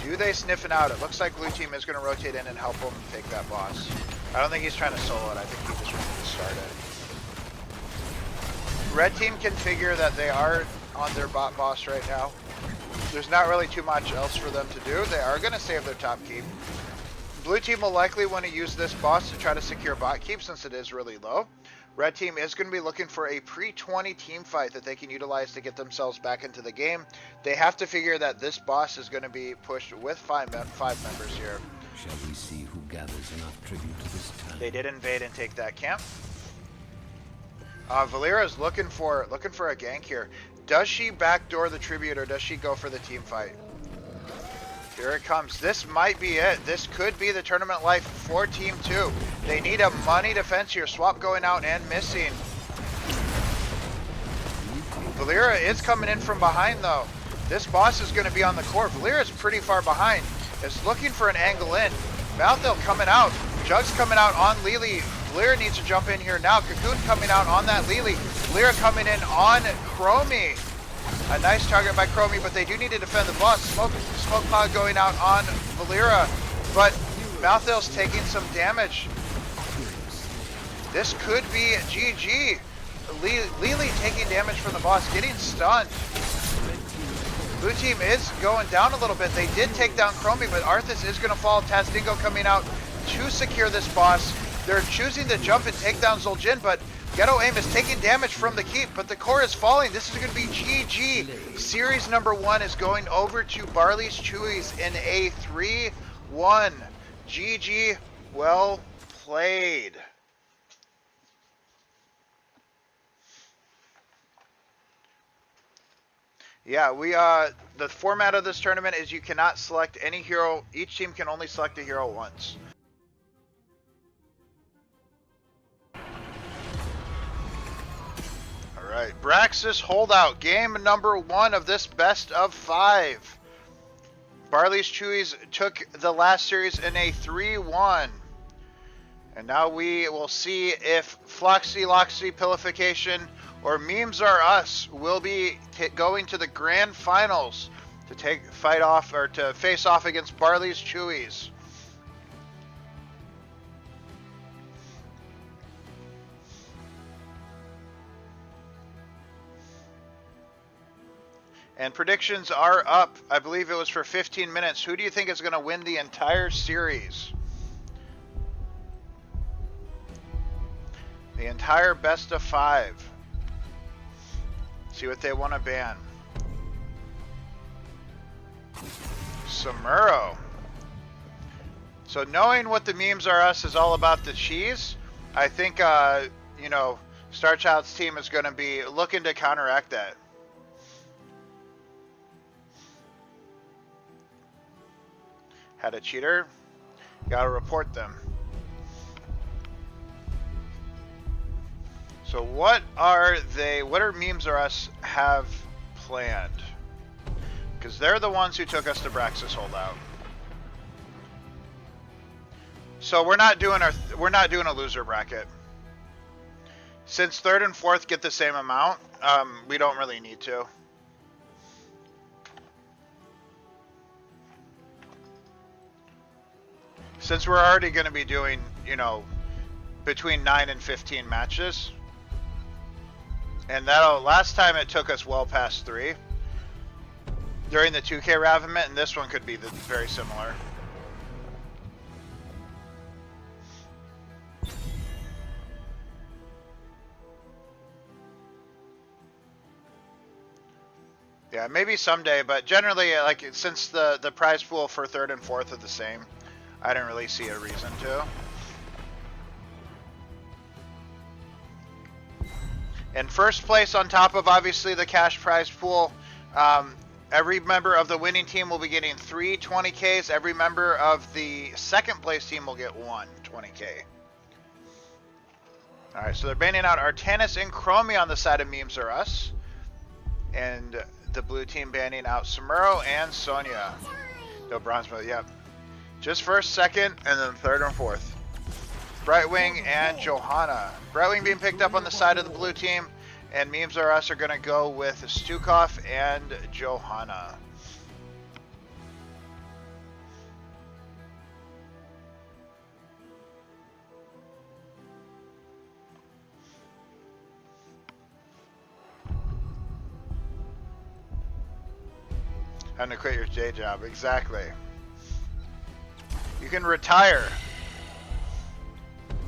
Do they sniff it out? It looks like blue team is going to rotate in and help him take that boss. I don't think he's trying to solo it. I think he just wanted to start it. Red team can figure that they are on their bot boss right now. There's not really too much else for them to do. They are going to save their top keep. Blue team will likely want to use this boss to try to secure bot keep since it is really low. Red team is going to be looking for a pre-20 team fight that they can utilize to get themselves back into the game. They have to figure that this boss is going to be pushed with five members here. Shall we see who gathers enough tribute to this time? They did invade and take that camp. Valera is looking for a gank here. Does she backdoor the tribute or does she go for the team fight? Here it comes. This might be it. This could be the tournament life for Team 2. They need a money defense here. Swap going out and missing. Valera is coming in from behind though. This boss is going to be on the core. Valera is pretty far behind. Is looking for an angle in. Malthel coming out. Jug's coming out on Lily. Valera needs to jump in here now. Cocoon coming out on that Lily. Valera coming in on Chromie. A nice target by Chromie, but they do need to defend the boss. Smoke cloud going out on Valera, but Malthel's taking some damage. This could be GG. Lily taking damage from the boss, getting stunned. Blue team is going down a little bit. They did take down Chromie, but Arthas is going to fall. Tazdingo coming out to secure this boss. They're choosing to jump and take down Zul'jin, but Ghetto Aim is taking damage from the keep, but the core is falling. This is going to be GG. Series number 1 is going over to Barley's Chewies in a 3-1. GG, well played. Yeah, the format of this tournament is you cannot select any hero. Each team can only select a hero once. Alright, Braxis Holdout, game number 1 of this best of 5. Barley's Chewies took the last series in a 3-1. And now we will see if Floxy Loxy Pillification or Memes Are Us will be going to the grand finals to face off against Barley's Chewies. And predictions are up. I believe it was for 15 minutes. Who do you think is going to win the entire series? The entire best of 5. See what they want to ban. Samuro. So knowing what the Memes Are Us is all about the cheese, I think, you know, Starchild's team is going to be looking to counteract that. Had a cheater? Gotta report them. So what are Memes Are Us have planned? Because they're the ones who took us to Braxis Holdout. So we're not doing a loser bracket. Since 3rd and 4th get the same amount, we don't really need to. Since we're already going to be doing, you know, between 9 and 15 matches. And last time it took us well past 3 during the 2K Raviment, and this one could be very similar. Yeah, maybe someday, but generally, like, since the prize pool for 3rd and 4th are the same, I didn't really see a reason to. In first place, on top of obviously the cash prize pool, every member of the winning team will be getting 3 20Ks. Every member of the second place team will get 1 20K. Alright, so they're banning out Artanis and Chromie on the side of Memes Are Us. And the blue team banning out Samuro and Sonya. No bronze medal, yep. Just first, second, and then 3rd and 4th. Brightwing and Johanna. Brightwing being picked up on the side of the blue team, and Memes Are Us are going to go with Stukov and Johanna. Having to quit your day job, exactly. You can retire.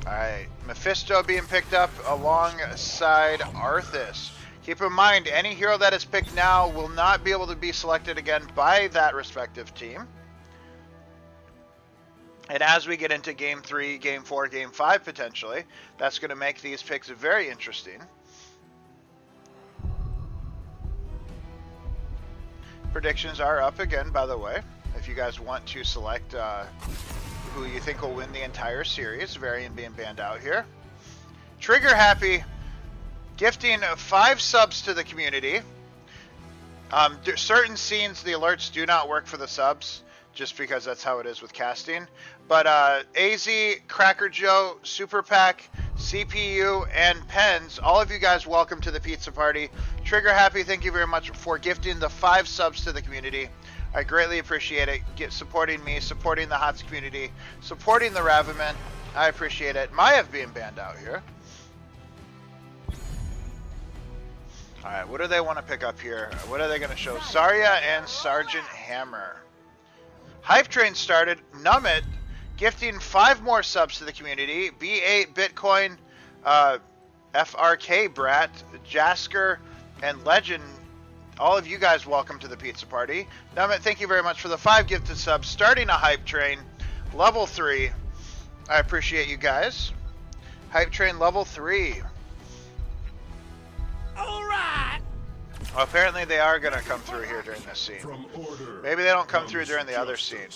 Alright, Mephisto being picked up alongside Arthas. Keep in mind, any hero that is picked now will not be able to be selected again by that respective team. And as we get into Game 3, Game 4, Game 5 potentially, that's going to make these picks very interesting. Predictions are up again, by the way. If you guys want to select who you think will win the entire series, Varian being banned out here. Trigger Happy gifting 5 subs to the community. Certain scenes, the alerts do not work for the subs, just because that's how it is with casting. But AZ, Cracker Joe, Super Pack, CPU, and Pens, all of you guys welcome to the pizza party. Trigger Happy, thank you very much for gifting the 5 subs to the community. I greatly appreciate it. Supporting me, supporting the HOTS community, supporting the Raviment. I appreciate it. Maiev being banned out here. Alright, what do they want to pick up here? What are they going to show? Zarya and Sergeant Hammer. Hype Train started. Nummit Gifting 5 more subs to the community. B8 Bitcoin, FRK Brat, Jasker, and Legend. All of you guys, welcome to the pizza party. Raviment, thank you very much for the 5 gifted subs. Starting a hype train, level 3. I appreciate you guys. Hype train level 3. All right. Well, apparently they are going to come through here during this scene. Maybe they don't come through during the other scene.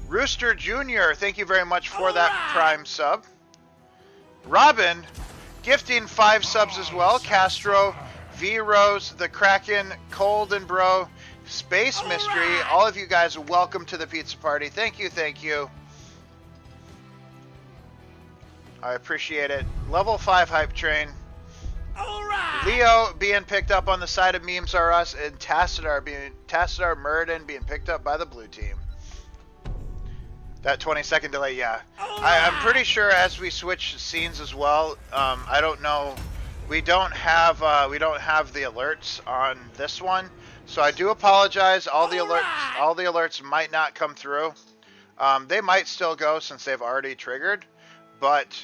Rooster Jr., thank you very much for that Prime sub. Robin, gifting 5 subs as well. Castro, V-Rose, The Kraken, Cold and Bro, Space Mystery. All of you guys, welcome to the pizza party. Thank you, thank you. I appreciate it. Level 5 hype train. Leo being picked up on the side of Memes Are Us, and Tassadar Murden being picked up by the blue team. That 20-second delay, yeah. I'm pretty sure as we switch scenes as well. I don't know. We don't have the alerts on this one, so I do apologize. All the alerts might not come through. They might still go since they've already triggered, but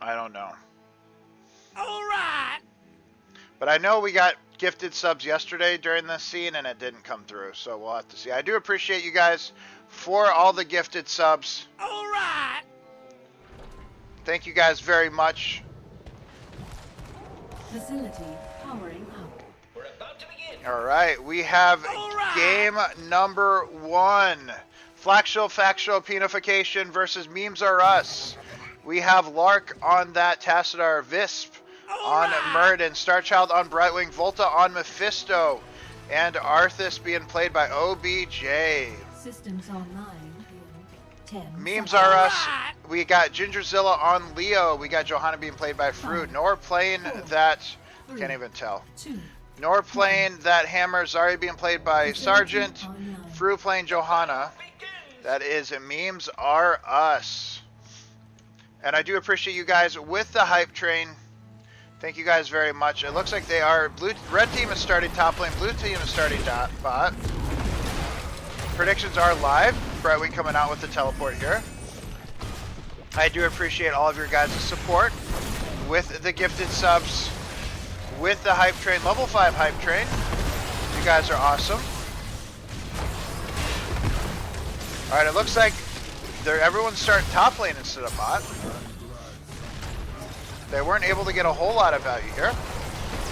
I don't know. But I know we got gifted subs yesterday during this scene and it didn't come through, so we'll have to see. I do appreciate you guys for all the gifted subs. Thank you guys very much. Facility powering up. We're about to begin. Alright, we have game number 1. Factual Penification versus Memes Are Us. We have Lark on that Tassadar, Visp on Murden, Starchild on Brightwing, Volta on Mephisto, and Arthas being played by OBJ. Systems online in 10 Memes seconds. Are Us. We got Gingerzilla on Leo. We got Johanna being played by Fruit. Nor playing that. Can't even tell. 2. Nor playing that Hammer. Zari being played by Sergeant. Fruit playing Johanna. That is Memes Are Us. And I do appreciate you guys with the hype train. Thank you guys very much. It looks like they are. Red team is starting top lane. Blue team is starting bot. Predictions are live. Brightwing coming out with the teleport here. I do appreciate all of your guys' support with the gifted subs, with the hype train, level 5 hype train. You guys are awesome. All right, it looks like everyone's starting top lane instead of bot. They weren't able to get a whole lot of value here.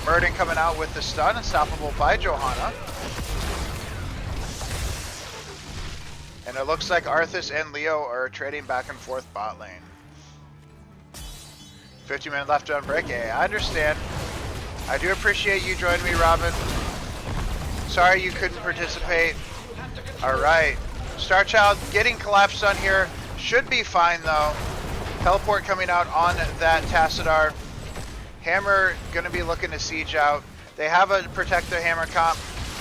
Murden coming out with the stun, unstoppable by Johanna. And it looks like Arthas and Leo are trading back and forth bot lane. 50 minutes left on break. Hey, I understand. I do appreciate you joining me, Robin. Sorry you couldn't participate. Alright. Starchild getting collapsed on here. Should be fine though. Teleport coming out on that Tassadar. Hammer gonna be looking to siege out. They have a protect the Hammer comp.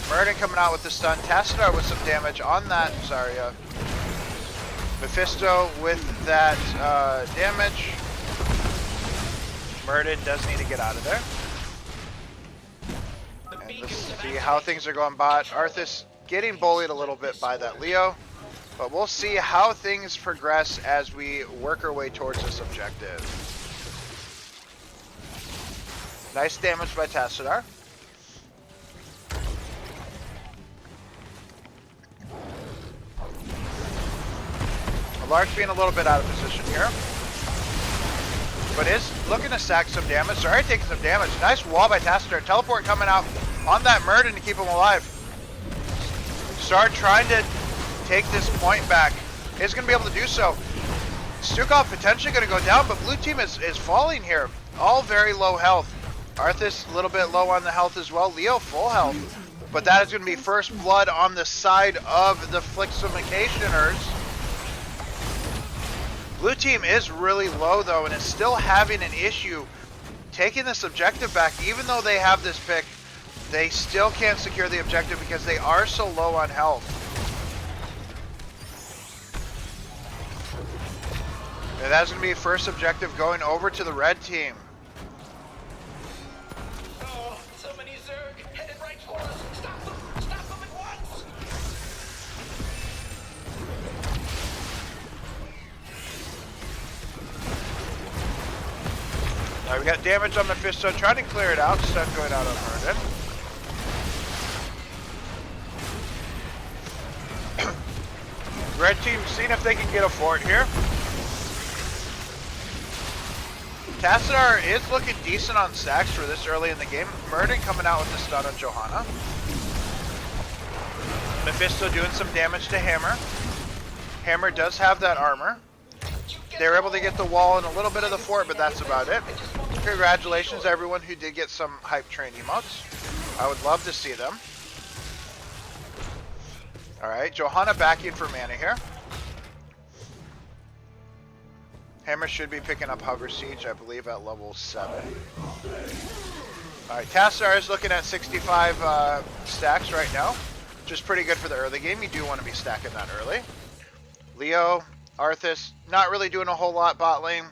Murden coming out with the stun. Tassadar with some damage on that Zarya. Mephisto with that damage. Murden does need to get out of there. And let's see how things are going bot. Arthas getting bullied a little bit by that Leo. But we'll see how things progress as we work our way towards this objective. Nice damage by Tassadar. Lark's being a little bit out of position here. But is looking to stack some damage. Sorry, taking some damage. Nice wall by Tassadar. Teleport coming out on that Murden to keep him alive. Start trying to take this point back. Is going to be able to do so. Stukov potentially going to go down, but blue team is falling here. All very low health. Arthas a little bit low on the health as well. Leo full health. But that is going to be first blood on the side of the Flixificationers. Blue team is really low though, and is still having an issue taking this objective back. Even though they have this pick, they still can't secure the objective because they are so low on health. And that's going to be first objective going over to the red team. Oh, so many Zerg headed right for us. Stop them at once. we got damage on Mephisto, trying to clear it out, stun going out on Murden. Red team seeing if they can get a fort here. Tassadar is looking decent on stacks for this early in the game. Murden coming out with the stun on Johanna. Mephisto doing some damage to Hammer. Hammer does have that armor. They were able to get the wall and a little bit of the fort, but that's about it. Congratulations everyone who did get some hype train emotes. I would love to see them. Alright, Johanna backing for mana here. Hammer should be picking up Hover Siege, I believe, at level 7. Alright, Tassadar is looking at 65 stacks right now, which is pretty good for the early game. You do want to be stacking that early. Leo, Arthas, not really doing a whole lot bot lane.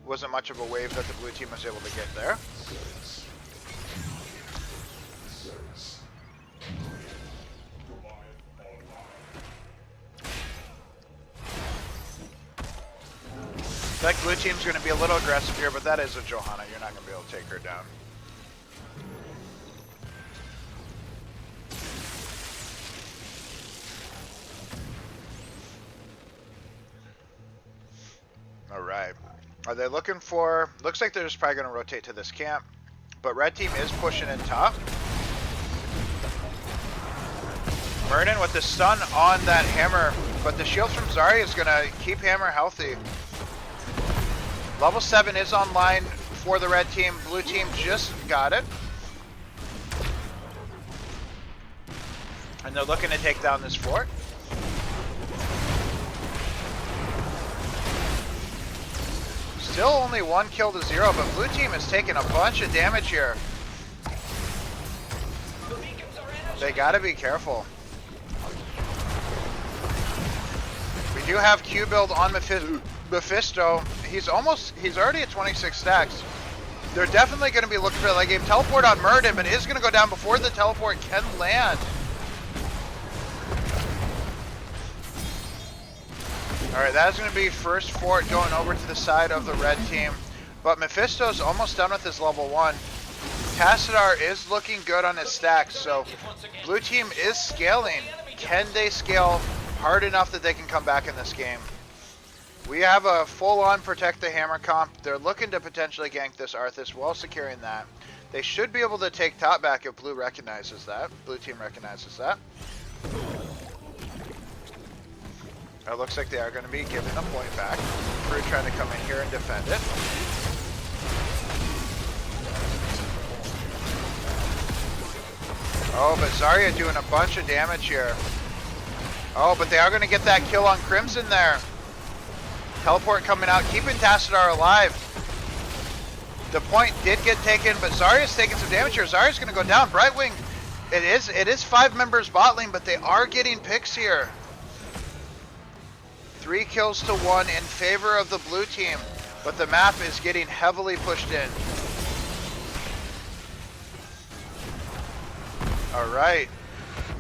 Wasn't much of a wave that the blue team was able to get there. That blue team's going to be a little aggressive here, but that is a Johanna. You're not going to be able to take her down. Alright. Are they looking for... Looks like they're just probably going to rotate to this camp. But red team is pushing in top. Murden with the stun on that Hammer. But the shield from Zarya is going to keep Hammer healthy. Level 7 is online for the red team. Blue team just got it. And they're looking to take down this fort. Still only 1 kill to 0, but blue team is taking a bunch of damage here. They gotta be careful. We do have Q build on Mephisto. He's already at 26 stacks. They're definitely going to be looking for that late game. Teleport on Murden, but is going to go down before the teleport can land. Alright, that is going to be first fort going over to the side of the red team. But Mephisto's almost done with his level 1. Tassadar is looking good on his stacks, so blue team is scaling. Can they scale hard enough that they can come back in this game? We have a full-on protect the hammer comp. They're looking to potentially gank this Arthas while securing that. They should be able to take top back if blue recognizes that. Blue team recognizes that. It looks like they are going to be giving the point back. Crew trying to come in here and defend it. Oh, but Zarya doing a bunch of damage here. Oh, but they are going to get that kill on Crimson there. Teleport coming out, keeping Tassadar alive. The point did get taken, but Zarya's taking some damage here. Zarya's going to go down. Brightwing, it is 5 members bot lane, but they are getting picks here. 3 kills to 1 in favor of the blue team, but the map is getting heavily pushed in. Alright.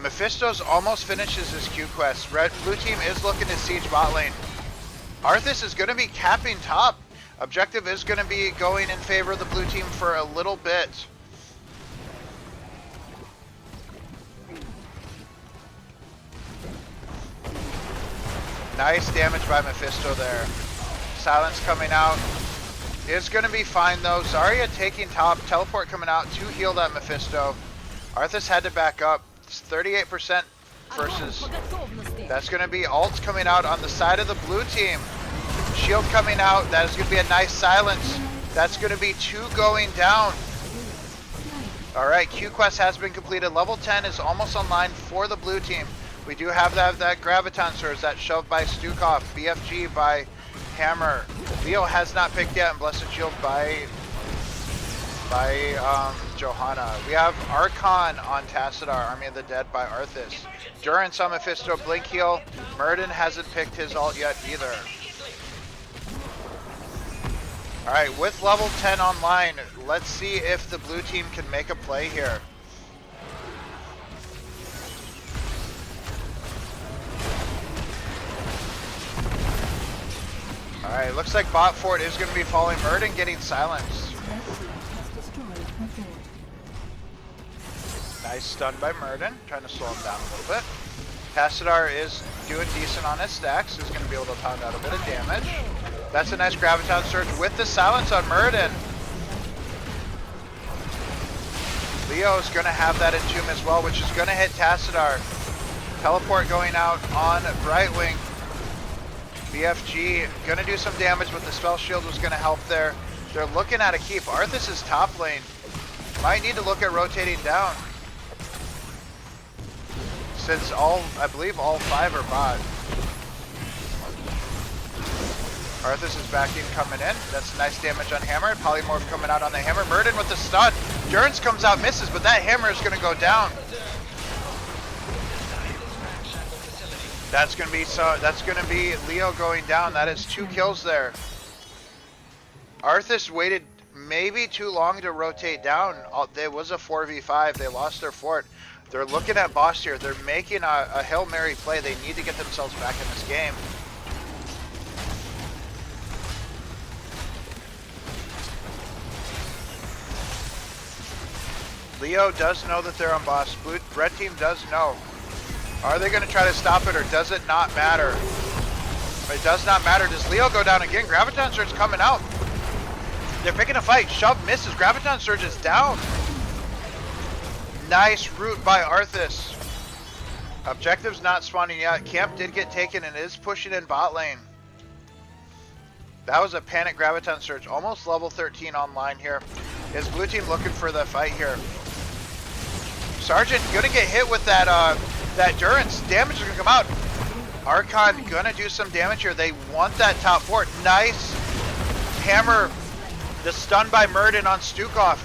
Mephisto's almost finishes his Q quest. Blue team is looking to siege bot lane. Arthas is going to be capping top. Objective is going to be going in favor of the blue team for a little bit. Nice damage by Mephisto there. Silence coming out. Is going to be fine though. Zarya taking top. Teleport coming out to heal that Mephisto. Arthas had to back up. It's 38% versus... That's going to be ults coming out on the side of the blue team. Shield coming out. That is going to be a nice silence. That's going to be 2 going down. Alright, Q quest has been completed. Level 10 is almost online for the blue team. We do have that Graviton Surge, that shoved by Stukov, BFG by Hammer. Leo has not picked yet, and Blessed Shield by Johanna. We have Archon on Tassadar, Army of the Dead by Arthas. Durance on Mephisto, Blink Heal. Murden hasn't picked his ult yet either. Alright, with level 10 online, let's see if the blue team can make a play here. Alright, looks like bot fort is going to be falling. Murden getting silenced. Nice stun by Murden, trying to slow him down a little bit. Tassadar is doing decent on his stacks. He's going to be able to pound out a bit of damage. That's a nice Graviton Surge with the silence on Murden. Leo is going to have that Entomb as well, which is going to hit Tassadar. Teleport going out on Brightwing. BFG going to do some damage, but the Spell Shield was going to help there. They're looking at a keep. Arthas is top lane. Might need to look at rotating down. Since I believe all 5 are bot. Arthas is backing coming in. That's nice damage on Hammer. Polymorph coming out on the Hammer. Murden with the stun. Durance comes out, misses, but that Hammer is going to go down. That's going to be Leo going down. That is 2 kills there. Arthas waited maybe too long to rotate down. There was a 4v5. They lost their fort. They're looking at boss here. They're making a Hail Mary play. They need to get themselves back in this game. Leo does know that they're on boss. Red team does know. Are they going to try to stop it, or does it not matter? It does not matter. Does Leo go down again? Graviton Surge coming out. They're picking a fight. Shove misses. Graviton Surge is down. Nice route by Arthas. Objective's not spawning yet. Camp did get taken and is pushing in bot lane. That was a panic Graviton Surge. Almost level 13 online here. Is blue team looking for the fight here? Sergeant gonna get hit with that Durance. Damage is gonna come out. Archon gonna do some damage here. They want that top fort. Nice Hammer. The stun by Murden on Stukov.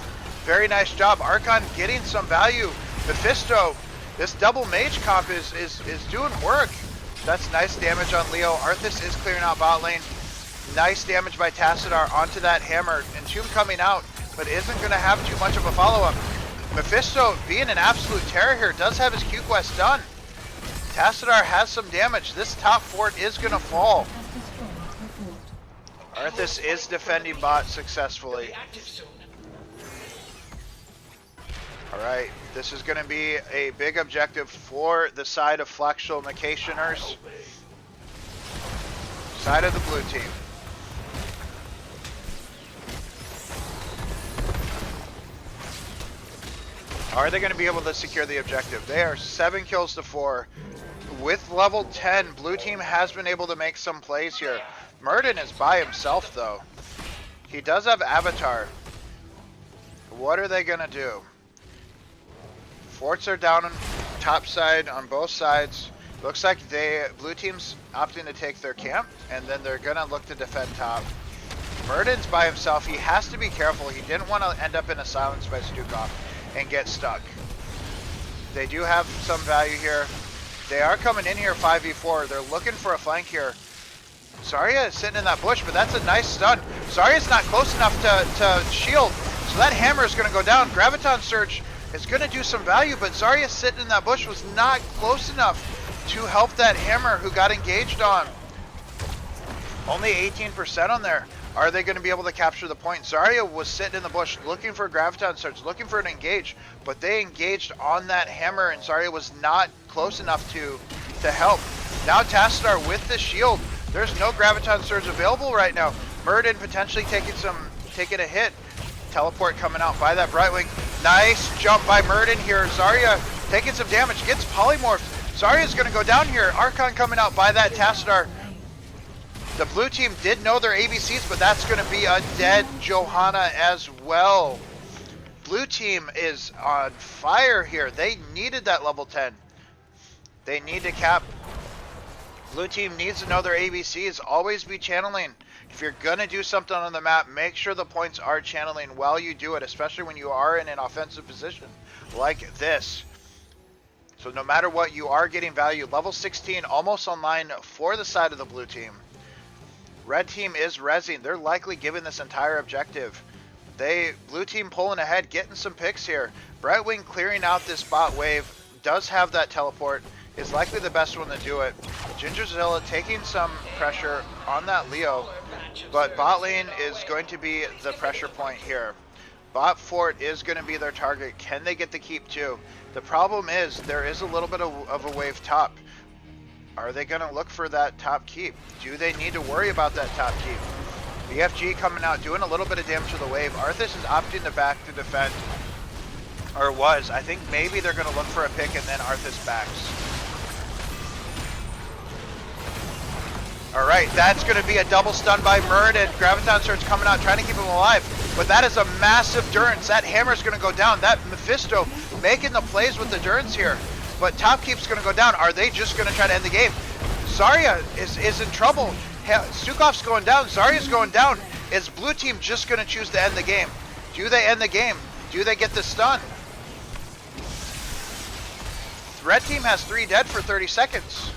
Very nice job. Archon getting some value. Mephisto, this double mage comp is doing work. That's nice damage on Leo. Arthas is clearing out bot lane. Nice damage by Tassadar onto that Hammer. Entomb coming out, but isn't going to have too much of a follow-up. Mephisto, being an absolute terror here, does have his Q quest done. Tassadar has some damage. This top fort is going to fall. Arthas is defending bot successfully. Alright, this is going to be a big objective for the side of Flexual Nicationers. Side of the blue team. Are they going to be able to secure the objective? They are 7 kills to 4. With level 10, blue team has been able to make some plays here. Murden is by himself though. He does have Avatar. What are they going to do? Forts are down on top side on both sides. Looks like blue team's opting to take their camp, and then they're gonna look to defend top. Murden's by himself. He has to be careful. He didn't want to end up in a silence by Stukov and get stuck. They do have some value here. They are coming in here 5v4. They're looking for a flank here. Zarya is sitting in that bush, but that's a nice stun. Zarya's not close enough to shield, so that Hammer is gonna go down. Graviton Surge is going to do some value, but Zarya sitting in that bush was not close enough to help that Hammer who got engaged on. Only 18% on there. Are they going to be able to capture the point? Zarya was sitting in the bush looking for Graviton Surge, looking for an engage, but they engaged on that Hammer and Zarya was not close enough to help. Now Tassadar with the shield. There's no Graviton Surge available right now. Murden potentially taking a hit. Teleport coming out by that Brightwing. Nice jump by Murden here. Zarya taking some damage, gets polymorphed. Zarya's going to go down here. Archon coming out by that Tassadar. The blue team did know their ABCs, but that's going to be a dead Johanna as well. Blue team is on fire here. They needed that level 10. They need to cap. Blue team needs to know their ABCs. Always be channeling. If you're going to do something on the map, make sure the points are channeling while you do it, especially when you are in an offensive position like this. So no matter what, you are getting value. Level 16 almost online for the side of the blue team. Red team is rezzing. They're likely giving this entire objective. Blue team pulling ahead, getting some picks here. Brightwing clearing out this bot wave. Does have that teleport. Is likely the best one to do it. Gingerzilla taking some pressure on that Leo. But bot lane is going to be the pressure point here. Bot fort is going to be their target. Can they get the keep too? The problem is there is a little bit of a wave top. Are they going to look for that top keep? Do they need to worry about that top keep? BFG coming out, doing a little bit of damage to the wave. Arthas is opting to back to defend. Or was. I think maybe they're going to look for a pick and then Arthas backs. Alright, that's going to be a double stun by Murd, and Graviton starts coming out trying to keep him alive. But that is a massive Durance. That hammer's going to go down. That Mephisto making the plays with the Durance here. But top keep's going to go down. Are they just going to try to end the game? Zarya is in trouble. Sukov's going down. Zarya's going down. Is blue team just going to choose to end the game? Do they end the game? Do they get the stun? Red team has 3 dead for 30 seconds.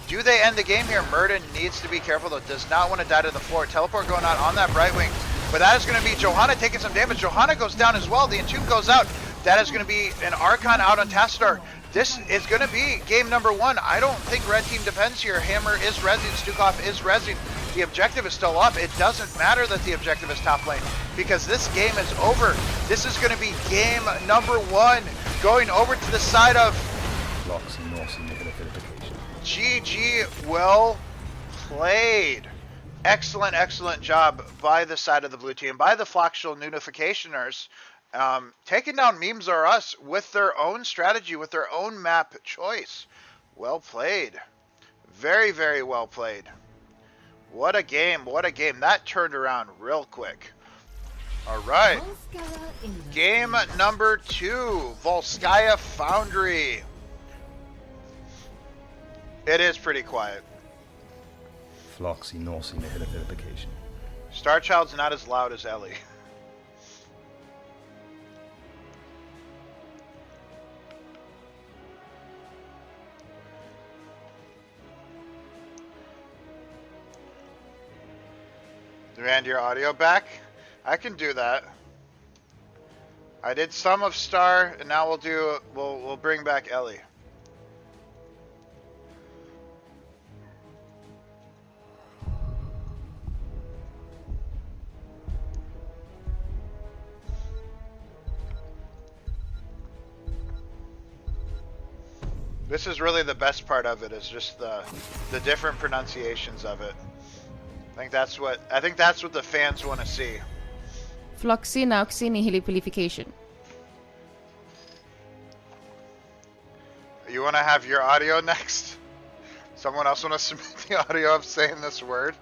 Do they end the game here? Murden needs to be careful though. Does not want to die to the floor. Teleport going out on that Brightwing. But that is going to be Johanna taking some damage. Johanna goes down as well. The Entomb goes out. That is going to be an Archon out on Tassadar. This is going to be game number 1. I don't think red team defends here. Hammer is rezzing. Stukov is rezzing. The objective is still up. It doesn't matter that the objective is top lane because this game is over. This is going to be game number 1 going over to the side of Floxy, Norsey, Nihilification. GG. Well played. Excellent, excellent job by the side of the blue team, by the Floxal Notificationers. Taking down Memes R Us with their own strategy, with their own map choice. Well played. Very, very well played. What a game, what a game. That turned around real quick. Alright. Game number 2, Volskaya Foundry. It is pretty quiet. Floxy, Norsey, Nihilification. Starchild's not as loud as Ellie. Demand your audio back? I can do that. I did some of Star, and now we'll bring back Ellie. This is really the best part of it, is just the different pronunciations of it. I think that's what the fans want to see. Floxy, Nauxy, Nihilification. You want to have your audio next? Someone else want to submit the audio of saying this word?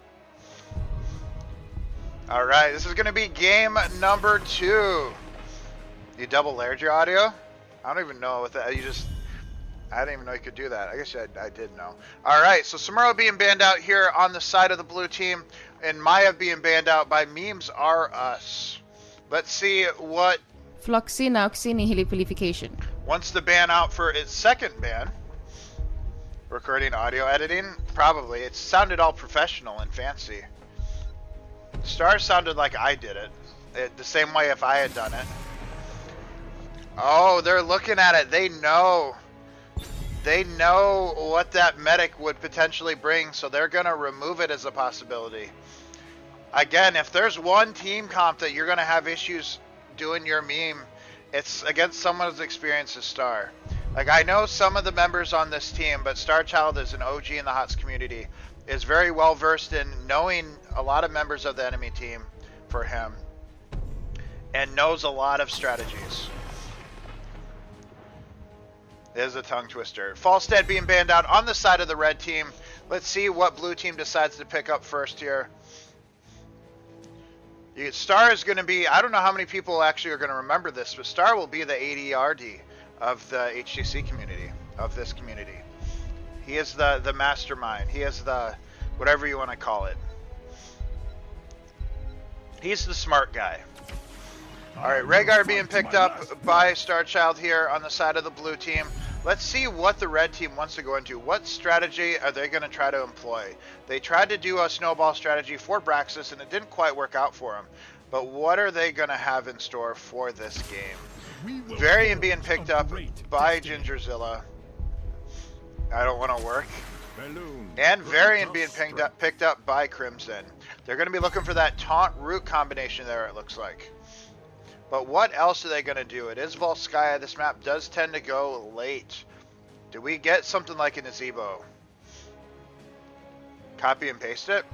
Alright, this is going to be game number 2. You double layered your audio? I don't even know what that, I didn't even know you could do that. I guess I did know. Alright, so Samuro being banned out here on the side of the blue team, and Maya being banned out by Memes R Us. Let's see what... Floxy, Nauxy, Nihilification. Once the ban out for its second ban, recording audio editing, probably. It sounded all professional and fancy. Star sounded like I did it. The same way if I had done it. Oh, they're looking at it. They know. They know what that medic would potentially bring, so they're going to remove it as a possibility. Again, if there's one team comp that you're going to have issues doing your meme, it's against someone as experienced as Star. Like, I know some of the members on this team, but Starchild is an OG in the HOTS community, is very well versed in knowing a lot of members of the enemy team for him, and knows a lot of strategies. Is a tongue twister. Falstead being banned out on the side of the red team. Let's see what blue team decides to pick up first here. Star is going to be, I don't know how many people actually are going to remember this, but Star will be the ADRD of the HCC community, of this community. He is the mastermind. He is the, whatever you want to call it. He's the smart guy. Alright, Rhaegar being picked up by Starchild here on the side of the blue team. Let's see what the red team wants to go into. What strategy are they going to try to employ? They tried to do a snowball strategy for Braxis, and it didn't quite work out for them. But what are they going to have in store for this game? Varian being picked up by Gingerzilla. I don't want to work. And Varian being picked up by Crimson. They're going to be looking for that taunt root combination there, it looks like. But what else are they going to do? It is Volskaya. This map does tend to go late. Do we get something like a Nazebo? Copy and paste it?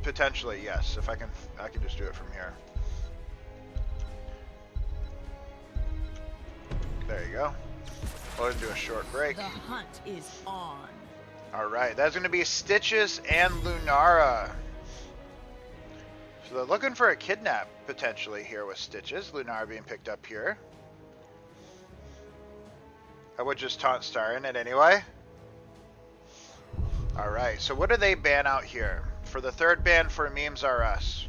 Potentially, yes. If I can just do it from here. There you go. We'll do a short break. The hunt is on. Alright, that's going to be Stitches and Lunara. So they're looking for a kidnap, potentially, here with Stitches. Lunara being picked up here. I would just taunt Star in it anyway. Alright, so what do they ban out here? For the third ban for Memes Are Us.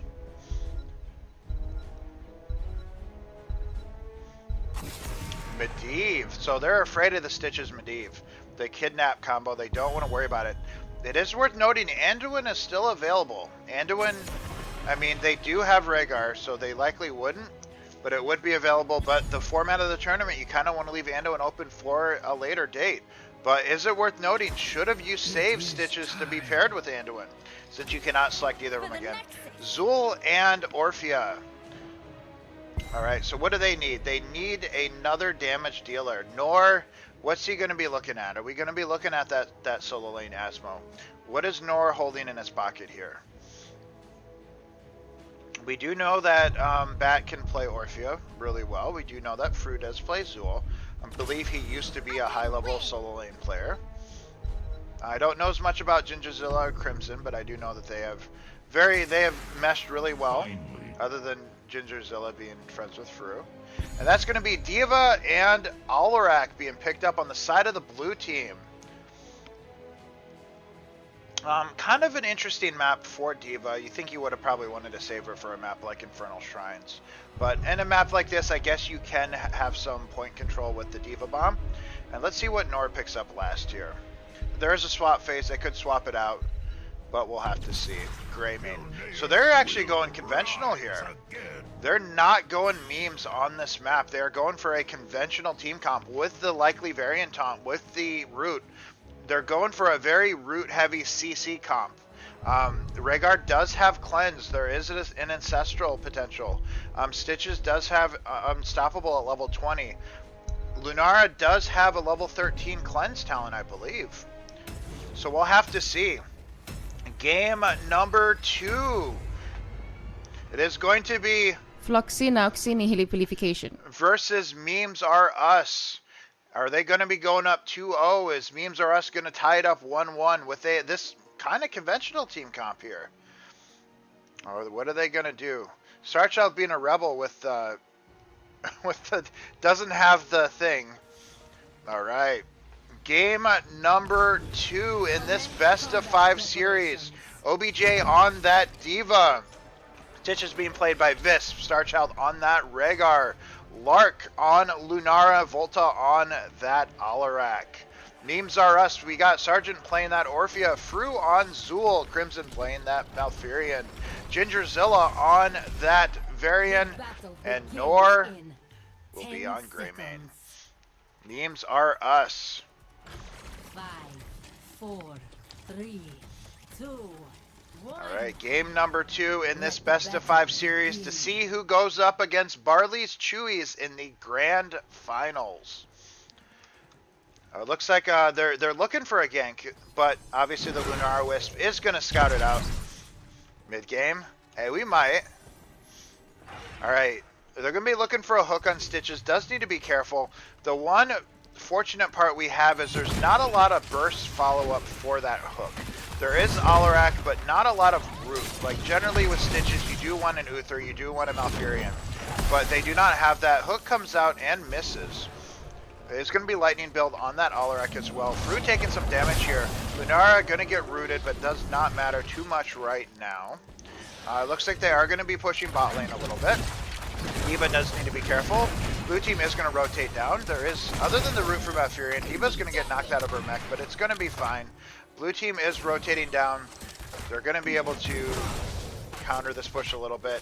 Medivh. So they're afraid of the Stitches Medivh. The kidnap combo, they don't want to worry about it. It is worth noting Anduin is still available. Anduin, I mean, they do have Rhaegar, so they likely wouldn't, but it would be available. But the format of the tournament, you kind of want to leave Anduin open for a later date. But is it worth noting, should have you saved Stitches to be paired with Anduin, since you cannot select either of them again. Zul and Orphea. Alright, so what do they need? They need another damage dealer. Nor, what's he going to be looking at? Are we going to be looking at that solo lane Asmo? What is Nor holding in his pocket here? We do know that Bat can play Orphea really well. We do know that Fru does play Zul. I believe he used to be a high-level solo lane player. I don't know as much about Gingerzilla or Crimson, but I do know that they have meshed really well, other than Gingerzilla being friends with Fru. And that's going to be D.Va and Alarak being picked up on the side of the blue team. Kind of an interesting map for D.Va. You think you would have probably wanted to save her for a map like Infernal Shrines. But in a map like this, I guess you can have some point control with the D.Va bomb. And let's see what Nord picks up last here. There is a swap phase. They could swap it out, but we'll have to see. Greymane. So they're actually going conventional here. They're not going memes on this map. They're going for a conventional team comp with the likely variant taunt, with the root. They're going for a very root-heavy CC comp. Rhaegar does have cleanse. There is an ancestral potential. Stitches does have unstoppable at level 20. Lunara does have a level 13 cleanse talent, I believe. So we'll have to see. Game number 2. It is going to be Floxy Nauxy Nihilipilification. versus Memes Are Us. Are they going to be going up 2-0? Is Memes Are Us going to tie it up 1-1 with this kind of conventional team comp here? Or what are they going to do? Starchild being a rebel with the doesn't have the thing. All right. Game number 2 in this best of 5 series. OBJ on that D.Va. Stitch is being played by Visp. Starchild on that Rhaegar. Lark on Lunara. Volta on that Alarak. Memes Are Us. We got Sergeant playing that Orphea. Fru on Zul. Crimson playing that Malfurion. Gingerzilla on that Varian. And Nor will be on Greymane. Memes Are Us. 5, 4, 3, 2, 1. Alright, game number 2 in this best of 5 series to see who goes up against Barley's Chewies in the grand finals. It looks like they're looking for a gank, but obviously the Lunara Wisp is going to scout it out mid-game. Hey, we might. Alright, they're going to be looking for a hook on Stitches. Does need to be careful. The one fortunate part we have is there's not a lot of burst follow-up for that hook. There is Alarak, but not a lot of root. Like, generally with Stitches, you do want an Uther, you do want a Malfurion. But they do not have that. Hook comes out and misses. It's going to be Lightning build on that Alarak as well. Fru taking some damage here. Lunara going to get rooted, but does not matter too much right now. Looks like they are going to be pushing bot lane a little bit. D.Va does need to be careful. Blue team is going to rotate down. There is, other than the root for Malfurion, D.Va's going to get knocked out of her mech, but it's going to be fine. Blue team is rotating down. They're going to be able to counter this push a little bit.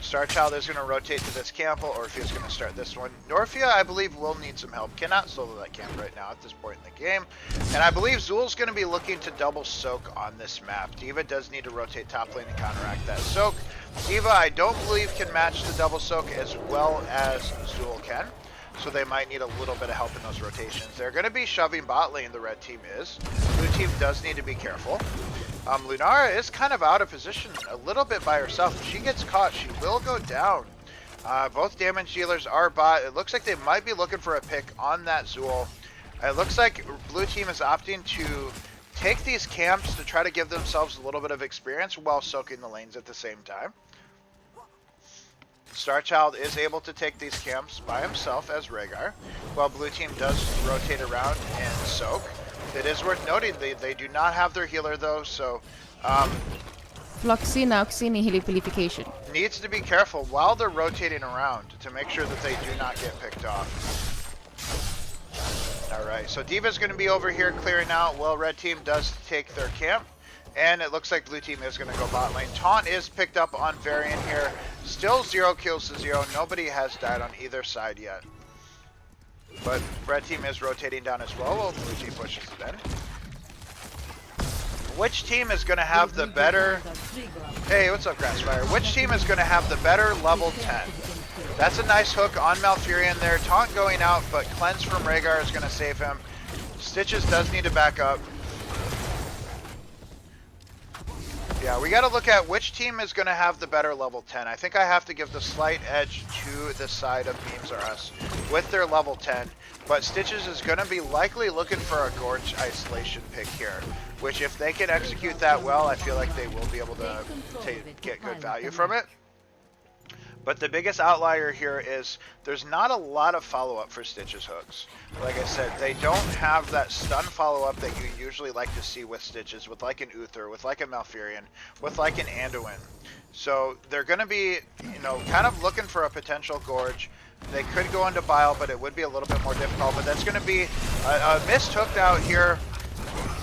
Starchild is going to rotate to this camp, or if he's going to start this one. Norfia, I believe, will need some help. Cannot solo that camp right now at this point in the game. And I believe Zul's going to be looking to double soak on this map. D.Va does need to rotate top lane to counteract that soak. D.Va, I don't believe, can match the double soak as well as Zul can. So they might need a little bit of help in those rotations. They're going to be shoving bot lane, the red team is. Blue team does need to be careful. Lunara is kind of out of position a little bit by herself. If she gets caught, she will go down. Both damage dealers are bot. It looks like they might be looking for a pick on that Zul. It looks like blue team is opting to take these camps to try to give themselves a little bit of experience while soaking the lanes at the same time. Starchild is able to take these camps by himself as Rhaegar, while blue team does rotate around and soak. It is worth noting they do not have their healer though, so Floxy na Oxini Hilipilification. needs to be careful while they're rotating around to make sure that they do not get picked off. Alright, so D.Va's going to be over here clearing out while red team does take their camp. And it looks like blue team is going to go bot lane. Taunt is picked up on Varian here. Still 0 kills to 0. Nobody has died on either side yet. But red team is rotating down as well while blue team pushes it in. Which team is going to have the better... Hey, what's up, Grassfire? Which team is going to have the better level 10? That's a nice hook on Malfurion there. Taunt going out, but Cleanse from Rhaegar is going to save him. Stitches does need to back up. Yeah, we got to look at which team is going to have the better level 10. I think I have to give the slight edge to the side of Memes R Us with their level 10. But Stitches is going to be likely looking for a Gorge Isolation pick here, which if they can execute that well, I feel like they will be able to get good value from it. But the biggest outlier here is there's not a lot of follow-up for Stitch's hooks. Like I said, they don't have that stun follow-up that you usually like to see with Stitches, with like an Uther, with like a Malfurion, with like an Anduin. So they're going to be, you know, kind of looking for a potential Gorge. They could go into Bile, but it would be a little bit more difficult. But that's going to be a missed hooked out here.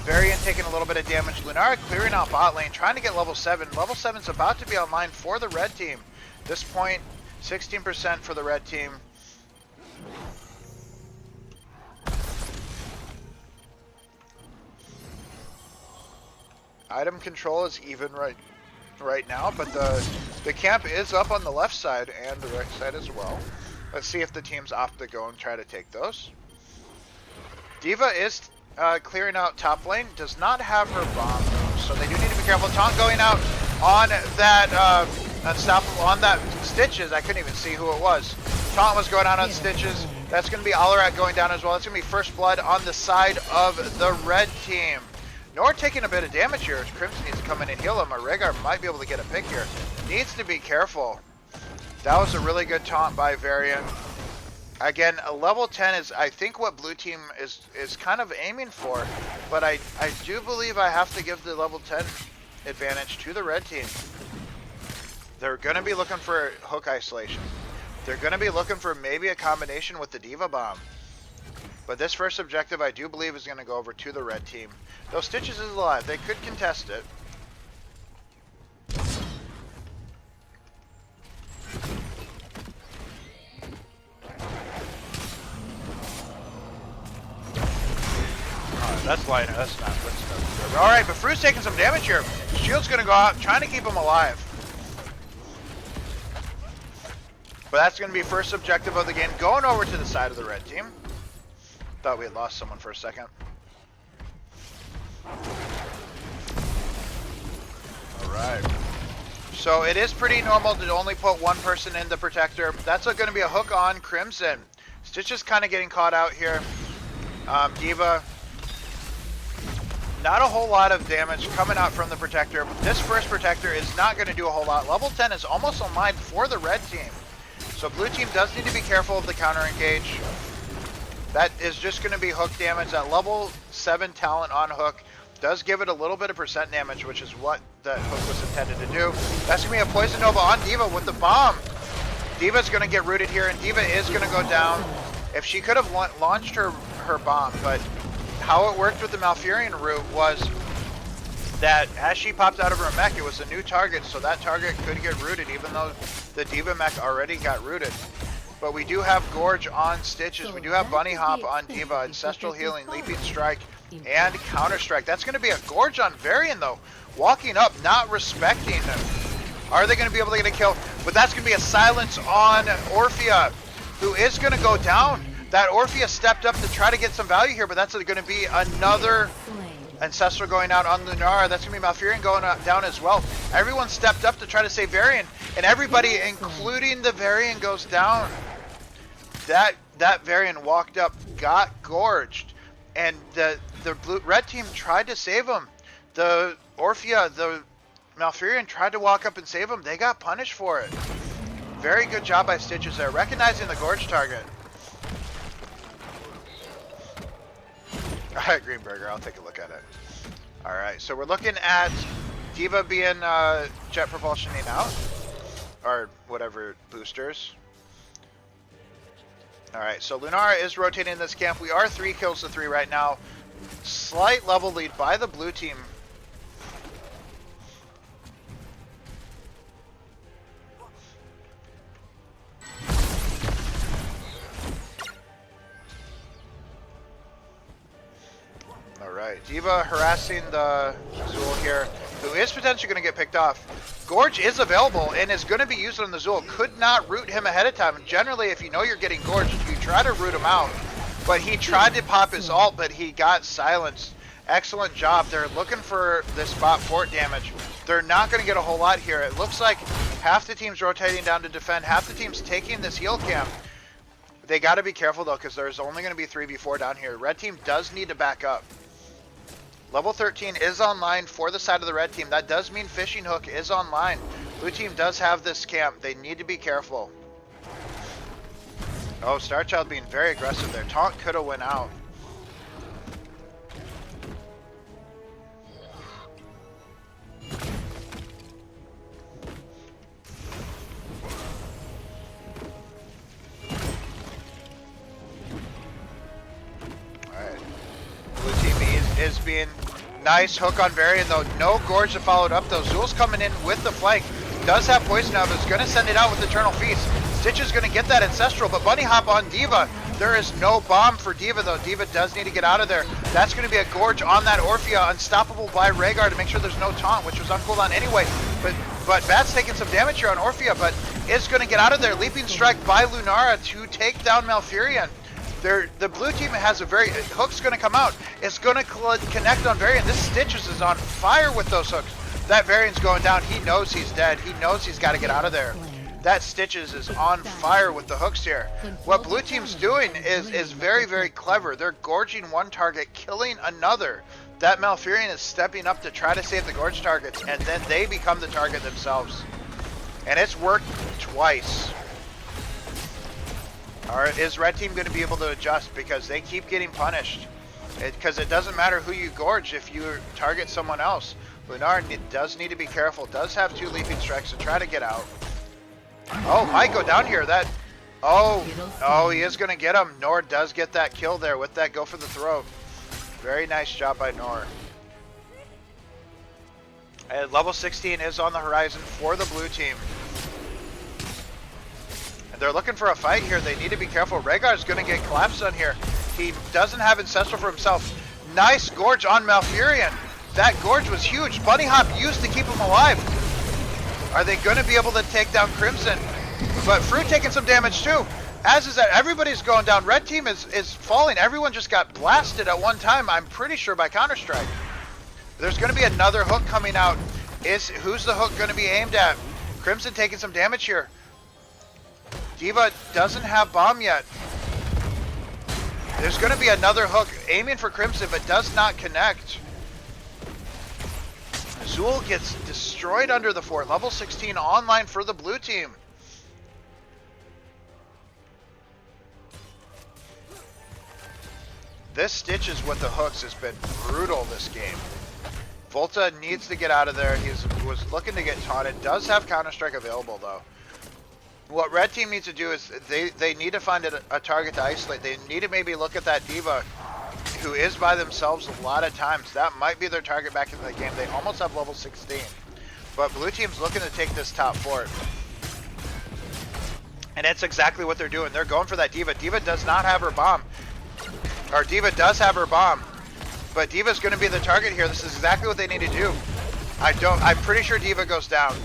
Varian taking a little bit of damage. Lunara clearing out bot lane, trying to get level 7. Level 7's about to be online for the red team. This point, 16% for the red team. Item control is even right now, but the camp is up on the left side and the right side as well. Let's see if the teams opt to go and try to take those. D.Va is clearing out top lane, does not have her bomb though, so they do need to be careful. Taunt going out on that Unstoppable, on that Stitches. I couldn't even see who it was. Taunt was going out on Stitches. That's going to be Alarat going down as well. It's going to be first blood on the side of the red team. Nor taking a bit of damage here. Crimson needs to come in and heal him. Rhaegar might be able to get a pick here. Needs to be careful. That was a really good taunt by Varian. Again, a level 10 is, I think, what blue team is kind of aiming for. But I do believe I have to give the level 10 advantage to the red team. They're going to be looking for hook isolation. They're going to be looking for maybe a combination with the D.Va bomb. But this first objective, I do believe, is going to go over to the red team. Though Stitches is alive, they could contest it. That's light. That's not good. Alright, but Fruit's taking some damage here. Shield's going to go out, trying to keep him alive. But that's going to be first objective of the game. Going over to the side of the red team. Thought we had lost someone for a second. Alright. So it is pretty normal to only put one person in the protector. That's going to be a hook on Crimson. Stitch is kind of getting caught out here. D.Va. Not a whole lot of damage coming out from the protector. This first protector is not going to do a whole lot. Level 10 is almost online for the red team. So blue team does need to be careful of the counter engage. That is just going to be hook damage. That level 7 talent on hook does give it a little bit of percent damage, which is what that hook was intended to do. That's going to be a Poison Nova on D.Va with the bomb. D.Va's going to get rooted here, and D.Va is going to go down. If she could have launched her bomb, but how it worked with the Malfurion route was that as she popped out of her mech, it was a new target, so that target could get rooted even though The D.Va mech already got rooted. But we do have Gorge on Stitches. We do have Bunny Hop on D.Va, Ancestral Healing, Leaping Strike, and Counter Strike. That's going to be a Gorge on Varian, though. Walking up, not respecting him. Are they going to be able to get a kill? But that's going to be a silence on Orphea, who is going to go down. That Orphea stepped up to try to get some value here, but that's going to be another Ancestral going out on Lunara. That's going to be Malfurion going down as well. Everyone stepped up to try to save Varian, and everybody, including the Varian, goes down. That Varian walked up, got gorged, and the red team tried to save him. The Orphea, the Malfurion tried to walk up and save him. They got punished for it. Very good job by Stitches there, recognizing the gorge target. Alright, Greenberger, I'll take a look at it. Alright, so we're looking at D.Va being jet propulsioning out. Or whatever boosters. Alright, so Lunara is rotating in this camp. We are 3 kills to 3 right now. Slight level lead by the blue team. Alright, D.Va harassing the Azul here, who is potentially going to get picked off. Gorge is available and is going to be used on the Azul. Could not root him ahead of time. Generally, if you know you're getting gorged, you try to root him out. But he tried to pop his ult, but he got silenced. Excellent job. They're looking for this spot fort damage. They're not going to get a whole lot here. It looks like half the team's rotating down to defend, half the team's taking this heal camp. They got to be careful, though, because there's only going to be 3v4 down here. Red team does need to back up. Level 13 is online for the side of the red team. That does mean Fishing Hook is online. Blue team does have this camp. They need to be careful. Oh, Starchild being very aggressive there. Taunt could have went out. Alright. Blue team is being nice. Hook on Varian though. No Gorge to follow it up though. Zul's coming in with the flank. Does have poison now, but is going to send it out with Eternal Feast. Stitch is going to get that Ancestral, but Bunny Hop on D.Va. There is no bomb for D.Va though. D.Va does need to get out of there. That's going to be a Gorge on that Orphea, unstoppable by Rhaegar to make sure there's no taunt, which was on cooldown anyway. But Bat's taking some damage here on Orphea, but is going to get out of there. Leaping Strike by Lunara to take down Malfurion. The blue team has a very... Hook's going to come out. It's going to connect on Varian. This Stitches is on fire with those hooks. That Varian's going down. He knows he's dead. He knows he's got to get out of there. That Stitches is on fire with the hooks here. What blue team's doing is very, very clever. They're gorging one target, killing another. That Malfurion is stepping up to try to save the gorge targets, and then they become the target themselves. And it's worked twice. Alright, is red team going to be able to adjust? Because they keep getting punished. Because it doesn't matter who you gorge if you target someone else. Lunar does need to be careful. Does have 2 Leaping Strikes to try to get out. Oh, might go down here. Oh, he is going to get him. Nor does get that kill there with that go for the throat. Very nice job by Nor. And level 16 is on the horizon for the blue team. And they're looking for a fight here. They need to be careful. Rhaegar's going to get collapsed on here. He doesn't have Ancestral for himself. Nice Gorge on Malfurion. That Gorge was huge. Bunny Hop used to keep him alive. Are they going to be able to take down Crimson? But Fruit taking some damage too. As is that everybody's going down. Red team is falling. Everyone just got blasted at one time, I'm pretty sure, by Counter-Strike. There's going to be another hook coming out. Who's the hook going to be aimed at? Crimson taking some damage here. D.Va doesn't have bomb yet. There's going to be another hook aiming for Crimson, but does not connect. Zul gets destroyed under the fort. Level 16 online for the blue team. This Stitches with the hooks has been brutal this game. Volta needs to get out of there. He was looking to get taunted. Does have Counter-Strike available though. What red team needs to do is they need to find a target to isolate. They need to maybe look at that D.Va, who is by themselves a lot of times. That might be their target back into the game. They almost have level 16. But blue team's looking to take this top fort. And that's exactly what they're doing. They're going for that D.Va. D.Va does not have her bomb. Or D.Va does have her bomb. But D.Va's going to be the target here. This is exactly what they need to do. I'm pretty sure D.Va goes down.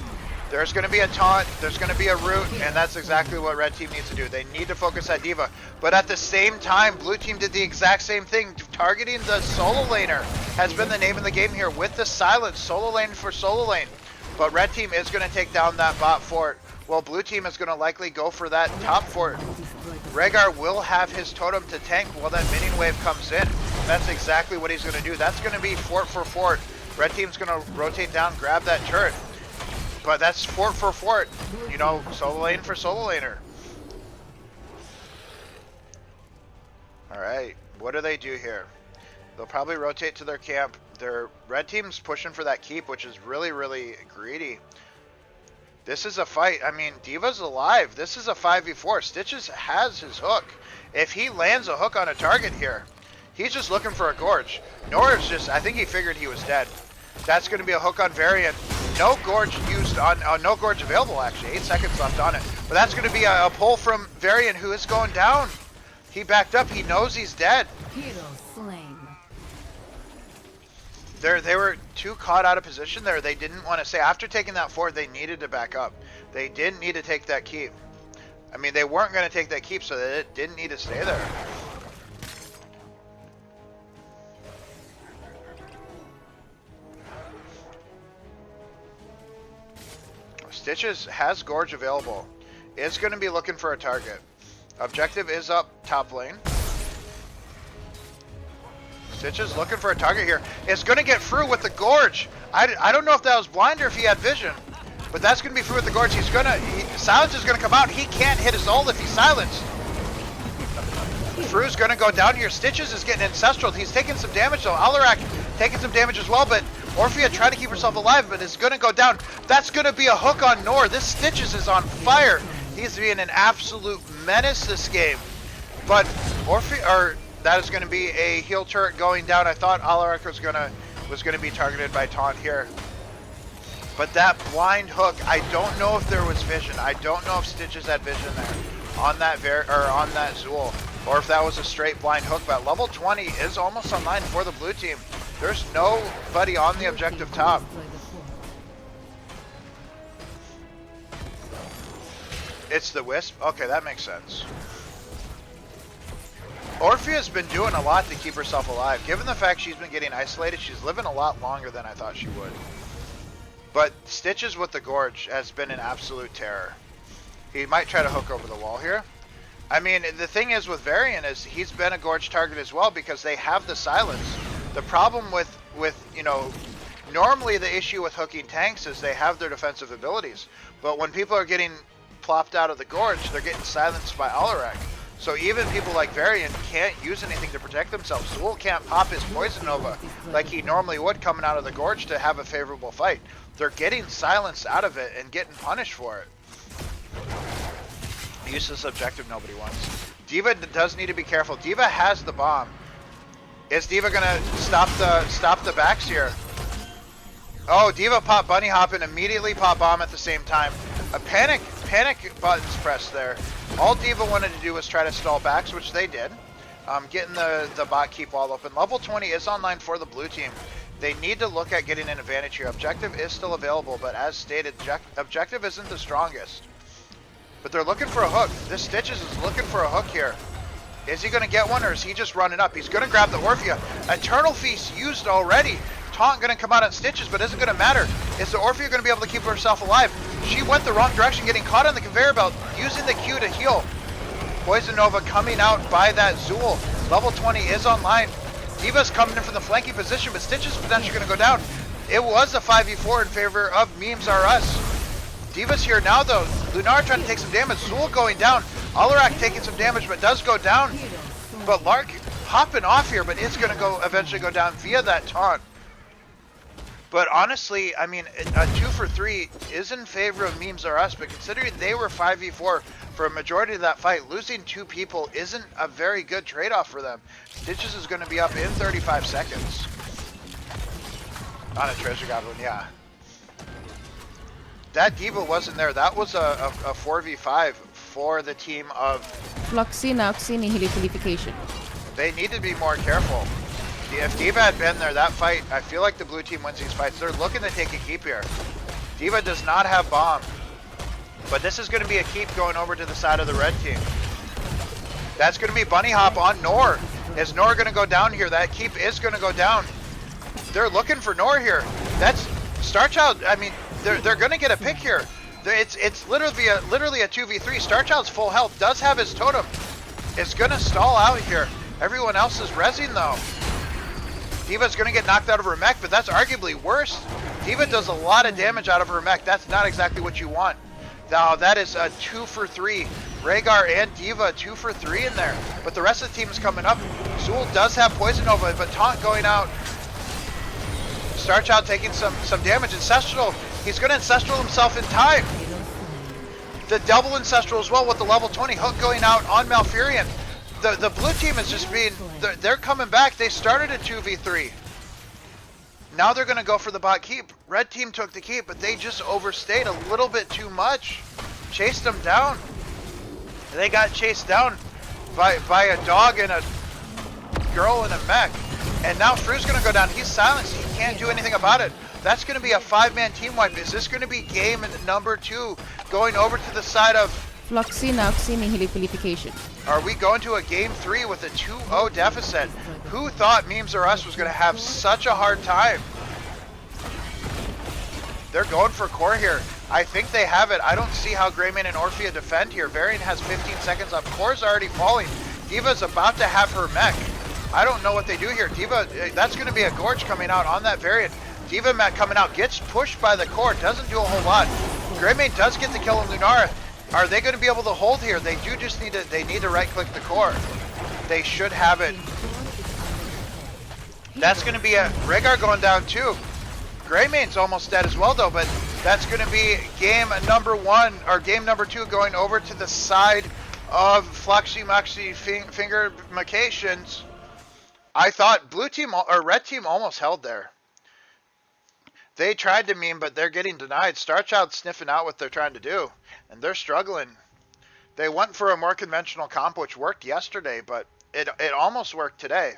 There's going to be a taunt, there's going to be a root, and that's exactly what red team needs to do. They need to focus at D.Va. But at the same time, blue team did the exact same thing. Targeting the solo laner has been the name of the game here with the silence. Solo lane for solo lane. But red team is going to take down that bot fort. Well, blue team is going to likely go for that top fort. Rhaegar will have his totem to tank while that minion wave comes in. That's exactly what he's going to do. That's going to be fort for fort. Red team's going to rotate down, grab that turret. But that's fort for fort. You know, solo lane for solo laner. Alright, what do they do here? They'll probably rotate to their camp. Their red team's pushing for that keep, which is really, really greedy. This is a fight. I mean, D.Va's alive. This is a 5v4. Stitches has his hook. If he lands a hook on a target here, he's just looking for a gorge. Nora's just, I think he figured he was dead. That's going to be a hook on Varian. No gorge used on, no gorge available actually. 8 seconds left on it. But that's going to be a pull from Varian, who is going down. He backed up. He knows he's dead. Hero slain. They were too caught out of position there. They didn't want to say, after taking that fort, they needed to back up. They didn't need to take that keep. I mean, they weren't going to take that keep, so they didn't need to stay there. Stitches has Gorge available. Is going to be looking for a target. Objective is up top lane. Stitches looking for a target here. It's going to get through with the Gorge. I don't know if that was blind or if he had vision. But that's going to be through with the Gorge. Silence is going to come out. He can't hit his ult if he's silenced. Fru's going to go down here. Stitches is getting ancestral. He's taking some damage though. Alarak taking some damage as well, but Orphea trying to keep herself alive, but is going to go down. That's going to be a hook on Nor. This Stitches is on fire. He's being an absolute menace this game. But that is going to be a heal turret going down. I thought Alarak was going to be targeted by taunt here. But that blind hook, I don't know if there was vision. I don't know if Stitches had vision there on that on that Zool, or if that was a straight blind hook. But level 20 is almost online for the blue team. There's nobody on the objective top. It's the Wisp? Okay, that makes sense. Orphea's been doing a lot to keep herself alive. Given the fact she's been getting isolated, she's living a lot longer than I thought she would. But Stitches with the Gorge has been an absolute terror. He might try to hook over the wall here. I mean, the thing is with Varian is he's been a Gorge target as well because they have the silence. The problem with you know, normally the issue with hooking tanks is they have their defensive abilities. But when people are getting plopped out of the Gorge, they're getting silenced by Alarak. So even people like Varian can't use anything to protect themselves. Zool can't pop his Poison Nova like he normally would coming out of the Gorge to have a favorable fight. They're getting silenced out of it and getting punished for it. Useless objective nobody wants. D.Va does need to be careful. D.Va has the bomb. Is D.Va gonna stop the backs here? Oh, D.Va pop bunny hop and immediately pop bomb at the same time. A panic buttons pressed there. All D.Va wanted to do was try to stall backs, which they did. Getting the bot keep wall open. Level 20 is online for the blue team. They need to look at getting an advantage here. Objective is still available, but as stated, objective isn't the strongest. But they're looking for a hook. This Stitches is looking for a hook here. Is he going to get one, or is he just running up? He's going to grab the Orphea. Eternal Feast used already. Taunt going to come out on Stitches, but isn't going to matter. Is the Orphea going to be able to keep herself alive? She went the wrong direction, getting caught on the conveyor belt, using the Q to heal. Poison Nova coming out by that Zool. Level 20 is online. D.Va's coming in from the flanking position, but Stitches is potentially going to go down. It was a 5v4 in favor of Memes R Us. D.Va's here now though. Lunar trying to take some damage. Zool going down. Alarak taking some damage, but does go down. But Lark hopping off here, but is going to eventually go down via that taunt. But honestly, I mean, a 2 for 3 is in favor of Memes R Us, but considering they were 5v4 for a majority of that fight, losing 2 people isn't a very good trade-off for them. Stitches is going to be up in 35 seconds. On a Treasure Goblin, yeah. That D.Va wasn't there. That was a 4v5 for the team of... Floxy na Oxini Hilipilification. They need to be more careful. If D.Va had been there, that fight, I feel like the blue team wins these fights. They're looking to take a keep here. D.Va does not have bomb. But this is going to be a keep going over to the side of the red team. That's going to be bunny hop on Nor. Is Nor going to go down here? That keep is going to go down. They're looking for Nor here. That's Starchild. I mean, they're going to get a pick here. It's literally a 2v3. Starchild's full health, does have his totem. It's going to stall out here. Everyone else is rezzing though. D.Va's going to get knocked out of her mech, but that's arguably worse. D.Va does a lot of damage out of her mech. That's not exactly what you want. Now that is a 2 for 3. Rhaegar and D.Va 2 for 3 in there. But the rest of the team is coming up. Zool does have Poison Nova, but Taunt going out. Starchild taking some damage. Ancestral, he's going to Ancestral himself in time. The double Ancestral as well with the level 20. Hook going out on Malfurion. The blue team is just being, they're coming back. They started at 2v3. Now they're going to go for the bot keep. Red team took the keep, but they just overstayed a little bit too much. Chased them down. They got chased down by a dog and a girl in a mech. And now Fru's going to go down. He's silenced. He can't do anything about it. That's going to be a 5-man team wipe. Is this going to be game number 2 going over to the side of... Floxy na Oxini Hilipilification. Are we going to a game 3 with a 2-0 deficit? Who thought Memes or Us was going to have such a hard time? They're going for core here. I think they have it. I don't see how Greymane and Orphea defend here. Varian has 15 seconds up. Core's already falling. D.Va's about to have her mech. I don't know what they do here. D.Va, that's going to be a Gorge coming out on that Varian. D.Va mech coming out, gets pushed by the core, doesn't do a whole lot. Greymane does get the kill on Lunara. Are they going to be able to hold here? They do just need to right-click the core. They should have it. That's going to be a Rhaegar going down too. Greymane's almost dead as well though, but that's going to be game number 1 or game number 2 going over to the side of Floxy Moxy Finger Macations. I thought blue team or red team almost held there. They tried to meme, but they're getting denied. Starchild's sniffing out what they're trying to do, and they're struggling. They went for a more conventional comp, which worked yesterday, but it almost worked today.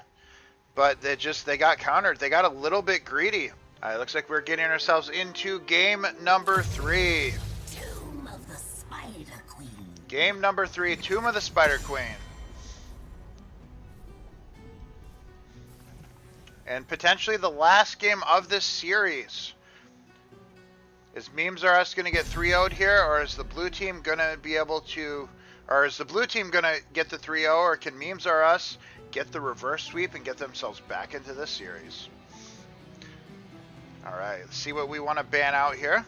But they got countered. They got a little bit greedy. All right, looks like we're getting ourselves into game number 3. Tomb of the Spider Queen. Game number 3, Tomb of the Spider Queen. And potentially the last game of this series. Is Memes R Us going to get 3-0'd here, or is the blue team going to be able to, or is the blue team going to get the 3-0, or can Memes R Us get the reverse sweep and get themselves back into this series? All right, let's see what we want to ban out here.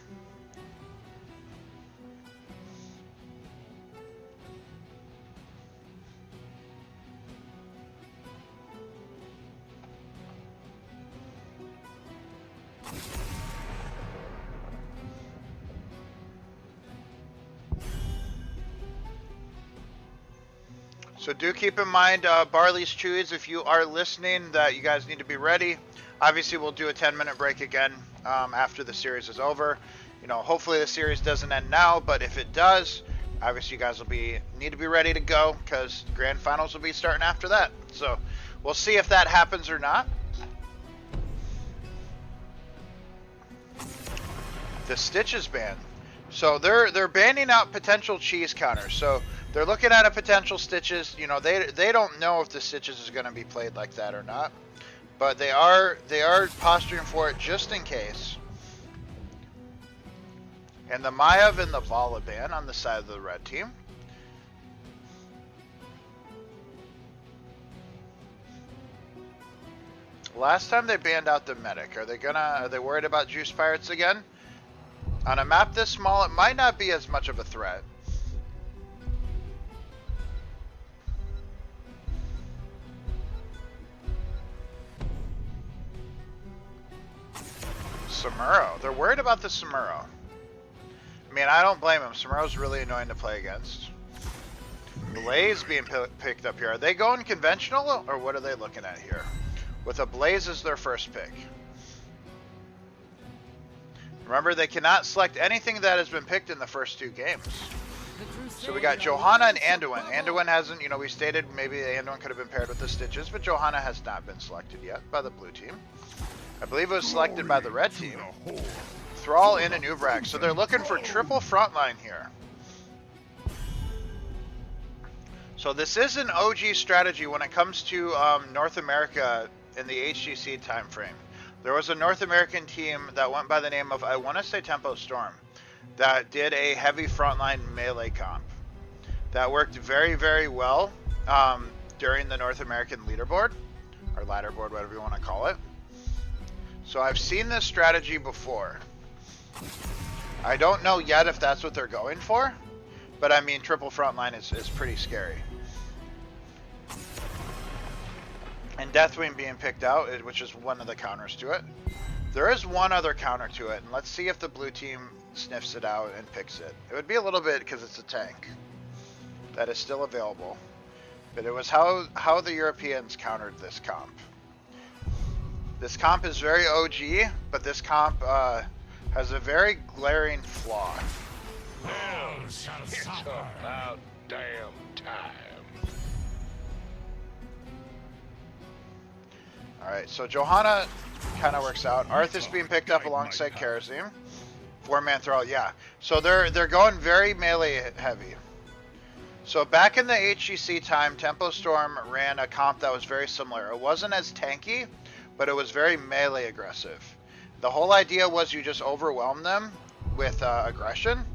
So do keep in mind, Barley's Chewies, if you are listening, that you guys need to be ready. Obviously, we'll do a 10-minute break again after the series is over. You know, hopefully the series doesn't end now, but if it does, obviously you guys will need to be ready to go because grand finals will be starting after that. So we'll see if that happens or not. The Stitches ban. So they're banning out potential cheese counters. So they're looking at a potential Stitches. You know, they don't know if the Stitches is going to be played like that or not, but they are posturing for it just in case. And the Mayav and the Vala ban on the side of the red team. Last time they banned out the medic. Are they worried about Juice Pirates again? On a map this small, it might not be as much of a threat. Samuro. They're worried about the Samuro. I mean, I don't blame him. Samuro's really annoying to play against. Blaze being picked up here. Are they going conventional, or what are they looking at here? With a Blaze as their first pick. Remember, they cannot select anything that has been picked in the first 2 games. So we got Johanna and Anduin. Anduin hasn't, you know, we stated maybe Anduin could have been paired with the Stitches, but Johanna has not been selected yet by the blue team. I believe it was selected by the red team. Thrall in and Ubrak. So they're looking for triple frontline here. So this is an OG strategy when it comes to North America in the HGC time frame. There was a North American team that went by the name of, I want to say Tempo Storm, that did a heavy frontline melee comp. That worked very, very well during the North American leaderboard, or ladder board, whatever you want to call it. So I've seen this strategy before. I don't know yet if that's what they're going for, but I mean, triple frontline is pretty scary. And Deathwing being picked out, which is one of the counters to it. There is one other counter to it, and let's see if the blue team sniffs it out and picks it. It would be a little bit because it's a tank. That is still available. But it was how the Europeans countered this comp. This comp is very OG, but this comp has a very glaring flaw. It's about damn time. Alright, so Johanna kind of works out. Arthas being picked up alongside Karazim. 4-man Thrall, yeah. So they're going very melee heavy. So back in the HGC time, Tempo Storm ran a comp that was very similar. It wasn't as tanky, but it was very melee aggressive. The whole idea was you just overwhelm them with aggression.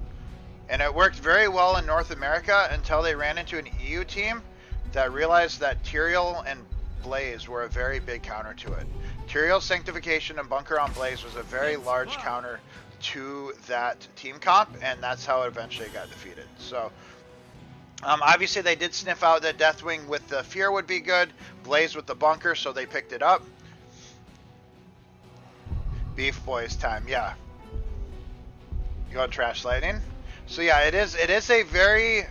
And it worked very well in North America until they ran into an EU team that realized that Tyrael and Blaze were a very big counter to it. Tyrael's Sanctification and Bunker on Blaze was a very large counter to that team comp, and that's how it eventually got defeated. So obviously they did sniff out that Deathwing with the Fear would be good, Blaze with the Bunker, so they picked it up. Beef Boys time, yeah. You going Trash Lightning? So yeah, it is a very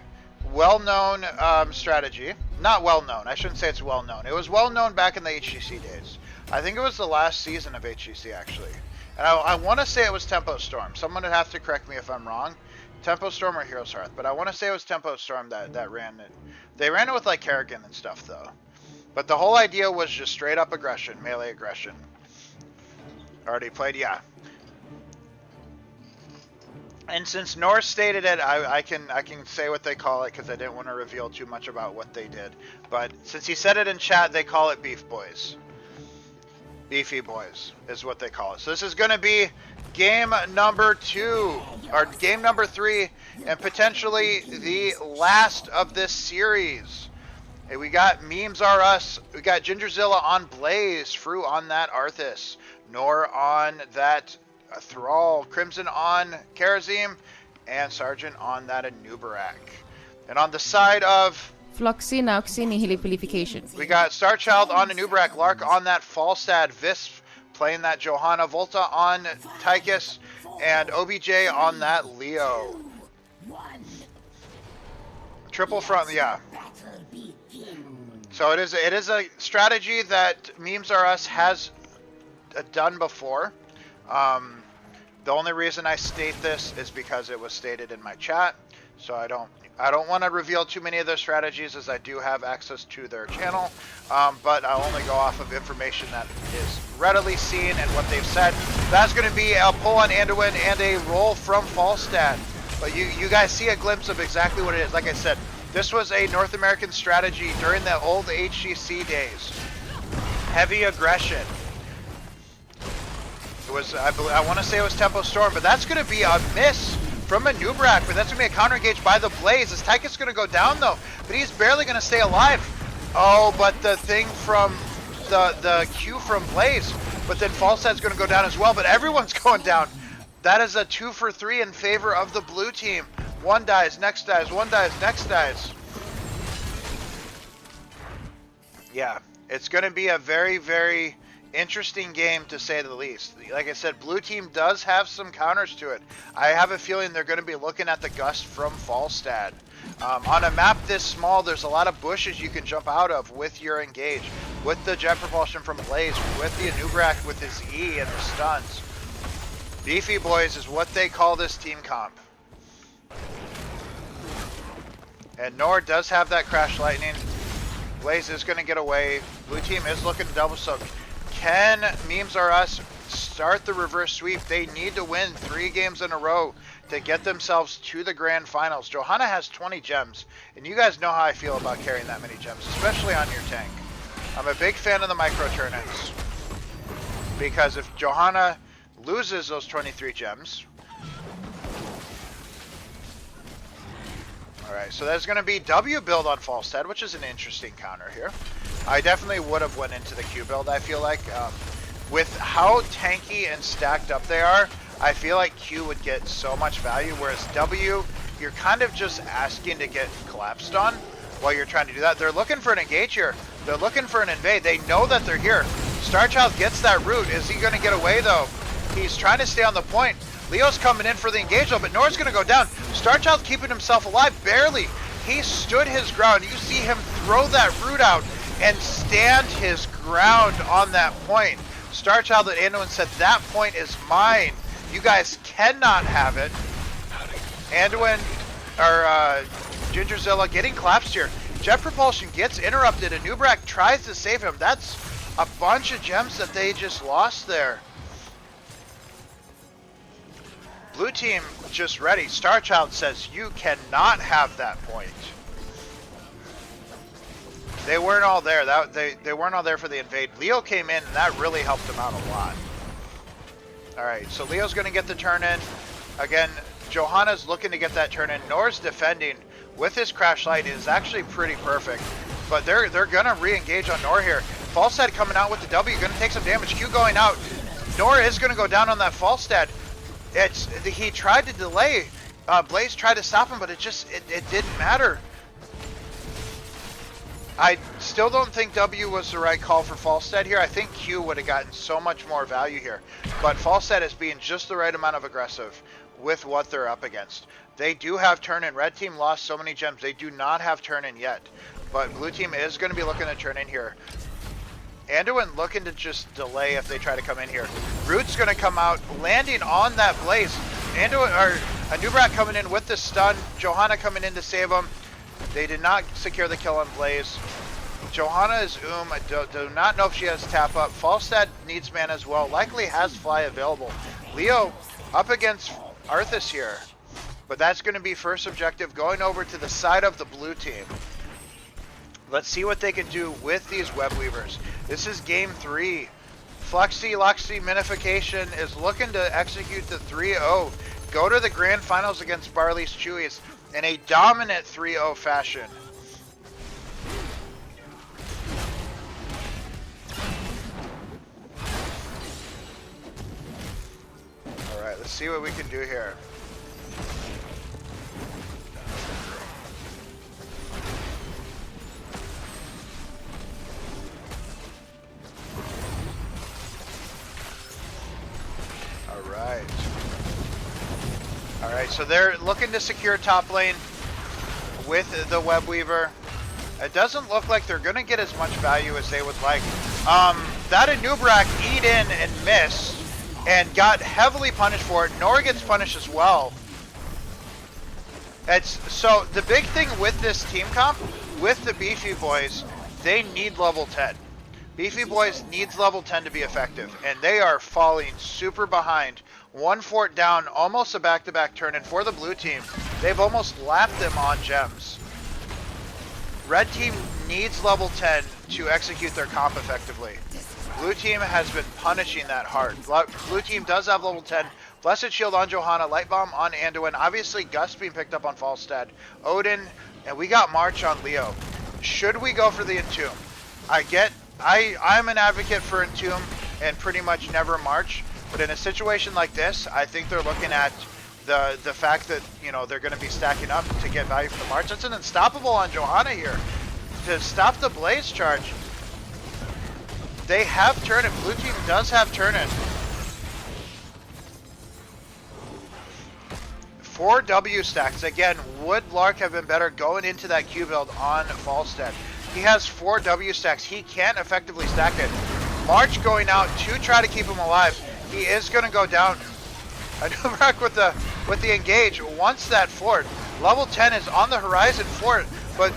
well-known strategy. Not well-known, I shouldn't say it's well-known. It was well-known back in the HGC days. I think it was the last season of HGC, actually. And I want to say it was Tempo Storm. Someone would have to correct me if I'm wrong. Tempo Storm or Heroes Hearth. But I want to say it was Tempo Storm that ran it. They ran it with like Kerrigan and stuff, though. But the whole idea was just straight up aggression, melee aggression. Already played, yeah. And since Norse stated it, I can say what they call it because I didn't want to reveal too much about what they did. But since he said it in chat, they call it Beef Boys. Beefy Boys is what they call it. So this is going to be game number 2, or game number 3, and potentially the last of this series. Hey, we got Memes Are Us, we got Gingerzilla on Blaze, Fru on that Arthas, Nor on that Thrall, Crimson on Karazim, and Sergeant on that Anubarak. And on the side of Floxy, Nauxy, Nihilipilification. we got Starchild on Anubarak, Lark on that Falstad, Visp playing that Johanna, Volta on Tychus, and OBJ on that Leo. Triple front, yeah. So it is a strategy that Memes Are Us has done before. The only reason I state this is because it was stated in my chat, so I don't want to reveal too many of their strategies as I do have access to their channel, but I'll only go off of information that is readily seen and what they've said. That's going to be a pull on Anduin and a roll from Falstad, but you guys see a glimpse of exactly what it is. Like I said, this was a North American strategy during the old HGC days. Heavy aggression. It was, I want to say it was Tempo Storm, but that's going to be a miss from Anubarak, but that's going to be a counter engage by the Blaze. As Tychus is going to go down, though, but he's barely going to stay alive. Oh, but the thing from the Q from Blaze, but then Falstad's going to go down as well, but everyone's going down. That is a 2 for 3 in favor of the blue team. One dies, next dies, one dies, next dies. Yeah, it's going to be a very, very interesting game to say the least. Like I said, blue team does have some counters to it. I have a feeling they're going to be looking at the Gust from Falstad. On a map this small, there's a lot of bushes you can jump out of with your engage, with the jet propulsion from Blaze, with the Anubarak with his E and the stuns. Beefy Boys is what they call this team comp. And Nor does have that Crash Lightning. Blaze is going to get away. Blue team is looking to double soak. Can Memes R Us start the reverse sweep? They need to win 3 games in a row to get themselves to the grand finals. Johanna has 20 gems, and you guys know how I feel about carrying that many gems, especially on your tank. I'm a big fan of the micro turn-ins, because if Johanna loses those 23 gems... Alright, so there's going to be W build on Falstad, which is an interesting counter here. I definitely would have went into the Q build, I feel like. With how tanky and stacked up they are, I feel like Q would get so much value, whereas W, you're kind of just asking to get collapsed on while you're trying to do that. They're looking for an engage here. They're looking for an invade. They know that they're here. Starchild gets that root. Is he going to get away, though? He's trying to stay on the point. Leo's coming in for the engage, though, but Nor's going to go down. Starchild's keeping himself alive, barely. He stood his ground. You see him throw that root out and stand his ground on that point. Starchild and Anduin said, that point is mine. You guys cannot have it. Anduin, or Gingerzilla getting collapsed here. Jet Propulsion gets interrupted and Nubrak tries to save him. That's a bunch of gems that they just lost there. Blue team just ready. Starchild says, you cannot have that point. They weren't all there. They weren't all there for the invade. Leo came in and that really helped them out a lot. Alright, so Leo's going to get the turn in. Again, Johanna's looking to get that turn in. Nor's defending with his Crash Light is actually pretty perfect. But they're going to re-engage on Nor here. Falstad coming out with the W, going to take some damage. Q going out. Nor is going to go down on that Falstad. He tried to delay. Blaze tried to stop him, but it didn't matter. I still don't think W was the right call for Falstad here. I think Q would have gotten so much more value here. But Falstad is being just the right amount of aggressive with what they're up against. They do have turn-in. Red team lost so many gems. They do not have turn-in yet. But blue team is going to be looking to turn in here. Anduin looking to just delay if they try to come in here. Root's going to come out, landing on that Blaze. Anduin, or Nubrak coming in with the stun. Johanna coming in to save him. They did not secure the kill on Blaze. Johanna is I do not know if she has tap up. Falstad needs mana as well. Likely has fly available. Leo up against Arthas here. But that's going to be first objective, going over to the side of the blue team. Let's see what they can do with these web weavers. This is game 3. Fluxy Luxy Minification is looking to execute the 3-0. Go to the grand finals against Barley's Chewies in a dominant 3-0 fashion. Alright, let's see what we can do here. Alright, so they're looking to secure top lane with the Web Weaver. It doesn't look like they're going to get as much value as they would like. That Anubrak eat in and miss and got heavily punished for it. Nor gets punished as well. So the big thing with this team comp, with the Beefy Boys, they need level 10. Beefy Boys needs level 10 to be effective, and they are falling super behind. 1 fort down, almost a back-to-back turn, and for the blue team, they've almost lapped them on gems. Red team needs level 10 to execute their comp effectively. Blue team has been punishing that hard. Blue team does have level 10. Blessed Shield on Johanna, Light Bomb on Anduin, obviously Gust being picked up on Falstad, Odin, and we got March on Leo. Should we go for the Entomb? I'm an advocate for Entomb and pretty much never March. But in a situation like this, I think they're looking at the fact that, you know, they're going to be stacking up to get value from the March. That's an unstoppable on Johanna here to stop the Blaze charge. They have turn-in. Blue team does have turn-in. 4 W stacks. Again, would Lark have been better going into that Q build on Falstad? He has 4 W stacks. He can't effectively stack it. March going out to try to keep him alive. He is going to go down. Anubrak with the engage. Once that fort, Level 10 is on the horizon for it, but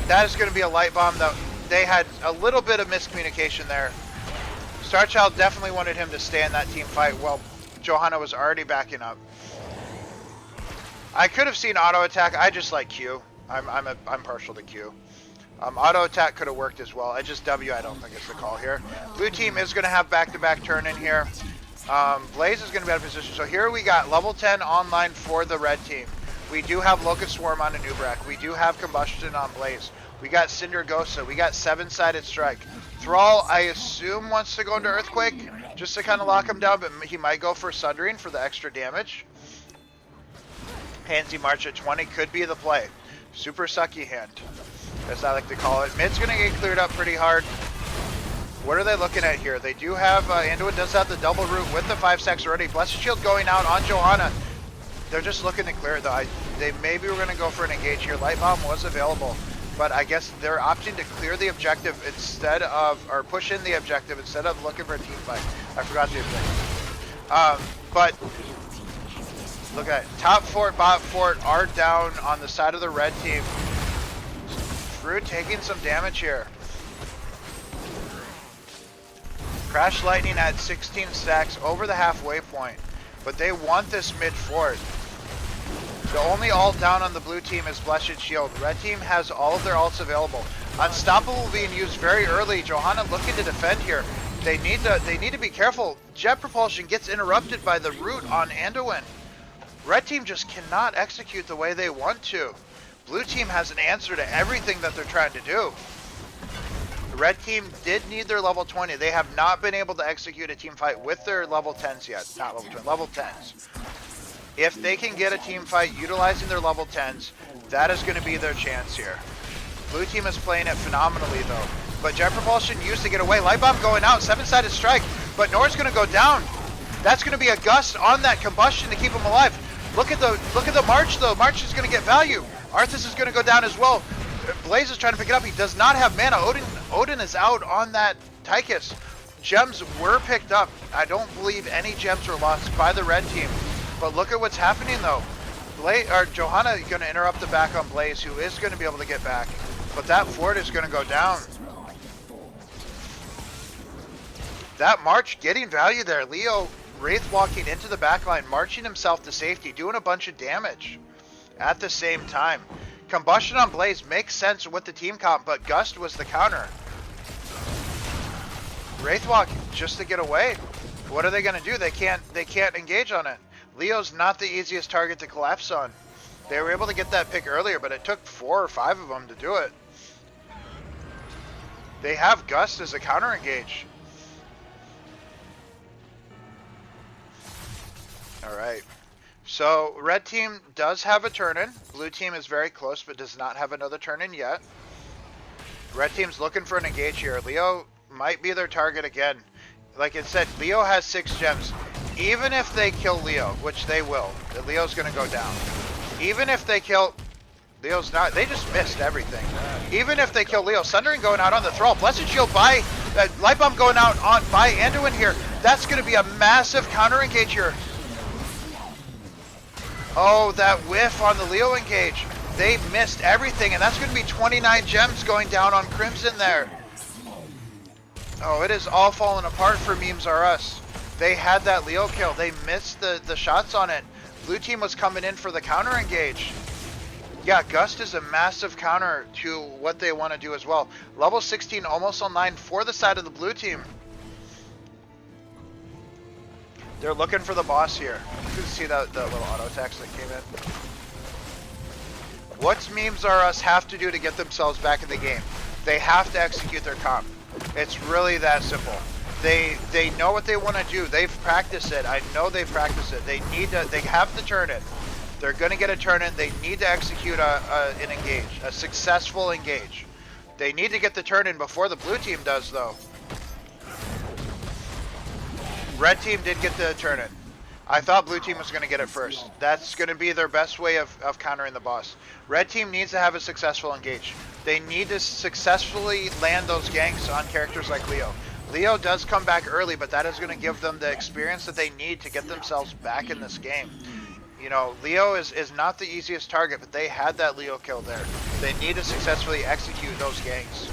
that is going to be a light bomb. That they had a little bit of miscommunication there. Starchild definitely wanted him to stay in that team fight while Johanna was already backing up. I could have seen auto attack. I just like Q. I'm partial to Q. Auto attack could have worked as well. I just W. I don't think it's the call here. Blue team is going to have back-to-back turn in here. Blaze is going to be out of position. So here we got level 10 online for the red team. We do have Locust Swarm on Anubrak. We do have Combustion on Blaze. We got Cinder Gosa. We got 7-sided Strike. Thrall, I assume, wants to go into Earthquake just to kind of lock him down, but he might go for Sundering for the extra damage. Pansy March at 20 could be the play. Super sucky hand, as I like to call it. Mid's going to get cleared up pretty hard. What are they looking at here? They do have, Anduin does have the double root with the 5 stacks already. Blessed Shield going out on Johanna. They're just looking to clear it though. They maybe were going to go for an engage here. Light Bomb was available, but I guess they're opting to clear the objective instead of, or push in the objective instead of looking for a team fight. I forgot the objective. But look at it. Top fort, bot fort are down on the side of the red team. Fruit taking some damage here. Crash Lightning at 16 stacks over the halfway point, but they want this mid fort. The only ult down on the blue team is Blessed Shield. Red team has all of their ults available. Unstoppable being used very early. Johanna looking to defend here. They need to be careful. Jet Propulsion gets interrupted by the root on Anduin. Red team just cannot execute the way they want to. Blue team has an answer to everything that they're trying to do. The red team did need their level 20. They have not been able to execute a team fight with their level 10s yet. Not level 20, level 10s. If they can get a team fight utilizing their level 10s, that is going to be their chance here. Blue team is playing it phenomenally though. But Jet Propulsion used to get away. Light Bomb going out, 7-sided Strike, but Nor's going to go down. That's going to be a gust on that Combustion to keep him alive. Look at the March though. March is going to get value. Arthas is going to go down as well. Blaze is trying to pick it up. He does not have mana. Odin is out on that Tychus. Gems were picked up. I don't believe any gems were lost by the red team. But look at what's happening though. Johanna is going to interrupt the back on Blaze, who is going to be able to get back. But that fort is going to go down. That March getting value there. Leo Wraith walking into the backline, marching himself to safety, doing a bunch of damage at the same time. Combustion on Blaze makes sense with the team comp, but Gust was the counter. Wraithwalk just to get away. What are they going to do? They can't engage on it. Leo's not the easiest target to collapse on. They were able to get that pick earlier, but it took 4 or 5 of them to do it. They have Gust as a counter engage. All right. So red team does have a turn in. Blue team is very close, but does not have another turn in yet. Red team's looking for an engage here. Leo might be their target again. Like it said, Leo has 6 gems. Even if they kill Leo, which they will, Leo's going to go down. Even if they kill... Leo's not... They just missed everything. Even if they kill Leo, Sundering going out on the Thrall. Blessed Shield by... Light Bomb going out on by Anduin here. That's going to be a massive counter engage here. Oh, that whiff on the Leo engage. They missed everything, and that's going to be 29 gems going down on Crimson there. Oh, it is all falling apart for Memes R Us. They had that Leo kill. They missed the shots on it. Blue team was coming in for the counter engage. Yeah, Gust is a massive counter to what they want to do as well. Level 16 almost online for the side of the blue team. They're looking for the boss here. You can see the little auto attacks that came in. What's Memes R Us have to do to get themselves back in the game? They have to execute their comp. It's really that simple. They know what they want to do. They've practiced it. I know they've practiced it. They have the turn in. They're going to get a turn in. They need to execute an engage, a successful engage. They need to get the turn in before the blue team does though. Red team did get the turn in. I thought blue team was going to get it first. That's going to be their best way of countering the boss. Red team needs to have a successful engage. They need to successfully land those ganks on characters like Leo. Leo does come back early, but that is going to give them the experience that they need to get themselves back in this game. You know, Leo is not the easiest target, but they had that Leo kill there. They need to successfully execute those ganks.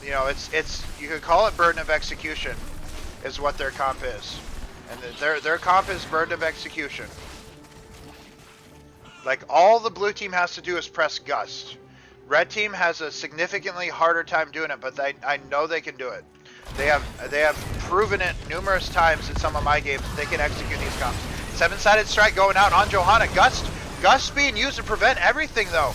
You know, it's you could call it burden of execution, is what their comp is, and their comp is burden of execution. Like, all the blue team has to do is press Gust. Red team has a significantly harder time doing it, but I know they can do it. They have proven it numerous times in some of my games. They can execute these comps. 7-sided strike going out on Johanna. Gust being used to prevent everything though.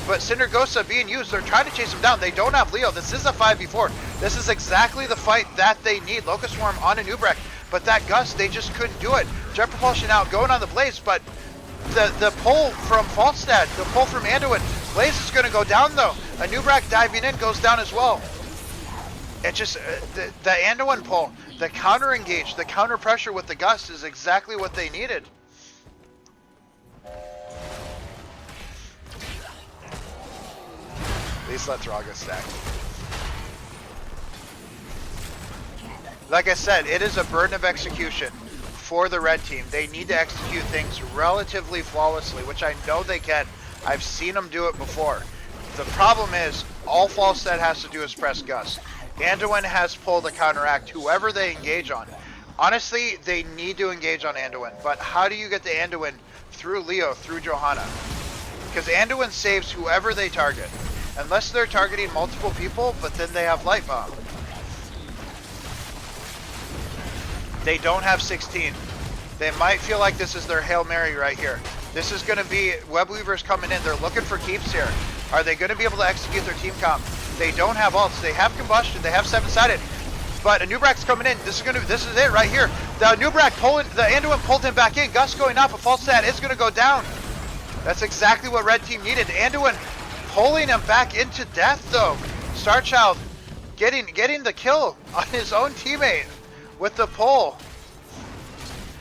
But Cindergosa being used, they're trying to chase him down. They don't have Leo. This is a 5v4. This is exactly the fight that they need. Locust Swarm on a Nubrecht. But that Gust, they just couldn't do it. Jet Propulsion out, going on the Blaze, but the pull from Falstad, the pull from Anduin. Blaze is going to go down though. A Nubrecht diving in goes down as well. It just, the Anduin pull, the counter engage, the counter pressure with the Gust is exactly what they needed. At least let Thraga stack. Like I said, it is a burden of execution for the red team. They need to execute things relatively flawlessly, which I know they can. I've seen them do it before. The problem is, all Falstad has to do is press Gust. Anduin has pulled a counteract, whoever they engage on. Honestly, they need to engage on Anduin, but how do you get the Anduin through Leo, through Johanna? Because Anduin saves whoever they target. Unless they're targeting multiple people, but then they have Light Bomb. They don't have 16. They might feel like this is their Hail Mary right here. This is going to be Webweavers coming in. They're looking for keeps here. Are they going to be able to execute their team comp? They don't have ults. They have combustion. They have 7-sided. But a Nubrecht's coming in. This is it right here. The Nubrecht pulling, the Anduin pulled him back in. Gust going off. A Falstad is going to go down. That's exactly what red team needed. Anduin pulling him back into death though. Starchild getting the kill on his own teammate with the pull.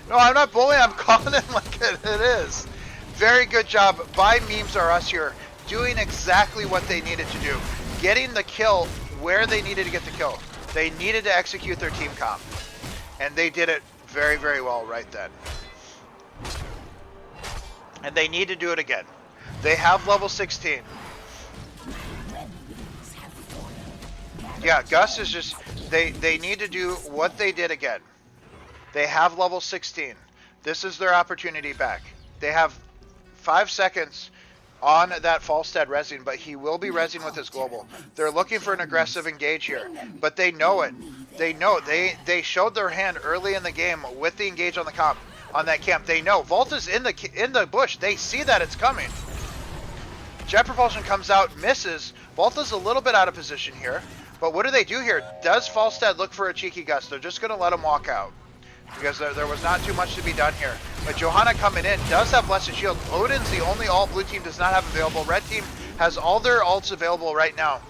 No, I'm not bullying. I'm calling it like it is. Very good job by Memes R Us here, doing exactly what they needed to do. Getting the kill where they needed to get the kill. They needed to execute their team comp. And they did it very, very well right then. And they need to do it again. They have level 16. Yeah, Gus is just, they need to do what they did again. They have level 16. This is their opportunity back. They have 5 seconds on that Falstad resin, but he will be resin with his global. They're looking for an aggressive engage here, but they know it. They know it. They showed their hand early in the game with the engage on the comp, on that camp. They know Volta's in the bush. They see that it's coming. Jet Propulsion comes out, misses. Volta's a little bit out of position here, but what do they do here? Does Falstad look for a cheeky Gust? They're just going to let him walk out, because there was not too much to be done here. But Johanna coming in does have Blessed Shield. Odin's the only ult blue team does not have available. Red team has all their ults available right now.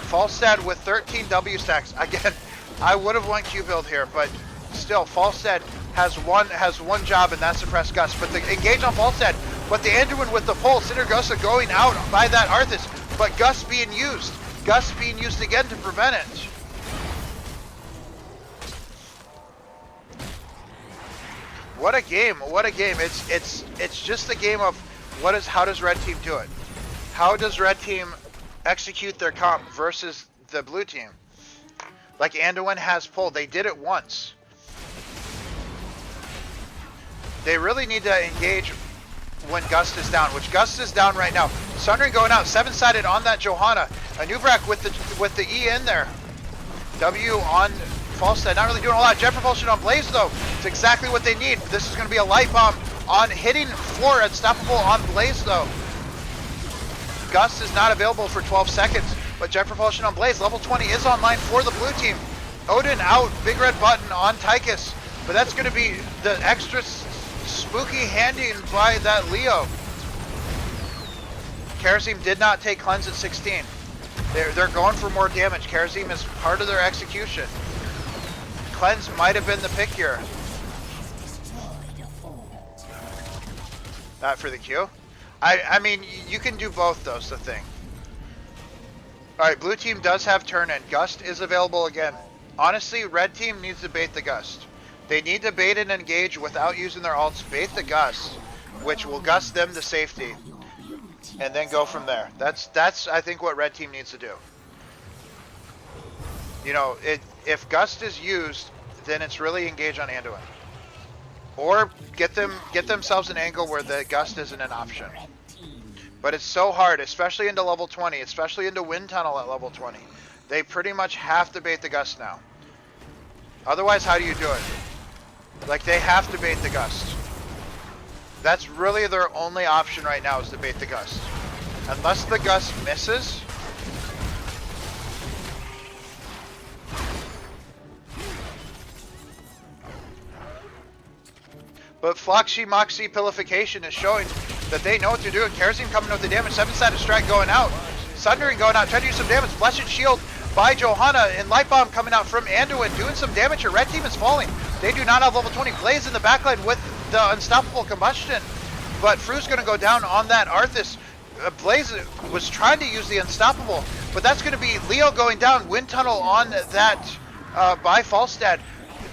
Falstad with 13 W stacks. Again, I would have went Q build here, but still, Falstad has one job, and that's to press Gust. But the engage on Falstad, but the Anduin with the pull, Cindergosa going out by that Arthas, but Gust being used. Gust being used again to prevent it. What a game! What a game! It's just the game of how does red team do it? How does red team execute their comp versus the blue team? Like Anduin has pulled. They did it once. They really need to engage when Gust is down, which Gust is down right now. Sundering going out, 7-sided on that Johanna. A Nubrecht with the E in there. W on Falstad, not really doing a lot. Jet Propulsion on Blaze though. It's exactly what they need. This is going to be a light bomb on hitting floor, unstoppable on Blaze though. Gust is not available for 12 seconds, but Jet Propulsion on Blaze. Level 20 is online for the blue team. Odin out, big red button on Tychus, but that's going to be the extra spooky handing by that Leo. Karazim did not take cleanse at 16. They're going for more damage. Karazim is part of their execution. Cleanse might have been the pick here. Not for the Q. I mean, you can do both though, is the thing. Alright, blue team does have turn in. Gust is available again. Honestly, red team needs to bait the Gust. They need to bait and engage without using their ults. Bait the Gust. which will gust them to safety, and then go from there. That's I think what red team needs to do. You know, if gust is used, then it's really engage on Anduin, or get themselves an angle where the gust isn't an option. But it's so hard, especially into level 20, especially into wind tunnel at level 20. They pretty much have to bait the gust now. Otherwise, how do you do it? Like, they have to bait the gust. That's really their only option right now, is to bait the gust. Unless the gust misses. But Floxy Moxie Pilification is showing that they know what to do. Kerosene coming with the damage. 7-sided strike going out. Sundering going out. Trying to do some damage. Blessed Shield by Johanna. And Light Bomb coming out from Anduin. Doing some damage here. Red team is falling. They do not have level 20. Blaze in the backline with the Unstoppable Combustion. But Fru's going to go down on that Arthas. Blaze was trying to use the Unstoppable. But that's going to be Leo going down. Wind Tunnel on that by Falstad.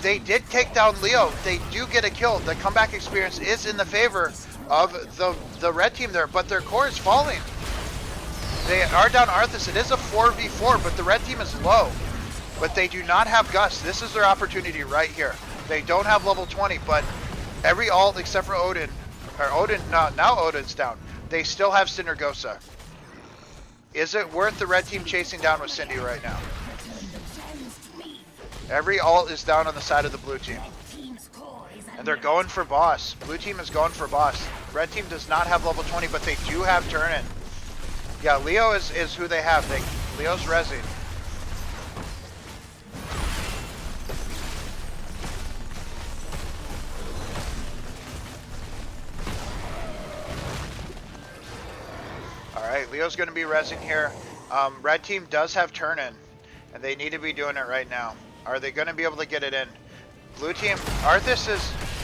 They did take down Leo. They do get a kill. The comeback experience is in the favor of the red team there, but their core is falling. They are down Arthas. It is a 4v4, but the red team is low. But they do not have Gust. This is their opportunity right here. They don't have level 20, but every alt except for Odin, or Odin, no, now Odin's down. They still have Syndergosa. Is it worth the red team chasing down with Cindy right now? Every alt is down on the side of the blue team. And they're going for boss. Blue team is going for boss. Red team does not have level 20, but they do have turn-in. Yeah, Leo is who they have. Leo's rezzing. Alright, Leo's going to be rezzing here. Red team does have turn-in, and they need to be doing it right now. Are they going to be able to get it in? Blue team, Arthas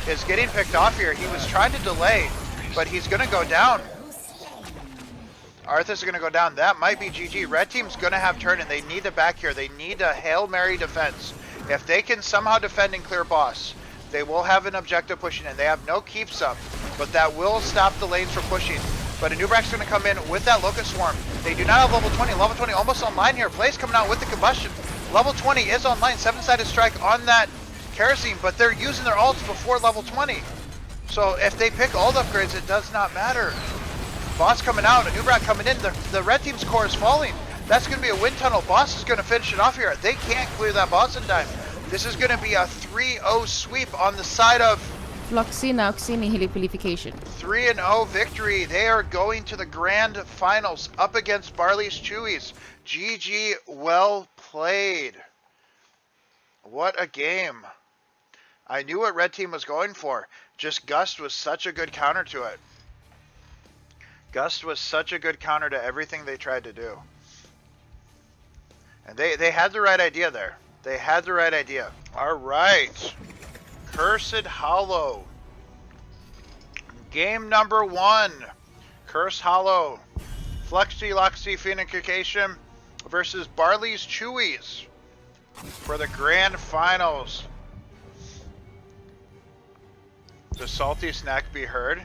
is getting picked off here. He was trying to delay, but he's going to go down. Arthas is going to go down. That might be GG. Red team's going to have turn, and they need to back here. They need a Hail Mary defense. If they can somehow defend and clear boss, they will have an objective pushing in. They have no keeps up, but that will stop the lanes from pushing. But Anubrak's going to come in with that Locust Swarm. They do not have level 20. Level 20 almost online here. Blaze coming out with the Combustion. Level 20 is online. 7-sided strike on that Kerosene, but they're using their ults before level 20. So if they pick ult upgrades, it does not matter. Boss coming out, Anubrak coming in. The red team's core is falling. That's going to be a wind tunnel. Boss is going to finish it off here. They can't clear that boss in time. This is going to be a 3-0 sweep on the side of Floxy Nauxini Hilipilification. 3-0 victory. They are going to the grand finals up against Barley's Chewies. GG, well played. What a game. I knew what red team was going for. Just Gust was such a good counter to it. Gust was such a good counter to everything they tried to do. And they had the right idea there. They had the right idea. All right. Cursed Hollow. Game number 1. Cursed Hollow. Flexi Loxy Phoenication versus Barley's Chewies for the grand finals. Does Salty Snack be heard?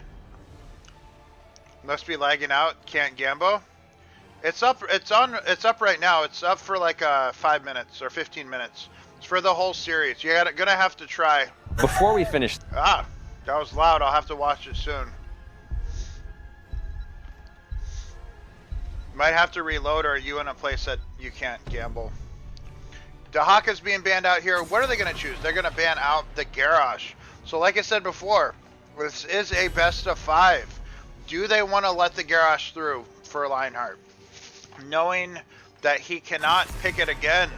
Must be lagging out. Can't Gambo. It's up. It's up right now. It's up for like 5 minutes or 15 minutes. It's for the whole series. You're gonna have to try. Before we finish. Ah, that was loud. I'll have to watch it soon. Might have to reload, or are you in a place that you can't gamble? Dahaka's being banned out here. What are they going to choose? They're going to ban out the Garrosh. So like I said before, this is a best of 5. Do they want to let the Garrosh through for Lionheart? Knowing that he cannot pick it again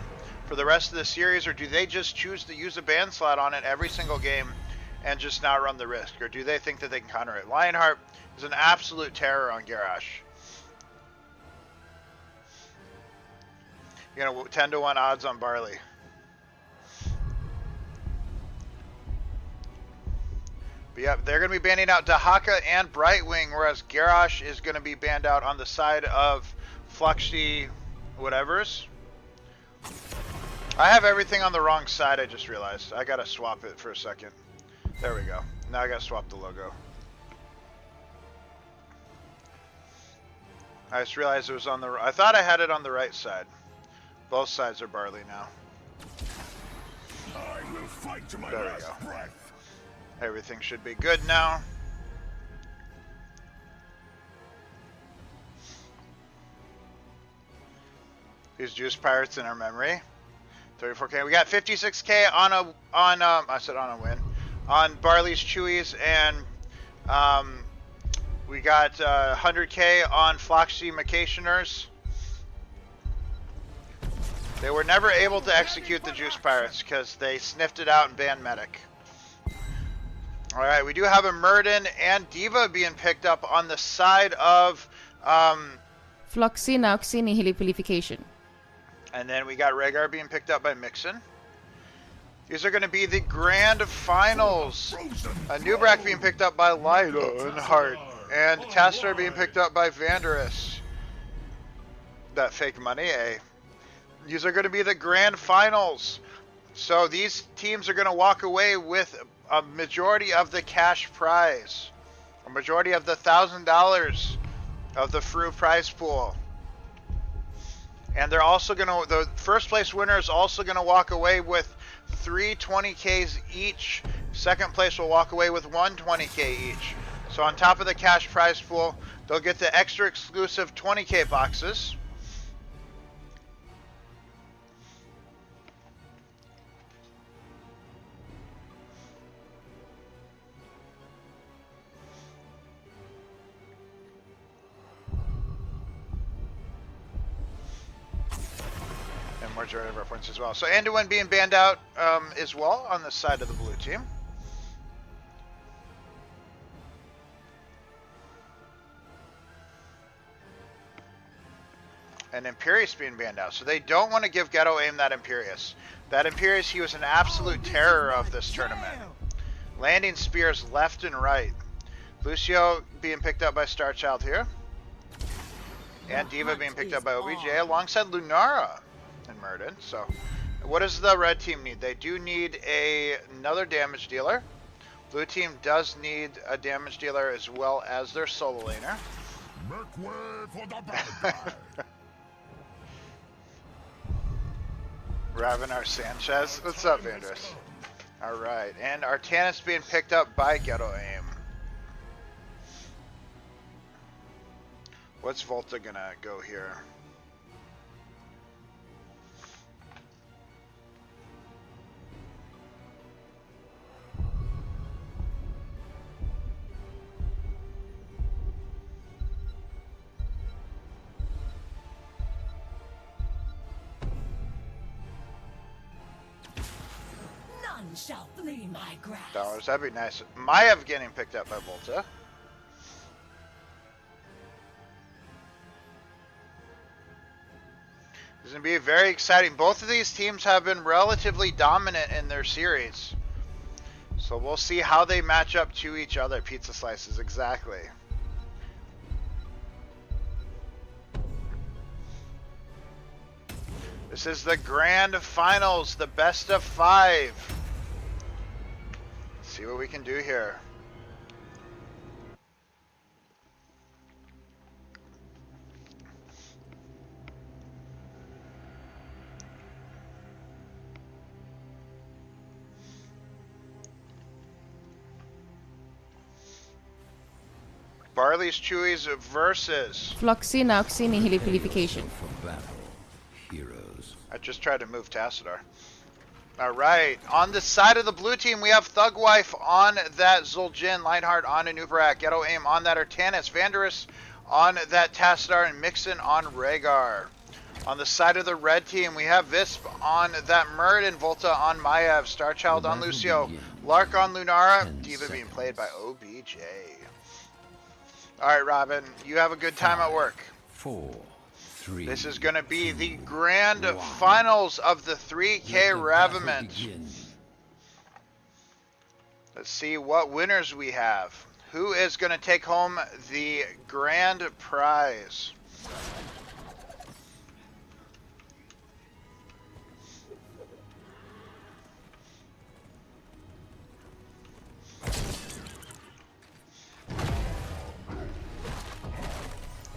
for the rest of the series, or do they just choose to use a ban slot on it every single game and just not run the risk? Or do they think that they can counter it? Lionheart is an absolute terror on Garrosh. You know, 10-1 odds on Barley. But yeah, they're going to be banning out Dahaka and Brightwing, whereas Garrosh is going to be banned out on the side of Fluxy whatevers. I have everything on the wrong side, I just realized. I got to swap it for a second. There we go. Now I got to swap the logo. I just realized it was on the. I thought I had it on the right side. Both sides are barley now. I will fight to my There we last go. breath. Everything should be good now. These juice pirates in our memory. 34k. We got 56k on I said on a win. On Barley's Chewies, and we got 100k on Floxy Macationers. They were never able to execute the juice pirates because they sniffed it out and banned medic. Alright, we do have a Murden and Diva being picked up on the side of Floxy na Oxini Hilipilification. and then we got Rhaegar being picked up by Mixon. These are going to be the grand finals. Nubrak being picked up by Lido and Hart. And Tastar being picked up by Vanderus. That fake money, eh? These are going to be the grand finals. So these teams are going to walk away with a majority of the cash prize. A majority of the $1,000 of the Fru prize pool. And they're also going to, the first place winner is also going to walk away with 320Ks each. Second place will walk away with 120K each. So on top of the cash prize pool, they'll get the extra exclusive 20K boxes. Majority of our points as well. So Anduin being banned out as well on the side of the blue team. And Imperius being banned out. So they don't want to give Ghetto Aim that Imperius. That Imperius, he was an absolute terror of this tournament. Landing spears left and right. Lucio being picked up by Starchild here. And Diva being picked up by OBJ alongside Lunara and Murden. So what does the red team need? They do need another damage dealer. Blue team does need a damage dealer as well as their solo laner. Make way for the bad guy. Raviment Sanchez. What's up, Andres? Alright, and Artanis being picked up by Ghetto Aim. What's Volta gonna go here? None shall flee my grasp. Dollars, that'd be nice. Maiev getting picked up by Volta. This is going to be very exciting. Both of these teams have been relatively dominant in their series. So we'll see how they match up to each other. Pizza slices, exactly. This is the grand finals, the best of 5. Let's see what we can do here. Barley's Chewies versus. Floxy na Oxini Hilipilification. For battle, heroes. I just tried to move Tassadar. Alright, on the side of the blue team, we have Thugwife on that Zul'jin, Lionheart on Anubarak, Ghetto Aim on that Artanis, Vanderus on that Tassadar, and Mixon on Rhaegar. On the side of the red team, we have Visp on that Murden, Volta on Maiev, Starchild on Lucio, Lark on Lunara, Diva being played by OBJ. Alright, Robin, you have a good time at work. 4, 3. This is going to be the grand finals of the 3K Raviment. Let's see what winners we have. Who is going to take home the grand prize?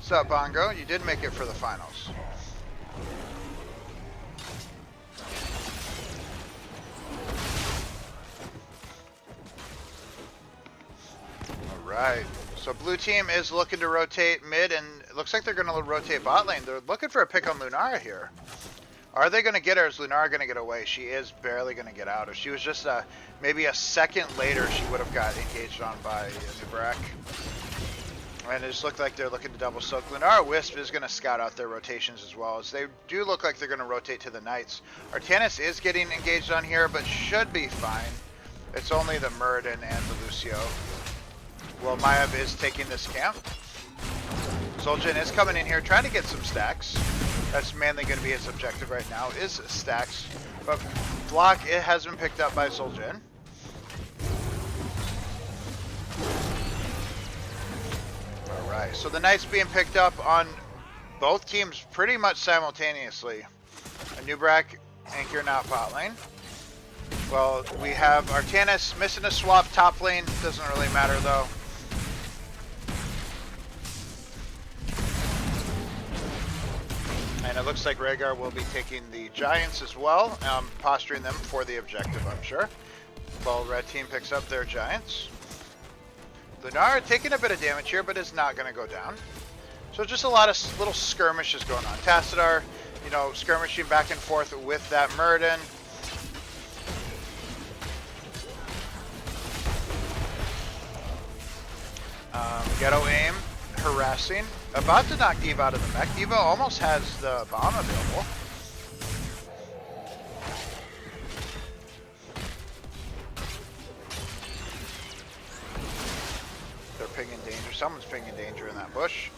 What's up, Bongo? You did make it for the finals. Alright. So blue team is looking to rotate mid, and it looks like they're going to rotate bot lane. They're looking for a pick on Lunara here. Are they going to get her? Is Lunara going to get away? She is barely going to get out. If she was just maybe a second later, she would have got engaged on by Nubrak. And it just looked like they're looking to double soak. Lunara Wisp is going to scout out their rotations as well, as they do look like they're going to rotate to the Knights. Artanis is getting engaged on here, but should be fine. It's only the Muradin and the Lucio. Well, Maiev is taking this camp. Zul'jin is coming in here trying to get some stacks. That's mainly going to be his objective right now, is stacks. But block, it has been picked up by Zul'jin. Alright, so the Knights being picked up on both teams pretty much simultaneously. Nubrak anchoring out bot lane. Well, we have Artanis missing a swap top lane. Doesn't really matter though. And it looks like Rhaegar will be taking the Giants as well, posturing them for the objective, I'm sure. Well, red team picks up their Giants. Lunara taking a bit of damage here, but is not going to go down. So just a lot of little skirmishes going on. Tassadar, you know, skirmishing back and forth with that Muradin. Ghetto aim, harassing. About to knock D.Va out of the mech. D.Va almost has the bomb available. They're pinging danger. Someone's pinging danger in that bush.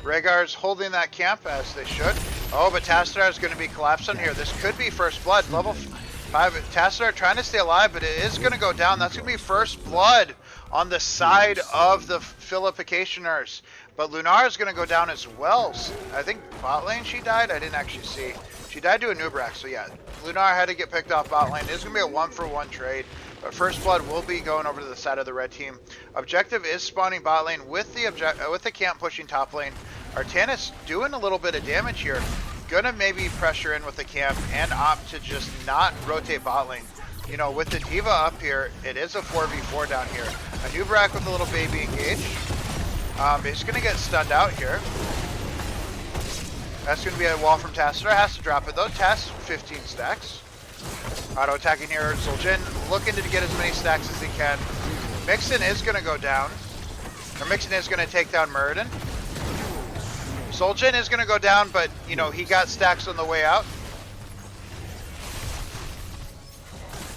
Rhaegar's holding that camp as they should. Oh, but Tassadar is going to be collapsing here. This could be first blood. Level 5. Tassadar trying to stay alive, but it is going to go down. That's going to be first blood on the side of the Philippicationers. But Lunara is going to go down as well. I think bot lane she died. I didn't actually see. She died to a Nubrak, so yeah. Lunara had to get picked off bot lane. It's going to be a 1-for-1 trade. But first blood will be going over to the side of the red team. Objective is spawning bot lane with the camp pushing top lane. Artanis doing a little bit of damage here. Gonna maybe pressure in with the camp and opt to just not rotate bot lane. You know, with the D.Va up here, it is a 4v4 down here. A Nubrak with a little baby engage. He's going to get stunned out here. That's going to be a wall from Tassadar. Has to drop it though. Tass 15 stacks. Auto attacking here. Zul'jin looking to get as many stacks as he can. Mixon is going to go down. Or Mixon is going to take down Muradin. Zul'jin is going to go down, but you know, he got stacks on the way out.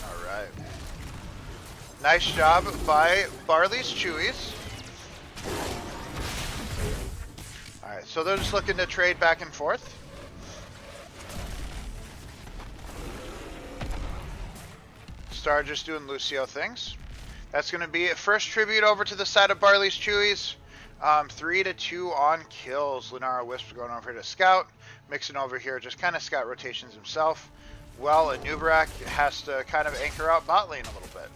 Alright. Nice job by Barley's Chewies. Alright, so they're just looking to trade back and forth. Star just doing Lucio things. That's going to be a first tribute over to the side of Barley's Chewies. 3-2 on kills. Lunara Wisp going over here to scout. Mixing over here, just kind of scout rotations himself. Well, a Nubrak has to kind of anchor out bot lane a little bit.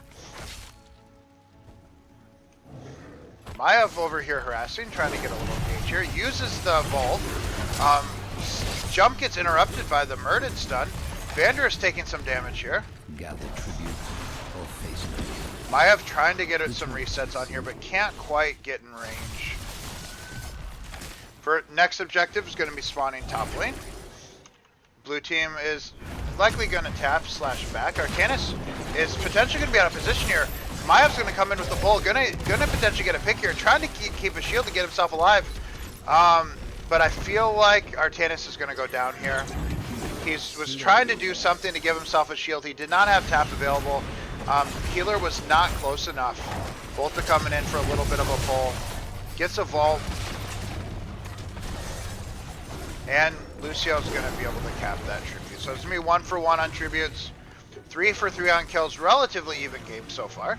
Maiev over here harassing, trying to get a little engage here. Uses the vault. Jump gets interrupted by the Muradin stun. Vander is taking some damage here. Gather tribute or face me. Maiev trying to get some resets on here, but can't quite get in range. For next objective is going to be spawning top lane. Blue team is likely going to tap / back. Artanis is potentially going to be out of position here. Maev's going to come in with the bull, gonna potentially get a pick here, trying to keep a shield to get himself alive. But I feel like Artanis is going to go down here. He was trying to do something to give himself a shield. He did not have tap available. Healer was not close enough. Both are coming in for a little bit of a pull. Gets a vault. And Lucio's going to be able to cap that tribute. So it's going to be 1-for-1 on tributes. 3-for-3 on kills. Relatively even game so far.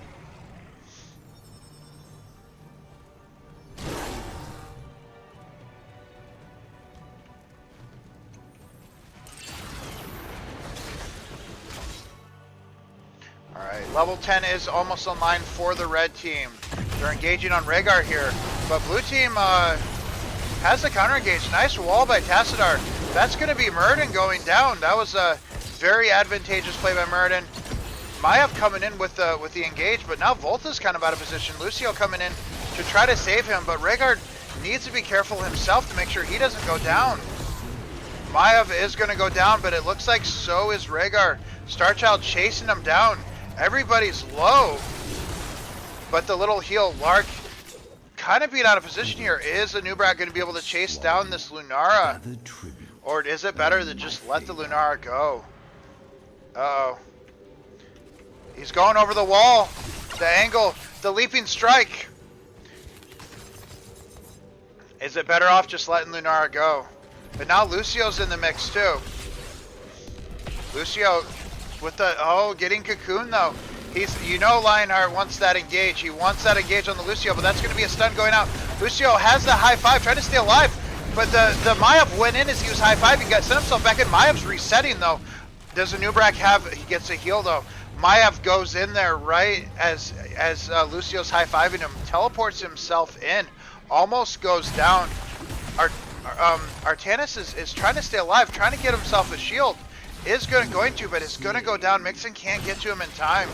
Alright, level 10 is almost online for the red team. They're engaging on Rhaegar here, but blue team Has the counter engage. Nice wall by Tassadar. That's going to be Murden going down. That was a very advantageous play by Murden. Maiev coming in with the engage, but now Volta's kind of out of position. Lucio coming in to try to save him, but Rhaegar needs to be careful himself to make sure he doesn't go down. Maiev is going to go down, but it looks like so is Rhaegar. Starchild chasing him down. Everybody's low, but the little heal Lark kind of being out of position here. Is Anubrak going to be able to chase down this Lunara? Or is it better to just let the Lunara go? Uh-oh. He's going over the wall. The angle. The leaping strike. Is it better off just letting Lunara go? But now Lucio's in the mix too. Lucio with the, oh, getting cocoon though. He's, you know, Lionheart wants that engage. He wants that engage on the Lucio, but that's going to be a stun going out. Lucio has the high five, trying to stay alive, but the Maiev went in as he was high five. He got sent himself back in. Maev's resetting though. Does Anubrak have? He gets a heal though. Maiev goes in there right as Lucio's high fiving him, teleports himself in, almost goes down. Artanis is trying to stay alive, trying to get himself a shield. Is going to, but it's going to go down. Mixon can't get to him in time.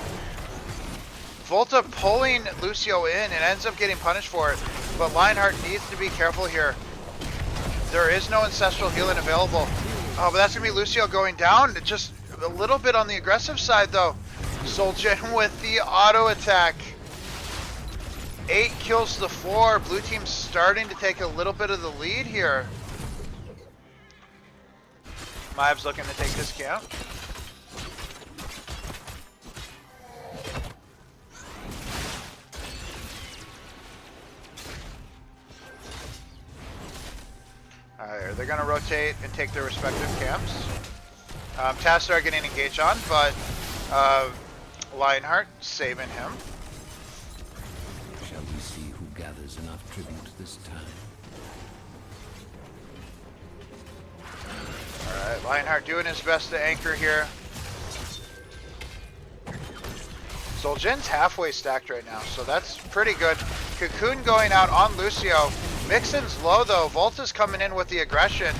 Volta pulling Lucio in and ends up getting punished for it. But Lionheart needs to be careful here. There is no ancestral healing available. Oh, but that's going to be Lucio going down. Just a little bit on the aggressive side, though. Zul'jin with the auto attack. 8 kills to 4. Blue team's starting to take a little bit of the lead here. Maev's looking to take this camp. Alright, they're going to rotate and take their respective camps. Tassadar getting engaged on, but Lionheart saving him. Shall we see who gathers enough tribute this time? Alright, Lionheart doing his best to anchor here. Zul'jin's halfway stacked right now, so that's pretty good. Cocoon going out on Lucio. Mixon's low though. Volta's coming in with the aggression.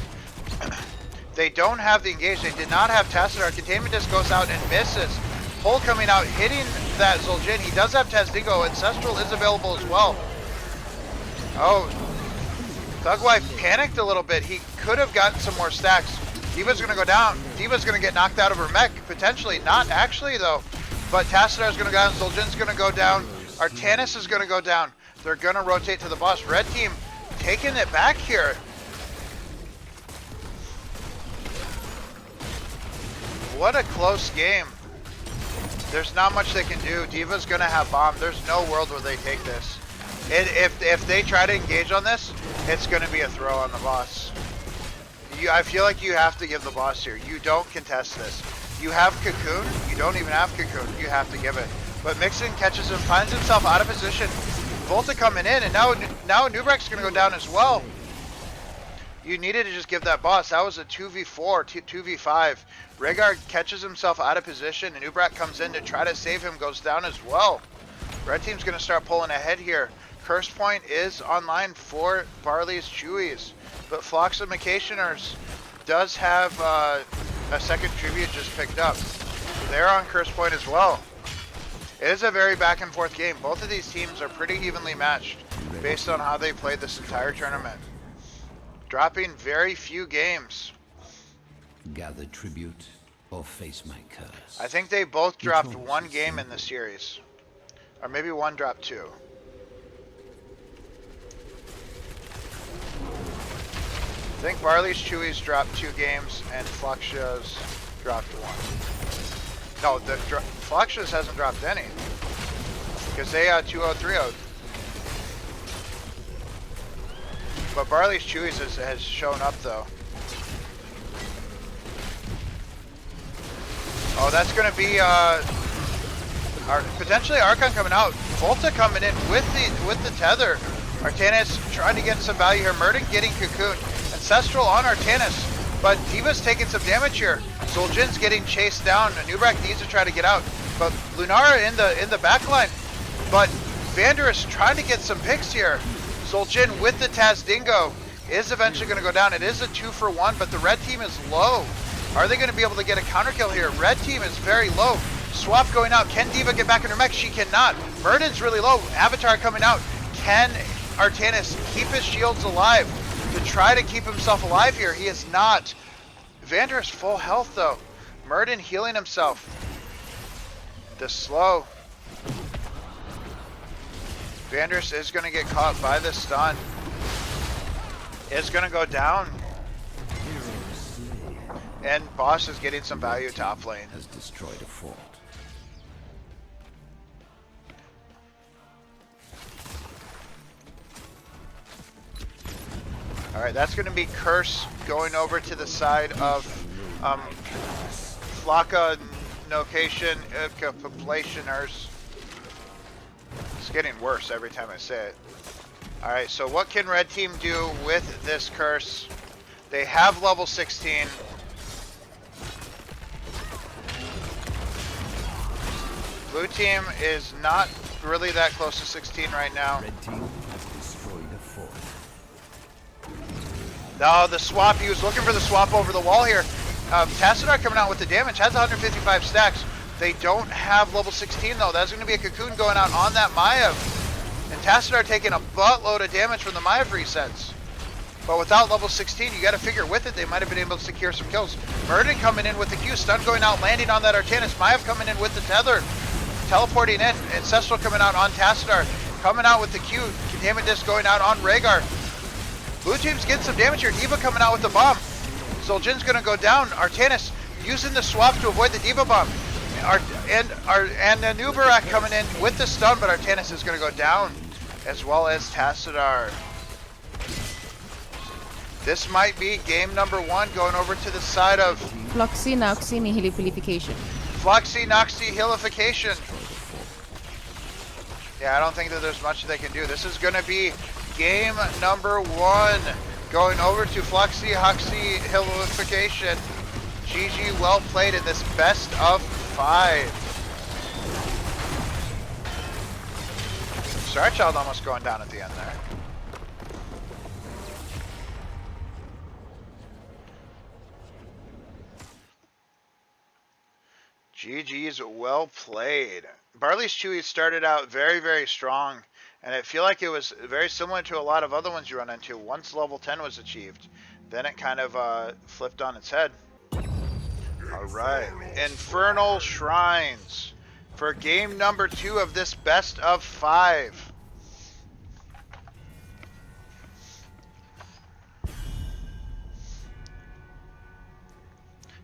They don't have the engage. They did not have Tassadar. Containment Disc goes out and misses. Pull coming out, hitting that Zul'jin. He does have Tazdingo. Ancestral is available as well. Oh, Thugwife panicked a little bit. He could have gotten some more stacks. D.Va's going to go down. D.Va's going to get knocked out of her mech, potentially. Not actually, though. But Tassadar's going to go down. Zul'jin's going to go down. Artanis is going to go down. They're going to rotate to the boss. Red team taking it back here. What a close game. There's not much they can do. D.Va's going to have bomb. There's no world where they take this. If they try to engage on this, it's going to be a throw on the boss. I feel like you have to give the boss here. You don't contest this. You have Cocoon. You don't even have Cocoon. You have to give it. But Mixon catches him, finds himself out of position. Volta coming in, and now Nubrek's going to go down as well. You needed to just give that boss. That was a 2v4, 2v5. Rhaegar catches himself out of position, and Nubrek comes in to try to save him, goes down as well. Red team's going to start pulling ahead here. Curse point is online for Barley's Chewies, but Floxificationers does have a second tribute just picked up. They're on curse point as well. It is a very back and forth game. Both of these teams are pretty evenly matched based on how they played this entire tournament. Dropping very few games. Gather tribute or face my curse. I think they both dropped one game in the series. Or maybe one dropped two. I think Barley's Chewies dropped 2 games and Fluxia's dropped 1. No, Fluxia's hasn't dropped any. Because they 2-0, 3-0'd. But Barley's Chewies has shown up though. Oh, that's going to be potentially Archon coming out. Volta coming in with the tether. Artanis trying to get some value here. Murden getting Cocoon. Ancestral on Artanis, but D.Va's taking some damage here. Zul'jin's getting chased down. Nubrek needs to try to get out, but Lunara in the back line. But Vanderus trying to get some picks here. Zul'jin with the Tazdingo. is eventually going to go down. It is a 2-for-1, but the red team is low. Are they going to be able to get a counter kill here? Red team is very low. Swap going out. Can D.Va get back in her mech? She cannot. Murden's really low. Avatar coming out. Can Artanis keep his shields alive to try to keep himself alive here? He is not. Vander is full health though. Murden healing himself. The slow. Vanders is going to get caught by the stun. Is going to go down. And Boss is getting some value top lane. Has destroyed a fort. Alright, that's going to be Curse going over to the side of Flocka Nocation Populationers. It's getting worse every time I say it. Alright, so what can Red Team do with this Curse? They have level 16. Blue Team is not really that close to 16 right now. Red team has destroyed a fort. No, the swap, he was looking for the swap over the wall here. Tassadar coming out with the damage, has 155 stacks. They don't have level 16 though. That's going to be a cocoon going out on that Maiev. And Tassadar taking a buttload of damage from the Maiev resets. But without level 16, you got to figure with it, they might have been able to secure some kills. Murden coming in with the Q, stun going out, landing on that Artanis. Maiev coming in with the tether, teleporting in. Ancestral coming out on Tassadar, coming out with the Q. Containment disc going out on Rhaegar. Blue team's getting some damage here. D.Va coming out with the bomb. Zul'jin's gonna go down. Artanis using the swap to avoid the D.Va bomb. And Nubarak coming in with the stun, but Artanis is gonna go down, as well as Tassadar. This might be game number 1 going over to the side of Floxy, Noxy, Nihilification. Floxy, Noxy, Hilification. Yeah, I don't think that there's much they can do. This is gonna be game number 1 going over to Floxy, Hoxy, Hilification. GG, well played in this best of 5. Starchild almost going down at the end there. GG's well played. Barley's Chewy started out very, very strong, and I feel like it was very similar to a lot of other ones you run into. Once level 10 was achieved, then it kind of flipped on its head. Alright, Infernal Shrines for game number 2 of this best of 5.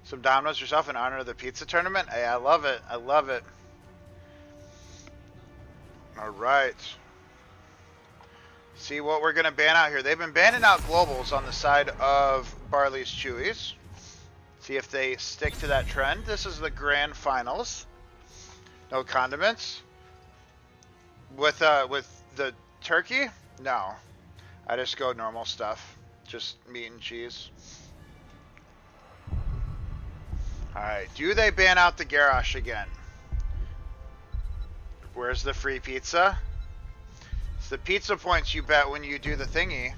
Some Domino's yourself in honor of the pizza tournament. Hey, I love it. I love it. Alright. See what we're going to ban out here. They've been banning out globals on the side of Barley's Chewies. See if they stick to that trend. This is the grand finals. No condiments. With the turkey? No. I just go normal stuff. Just meat and cheese. Alright, do they ban out the Garrosh again? Where's the free pizza? It's the pizza points you bet when you do the thingy.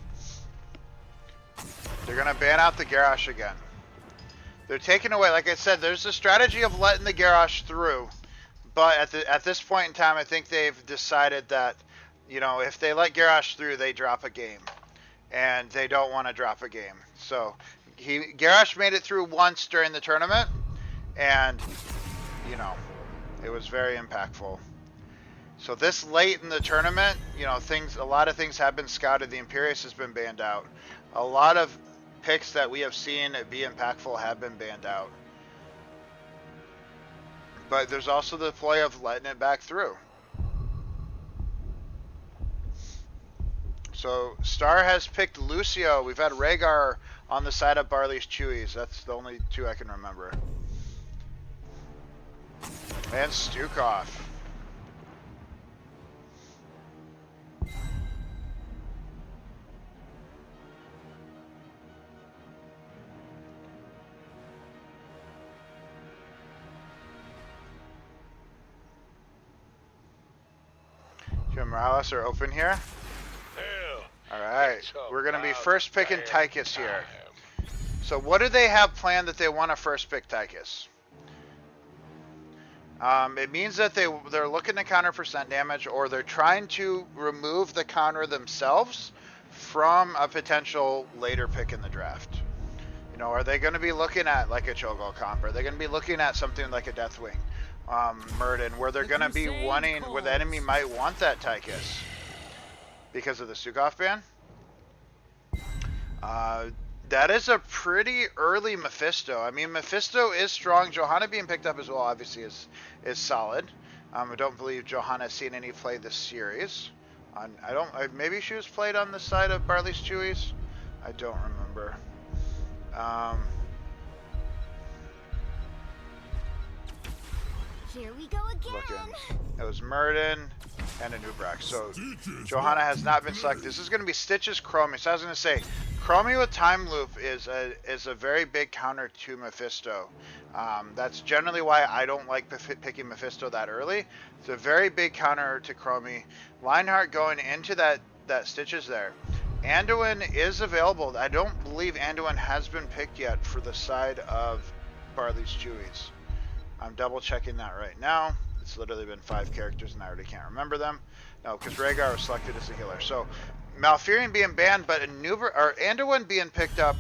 They're gonna ban out the Garrosh again. They're taking away, like I said, there's a strategy of letting the Garrosh through. But at this point in time, I think they've decided that, you know, if they let Garrosh through, they drop a game. And they don't want to drop a game. So, Garrosh made it through once during the tournament. And, you know, it was very impactful. So this late in the tournament, you know, a lot of things have been scouted. The Imperius has been banned out. A lot of picks that we have seen be impactful have been banned out. But there's also the play of letting it back through. So Star has picked Lucio. We've had Rhaegar on the side of Barley's Chewies. That's the only 2 I can remember. And Stukov. Jim Morales are open here. Alright, It's we're going to be about first picking damn Tychus here. time. So what do they have planned that they want to first pick Tychus? It means that they're looking to counter percent damage, or they're trying to remove the counter themselves from a potential later pick in the draft. You know, are they going to be looking at like a Cho'Gall comp? Are they going to be looking at something like a Deathwing, Murden, where they're going to be wanting, where the enemy might want that Tychus because of the Sugoff ban? That is a pretty early Mephisto. I mean, Mephisto is strong. Johanna being picked up as well, obviously, is solid. I don't believe Johanna has seen any play this series. Maybe she was played on the side of Barley's Chewies. I don't remember. Here we go again. It was Murden and a Nubrak. So Johanna has not been selected. This is going to be Stitches Chromie. So I was going to say, Chromie with Time Loop is a very big counter to Mephisto. That's generally why I don't like picking Mephisto that early. It's a very big counter to Chromie. Lionheart going into that Stitches there. Anduin is available. I don't believe Anduin has been picked yet for the side of Barley's Chewies. I'm double checking that right now. It's literally been 5 characters and I already can't remember them. No, because Rhaegar was selected as a healer. So Malfurion being banned, but Anduin being picked up.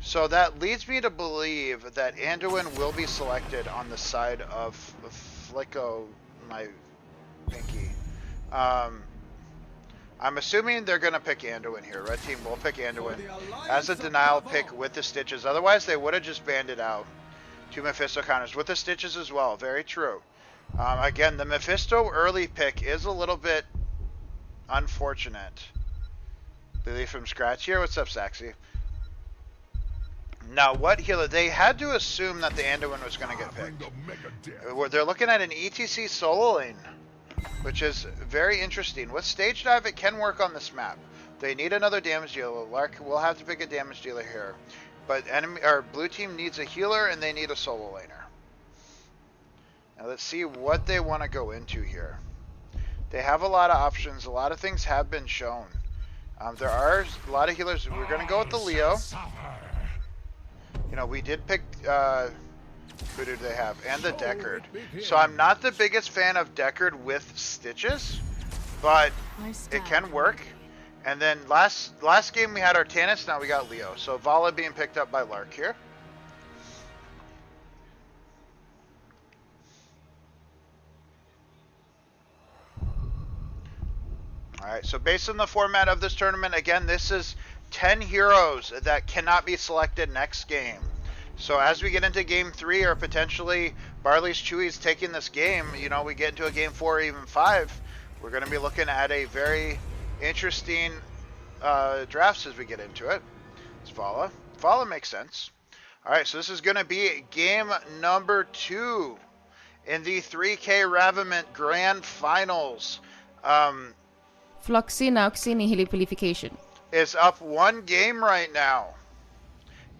So that leads me to believe that Anduin will be selected on the side of Flicko, my pinky. I'm assuming they're going to pick Anduin here. Red team will pick Anduin as a denial pick with the Stitches. Otherwise, they would have just banned it out. 2 Mephisto counters with the Stitches as well. Very true. Again, the Mephisto early pick is a little bit unfortunate. Lily from scratch here. What's up, Saxy? Now, what healer? They had to assume that the Anduin was going to get picked. They're looking at an ETC solo lane, which is very interesting. With stage dive, it can work on this map. They need another damage dealer. Lark will have to pick a damage dealer here. But blue team needs a healer and they need a solo laner. Now let's see what they want to go into here. They have a lot of options. A lot of things have been shown. There are a lot of healers. We're going to go with the Leo. You know, we did pick, who did they have? And the Deckard. So I'm not the biggest fan of Deckard with Stitches, but it can work. And then last game we had Artanis, now we got Leo. So Vala being picked up by Lark here. Alright, so based on the format of this tournament, again, this is 10 heroes that cannot be selected next game. So as we get into game 3, or potentially Barley's Chewies taking this game, you know, we get into a game 4 or even 5, we're going to be looking at a very interesting drafts as we get into it. It's Vala. Vala makes sense. Alright, so this is going to be game number 2 in the 3K Raviment Grand Finals. Floxy Nauxini Hilipilification. Is up 1 game right now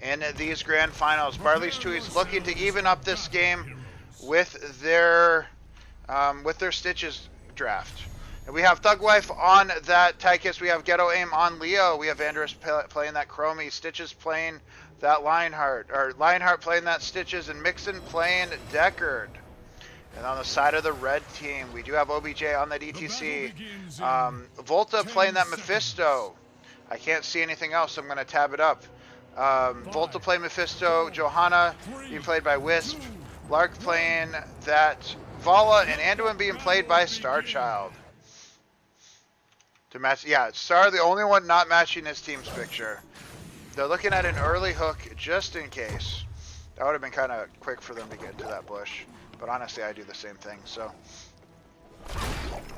in these Grand Finals. Barley's Chewies looking to even up this game with their Stitches draft. And we have Thugwife on that Tychus. We have Ghetto Aim on Leo. We have Andrus playing that Chromie. Stitches playing that Lionheart. Or Lionheart playing that Stitches. And Mixon playing Deckard. And on the side of the red team, we do have OBJ on that ETC. Volta playing that Mephisto. I can't see anything else, so I'm going to tab it up. Volta playing Mephisto. Johanna being played by Wisp. Lark playing that Vala. And Anduin being played by Starchild. To match, yeah, Star, the only one not matching his team's picture. They're looking at an early hook just in case. That would have been kind of quick for them to get into that bush. But honestly, I do the same thing, so.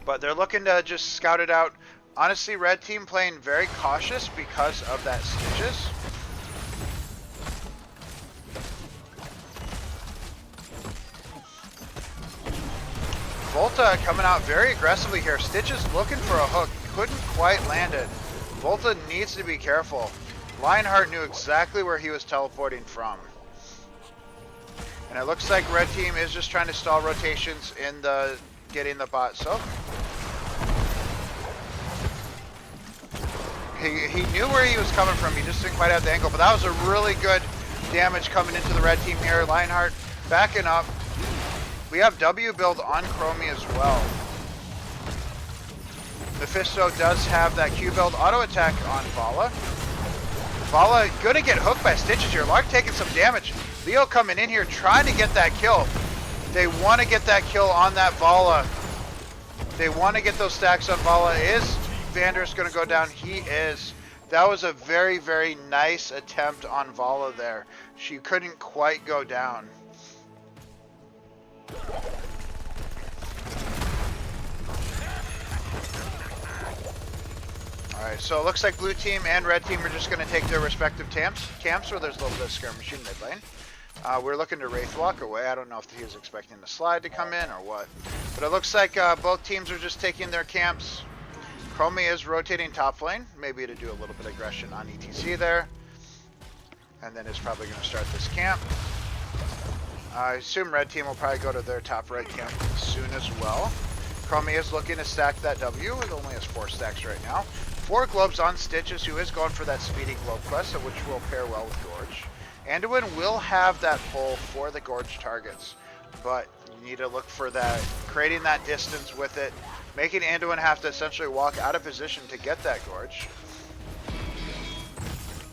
But they're looking to just scout it out. Honestly, red team playing very cautious because of that Stitches. Volta coming out very aggressively here. Stitches looking for a hook. Couldn't quite land it. Volta needs to be careful. Lionheart knew exactly where he was teleporting from. And it looks like red team is just trying to stall rotations in the getting the bot. So He knew where he was coming from. He just didn't quite have the angle. But that was a really good damage coming into the red team here. Lionheart backing up. We have W build on Chromie as well. Mephisto does have that Q build auto attack on Vala. Vala gonna get hooked by Stitches here. Lark taking some damage. Leo coming in here trying to get that kill. They want to get that kill on that Vala. They want to get those stacks on Vala. Is Vander's going to go down? He is. That was a very, very nice attempt on Vala there. She couldn't quite go down. Alright, so it looks like blue team and red team are just going to take their respective camps where there's a little bit of skirmishing mid lane. We're looking to Wraith walk away. I don't know if he was expecting the slide to come in or what. But it looks like both teams are just taking their camps. Chromie is rotating top lane, maybe to do a little bit of aggression on ETC there. And then is probably going to start this camp. I assume red team will probably go to their top right camp soon as well. Chromie is looking to stack that W. It only has 4 stacks right now. 4 globes on Stitches, who is going for that speedy globe quest, which will pair well with Gorge. Anduin will have that pull for the Gorge targets, but you need to look for that, creating that distance with it, making Anduin have to essentially walk out of position to get that Gorge.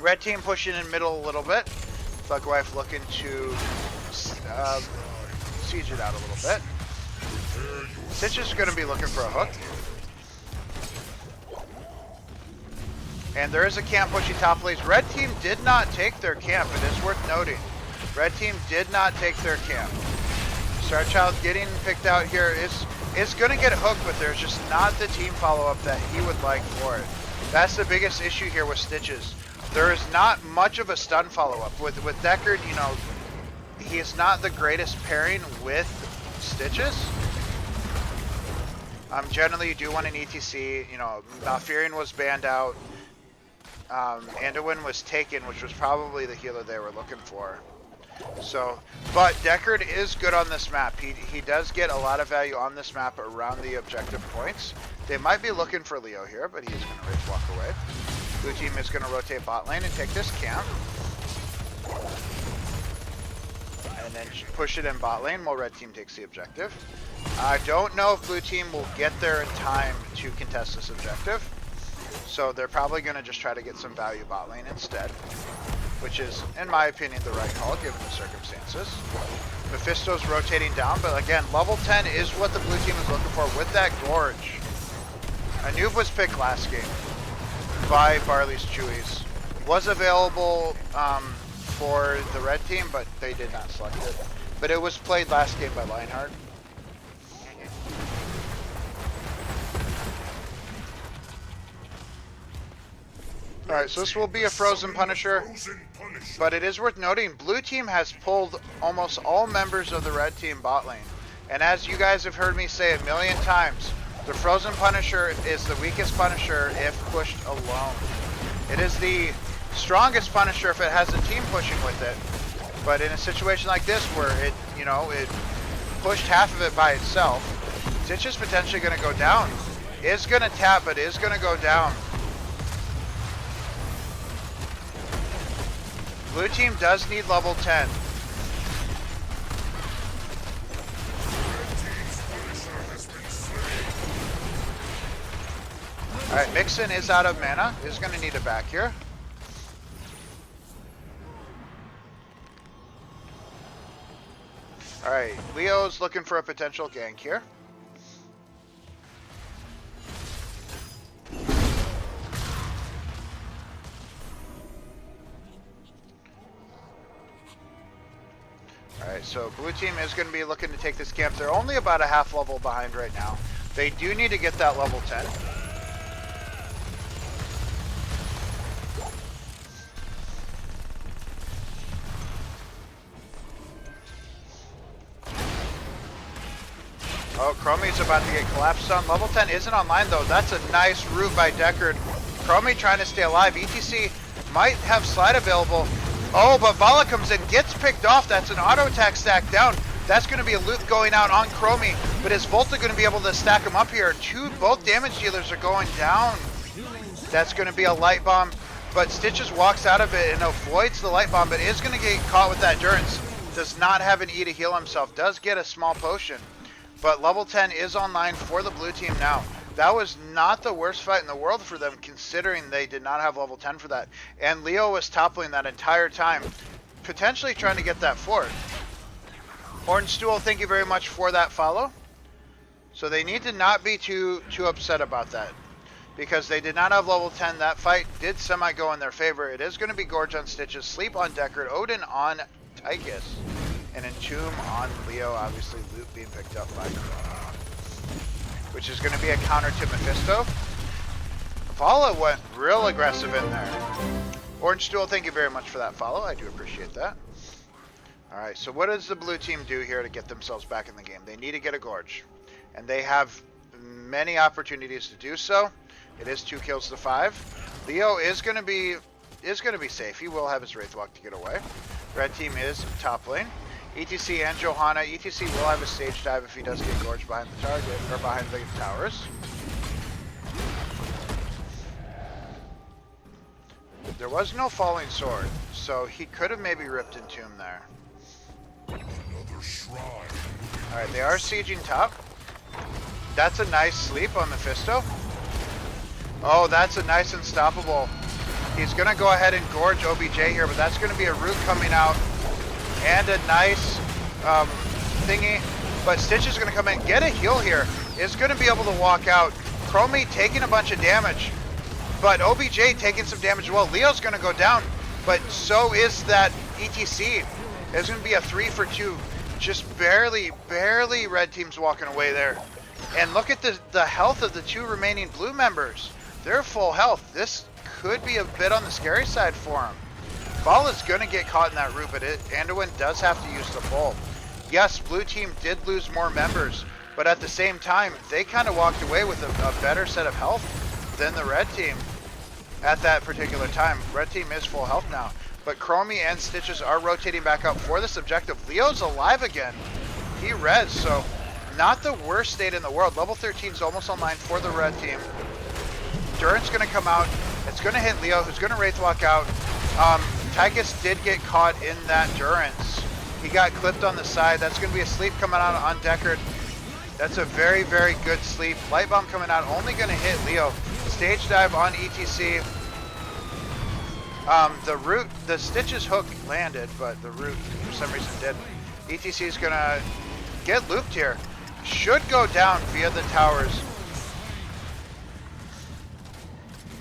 Red team pushing in middle a little bit. Thugwife looking to siege it out a little bit. Stitch is going to be looking for a hook. And there is a camp pushing top lanes. Red team did not take their camp. It is worth noting. Red team did not take their camp. Starchild getting picked out here is going to get hooked, but there's just not the team follow-up that he would like for it. That's the biggest issue here with Stitches. There is not much of a stun follow-up. With Deckard, you know, he is not the greatest pairing with Stitches. Generally, you do want an ETC. You know, Malfurion was banned out. Anduin was taken, which was probably the healer they were looking for. So, but Deckard is good on this map. He does get a lot of value on this map around the objective points. They might be looking for Leo here, but he is going to Wraith walk away. Blue team is going to rotate bot lane and take this camp. And then push it in bot lane while red team takes the objective. I don't know if blue team will get there in time to contest this objective. So they're probably going to just try to get some value bot lane instead, which is, in my opinion, the right call given the circumstances. Mephisto's rotating down, but again, level 10 is what the blue team is looking for with that Gorge. A noob was picked last game by Barley's Chewies. Was available for the red team, but they did not select it. But it was played last game by Lionheart. Alright, so this will be a Frozen Punisher, but it is worth noting, blue team has pulled almost all members of the red team bot lane. And as you guys have heard me say a million times, the Frozen Punisher is the weakest Punisher if pushed alone. It is the strongest Punisher if it has a team pushing with it. But in a situation like this where it, you know, it pushed half of it by itself, Stitch is potentially going to go down. Is going to tap, but is going to go down. Blue team does need level 10. Alright, Mixon is out of mana. Is going to need it back here. Alright, Leo's looking for a potential gank here. Alright, so blue team is going to be looking to take this camp. They're only about a half level behind right now. They do need to get that level 10. Oh, Chromie's about to get collapsed on. Level 10 isn't online though. That's a nice root by Deckard. Chromie trying to stay alive. ETC might have slide available. Oh, but Vala comes in, gets picked off. That's an auto attack stack down. That's going to be a loot going out on Chromie. But is Volta going to be able to stack him up here? Both damage dealers are going down. That's going to be a light bomb, but Stitches walks out of it and avoids the light bomb, but is going to get caught with that Durance. Does not have an E to heal himself. Does get a small potion, but level 10 is online for the blue team now. That was not the worst fight in the world for them, considering they did not have level 10 for that. And Leo was toppling that entire time, potentially trying to get that fort. Hornstool, thank you very much for that follow. So they need to not be too upset about that, because they did not have level 10. That fight did semi go in their favor. It is going to be Gorge on Stitches, Sleep on Deckard, Odin on Tychus, and Entomb on Leo. Obviously, loot being picked up by which is going to be a counter to Mephisto. Vala went real aggressive in there. Orange Stool, thank you very much for that follow. I do appreciate that. Alright, so what does the blue team do here to get themselves back in the game? They need to get a Gorge, and they have many opportunities to do so. It is 2 kills to 5. Leo is going to be safe. He will have his Wraithwalk to get away. Red team is top lane. ETC and Johanna. ETC will have a stage dive if he does get gorged behind the target, or behind the towers. There was no falling sword, so he could have maybe ripped Entomb there. Another shrine. Alright, they are sieging top. That's a nice sleep on Mephisto. Oh, that's a nice unstoppable. He's going to go ahead and gorge OBJ here, but that's going to be a root coming out. And a nice thingy. But Stitch is going to come in, get a heal here. Is going to be able to walk out. Chromie taking a bunch of damage. But OBJ taking some damage as well. Leo's going to go down. But so is that ETC. It's going to be a 3 for 2. Just barely red team's walking away there. And look at the health of the 2 remaining blue members. They're full health. This could be a bit on the scary side for him. Ball is going to get caught in that root, but Anduin does have to use the full. Yes, blue team did lose more members, but at the same time, they kind of walked away with a better set of health than the red team at that particular time. Red team is full health now, but Chromie and Stitches are rotating back up for this objective. Leo's alive again. He res, so not the worst state in the world. Level 13 is almost online for the red team. Durance going to come out. It's going to hit Leo, who's going to Wraithwalk out. Tychus did get caught in that Durance. He got clipped on the side. That's going to be a sleep coming out on Deckard. That's a very good sleep. Light bomb coming out, only going to hit Leo. Stage dive on ETC. The root, the Stitches hook landed, but the root for some reason didn't. ETC is going to get looped here. Should go down via the towers.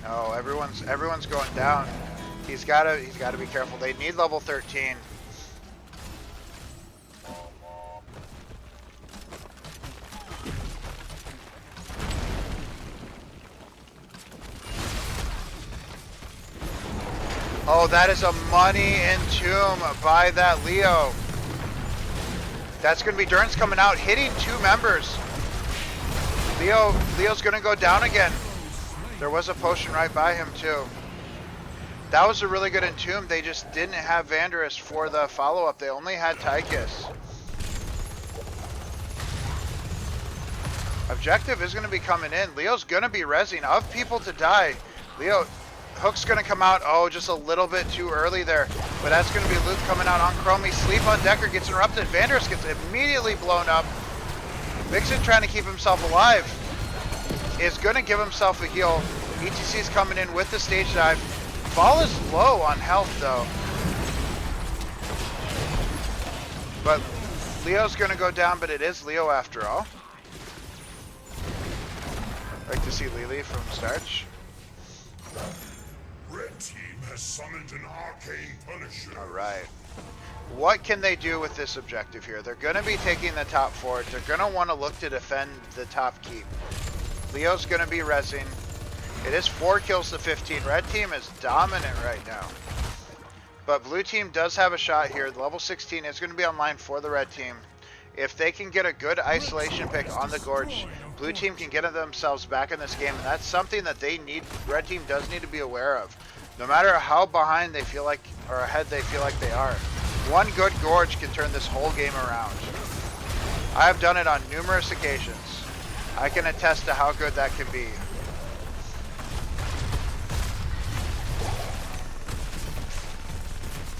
No, everyone's going down. He's gotta be careful. They need level 13. Oh, that is a money Entomb by that Leo. That's gonna be Durance coming out, hitting 2 members. Leo's gonna go down again. There was a potion right by him too. That was a really good Entomb. They just didn't have Vanderus for the follow-up. They only had Tychus. Objective is going to be coming in. Leo's going to be rezzing of people to die. Leo, Hook's going to come out. Oh, just a little bit too early there. But that's going to be a loop coming out on Chromie. Sleep on Deckard gets interrupted. Vanderus gets immediately blown up. Vixen trying to keep himself alive. Is going to give himself a heal. ETC's coming in with the stage dive. Ball is low on health though. But Leo's gonna go down, but it is Leo after all. Like to see Lily from Starch. Red team has summoned an arcane punisher. Alright. What can they do with this objective here? They're gonna be taking the top fort. They're gonna want to look to defend the top keep. Leo's gonna be rezzing. It is 4 kills to 15. Red team is dominant right now. But blue team does have a shot here. The level 16 is going to be online for the red team. If they can get a good isolation pick on the Gorge, blue team can get themselves back in this game. And that's something that they need. Red team does need to be aware of. No matter how behind they feel like, or ahead they feel like they are. One good Gorge can turn this whole game around. I have done it on numerous occasions. I can attest to how good that can be.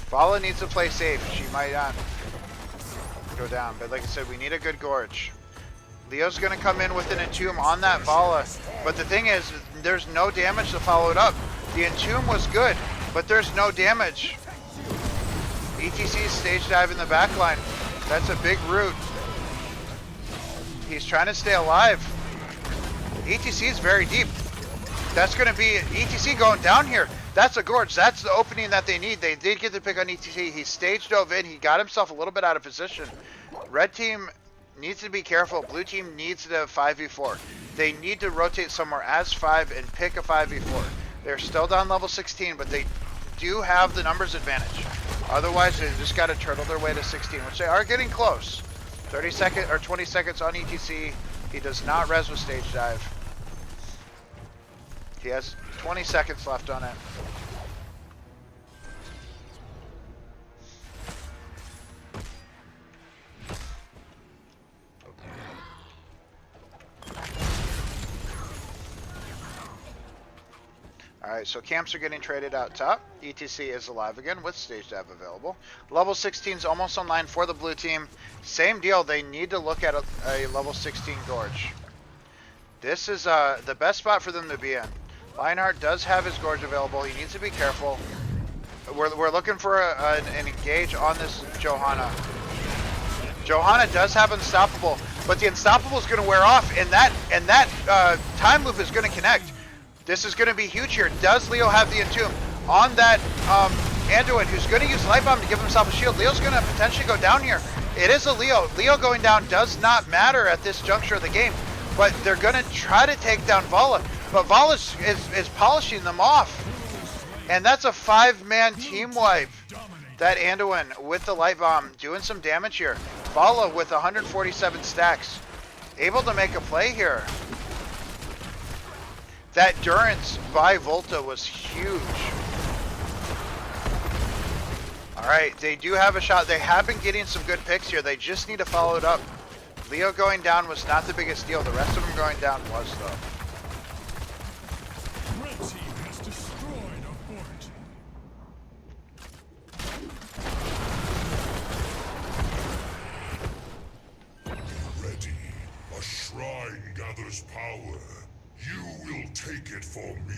Vala needs to play safe. She might not go down, but like I said, we need a good Gorge. Leo's going to come in with an Entomb on that Vala, but the thing is, there's no damage to follow it up. The Entomb was good, but there's no damage. ETC's stage dive in the back line. That's a big root. He's trying to stay alive. ETC is very deep. That's going to be ETC going down here. That's a Gorge. That's the opening that they need. They did get the pick on ETC. He stage dove in. He got himself a little bit out of position. Red team needs to be careful. Blue team needs to 5v4. They need to rotate somewhere as 5 and pick a 5v4. They're still down level 16, but they do have the numbers advantage. Otherwise, they just got to turtle their way to 16, which they are getting close. 30 seconds or 20 seconds on ETC. He does not res with stage dive. He has 20 seconds left on it. Alright, so camps are getting traded out top. ETC is alive again with stage dive available. Level 16 is almost online for the blue team. Same deal, they need to look at a level 16 Gorge. This is the best spot for them to be in. Lionheart does have his Gorge available. He needs to be careful. We're looking for an engage on this Johanna. Johanna does have Unstoppable, but the Unstoppable is going to wear off, and that time loop is going to connect. This is going to be huge here. Does Leo have the Entomb on that Anduin, who's going to use Light Bomb to give himself a shield? Leo's going to potentially go down here. It is a Leo. Leo going down does not matter at this juncture of the game, but they're going to try to take down Vala. But Vala is polishing them off. And that's a 5-man team wipe. That Anduin with the Light Bomb doing some damage here. Vala with 147 stacks. Able to make a play here. That Durance by Volta was huge. Alright, they do have a shot. They have been getting some good picks here. They just need to follow it up. Leo going down was not the biggest deal. The rest of them going down was, though. Red team has destroyed a fort. Ready. A shrine gathers power. You will take it for me.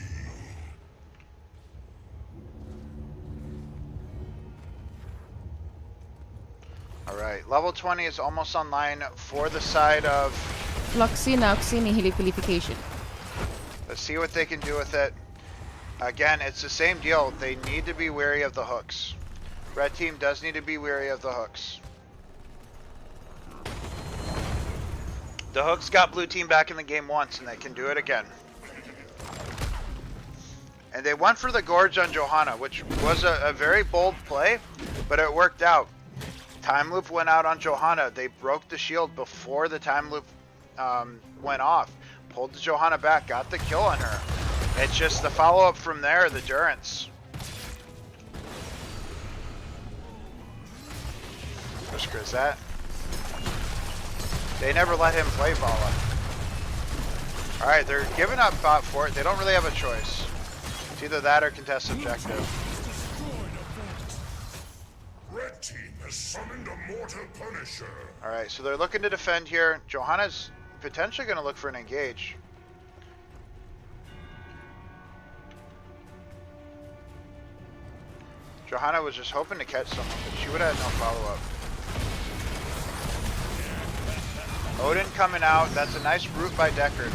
Alright, level 20 is almost online for the side of... Floxy na Oxini Hilipilification. Let's see what they can do with it. Again, it's the same deal. They need to be wary of the hooks. Red team does need to be wary of the hooks. The hooks got blue team back in the game once, and they can do it again. And they went for the Gorge on Johanna, which was a very bold play, but it worked out. Time loop went out on Johanna. They broke the shield before the time loop went off. Pulled the Johanna back, got the kill on her. It's just the follow-up from there, the Durance. Where's Grisette? They never let him play Vala. Alright, they're giving up bot for it. They don't really have a choice. It's either that or contest objective. Red team has summoned a mortal punisher. Alright, so they're looking to defend here. Johanna's potentially going to look for an engage. Johanna was just hoping to catch someone, but she would have had no follow-up. Odin coming out. That's a nice root by Deckard.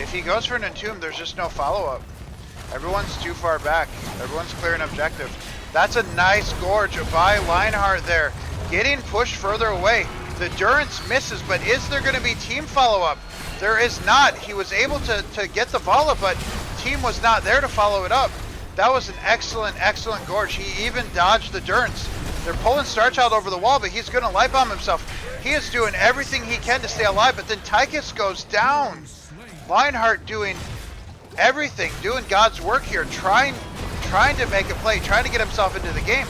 If he goes for an Entomb, there's just no follow-up. Everyone's too far back. Everyone's clearing objective. That's a nice Gorge by Lionheart there. Getting pushed further away. The Durance misses, but is there going to be team follow-up? There is not. He was able to get the Vala, but team was not there to follow it up. That was an excellent, excellent Gorge. He even dodged the Durance. They're pulling Starchild over the wall, but he's going to Light Bomb himself. He is doing everything he can to stay alive, but then Tychus goes down. Lionheart doing everything, doing God's work here, trying to make a play, trying to get himself into the game.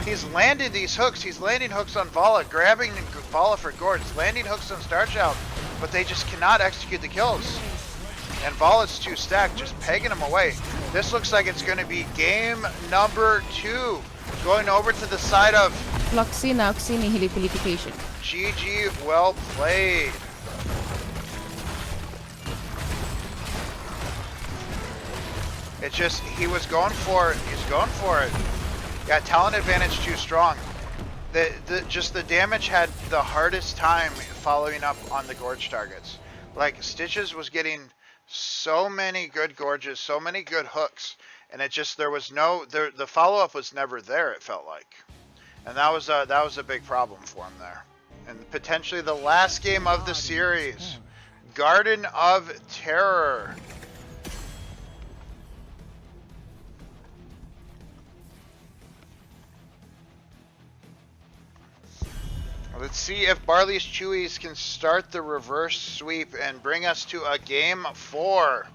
He's landed these hooks. He's landing hooks on Vala, grabbing Vala for Gorge, landing hooks on Starchild, but they just cannot execute the kills. And Vala's too stacked, just pegging him away. This looks like it's going to be game number 2. Going over to the side of Floxy Nauxy Nihilipilification. GG, well played. It's just, he's going for it. Yeah, talent advantage too strong. Just the damage had the hardest time following up on the gorge targets. Like, Stitches was getting so many good gorges, so many good hooks, and it just, there was no, the follow-up was never there, it felt like. And that was a big problem for him there. And potentially the last game of the series, Garden of Terror. Let's see if Barley's Chewies can start the reverse sweep and bring us to a game 4.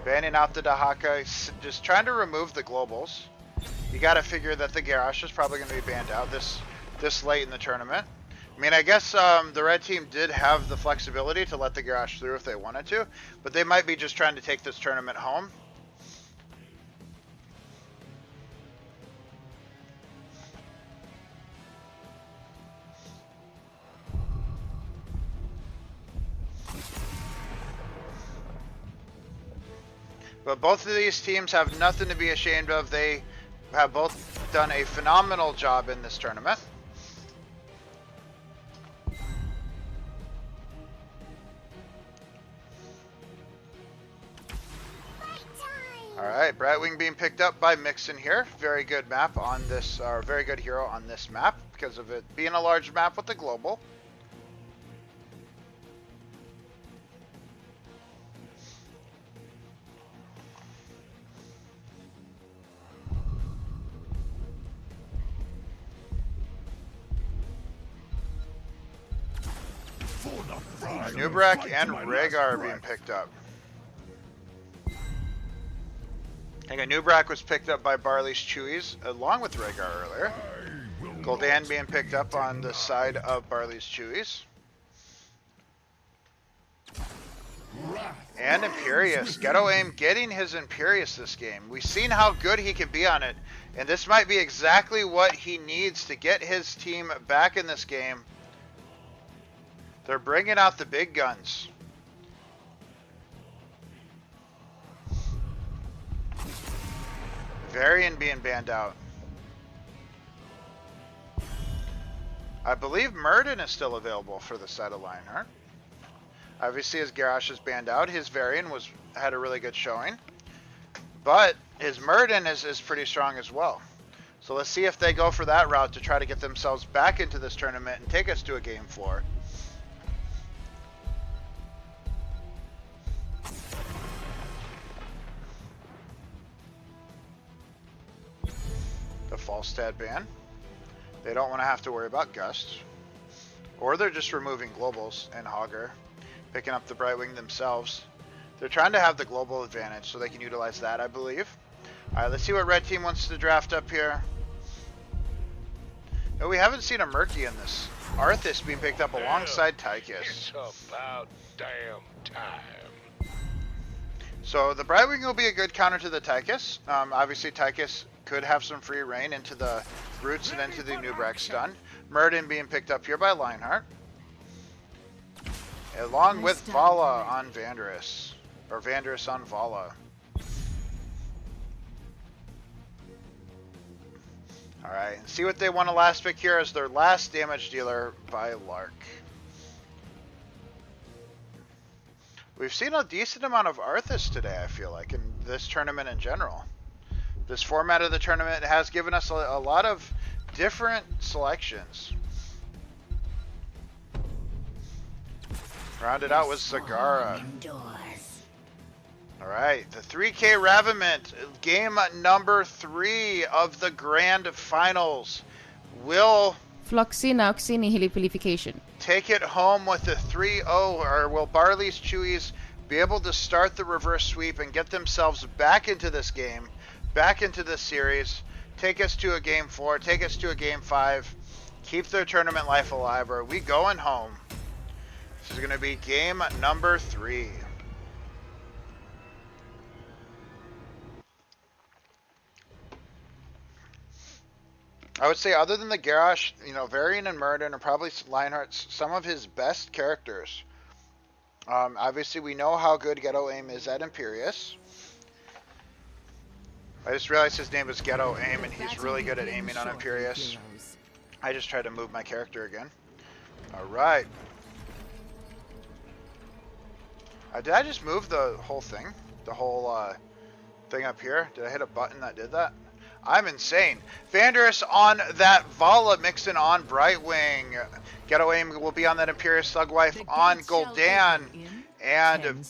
Banning out the Dahaka, just trying to remove the globals. You got to figure that the Garrosh is probably going to be banned out this late in the tournament. I mean, I guess the red team did have the flexibility to let the Garrosh through if they wanted to, but they might be just trying to take this tournament home. But both of these teams have nothing to be ashamed of. They have both done a phenomenal job in this tournament. Alright, Brightwing being picked up by Mixon here. Very good map on this, or very good hero on this map because of it being a large map with the global. Nubrak and Rhaegar are being picked up. I think Nubrak was picked up by Barley's Chewies along with Rhaegar earlier. Gul'dan being picked up on the side of Barley's Chewies. And Imperious. Ghetto Aim getting his Imperious this game. We've seen how good he can be on it. And this might be exactly what he needs to get his team back in this game. They're bringing out the big guns. Varian being banned out. I believe Murden is still available for the side of Lionheart. Obviously, his Garrosh is banned out. His Varian had a really good showing. But his Murden is pretty strong as well. So let's see if they go for that route to try to get themselves back into this tournament and take us to a game 4. The Falstad ban. They don't want to have to worry about Gust. Or they're just removing globals and Hogger, picking up the Brightwing themselves. They're trying to have the global advantage so they can utilize that, I believe. Alright, let's see what red team wants to draft up here. No, we haven't seen a Murky in this. Arthas being picked up alongside Tychus. It's about damn time. So the Brightwing will be a good counter to the Tychus. Obviously Tychus could have some free reign into the Roots and into the Nubrak stun. Murden being picked up here by Lionheart. Along with Vala on Vandrus. Or Vandrus on Vala. Alright, see what they want to last pick here as their last damage dealer by Lark. We've seen a decent amount of Arthas today, I feel like, in this tournament in general. This format of the tournament has given us a lot of different selections. Rounded out with Zagara. Alright, the 3K Raviment, game number 3 of the grand finals. Will Floxy Nauxy Nihilipilification. take it home with a 3-0, or will Barley's Chewies be able to start the reverse sweep and get themselves back into this game, back into this series, take us to a game 4, take us to a game 5, keep their tournament life alive, or are we going home? This is going to be game number 3. I would say other than the Garrosh, you know, Varian and Murden are probably Lionheart's some of his best characters. Obviously, we know how good Ghetto Aim is at Imperius. I just realized his name is Ghetto Aim, and he's really good at aiming on Imperius. I just tried to move my character again. Alright. Did I just move the whole thing? The whole thing up here? Did I hit a button that did that? I'm insane. Vanders on that Vala mixing on Brightwing. Ghetto Aim will be on that Imperius Slugwife on Gul'dan. And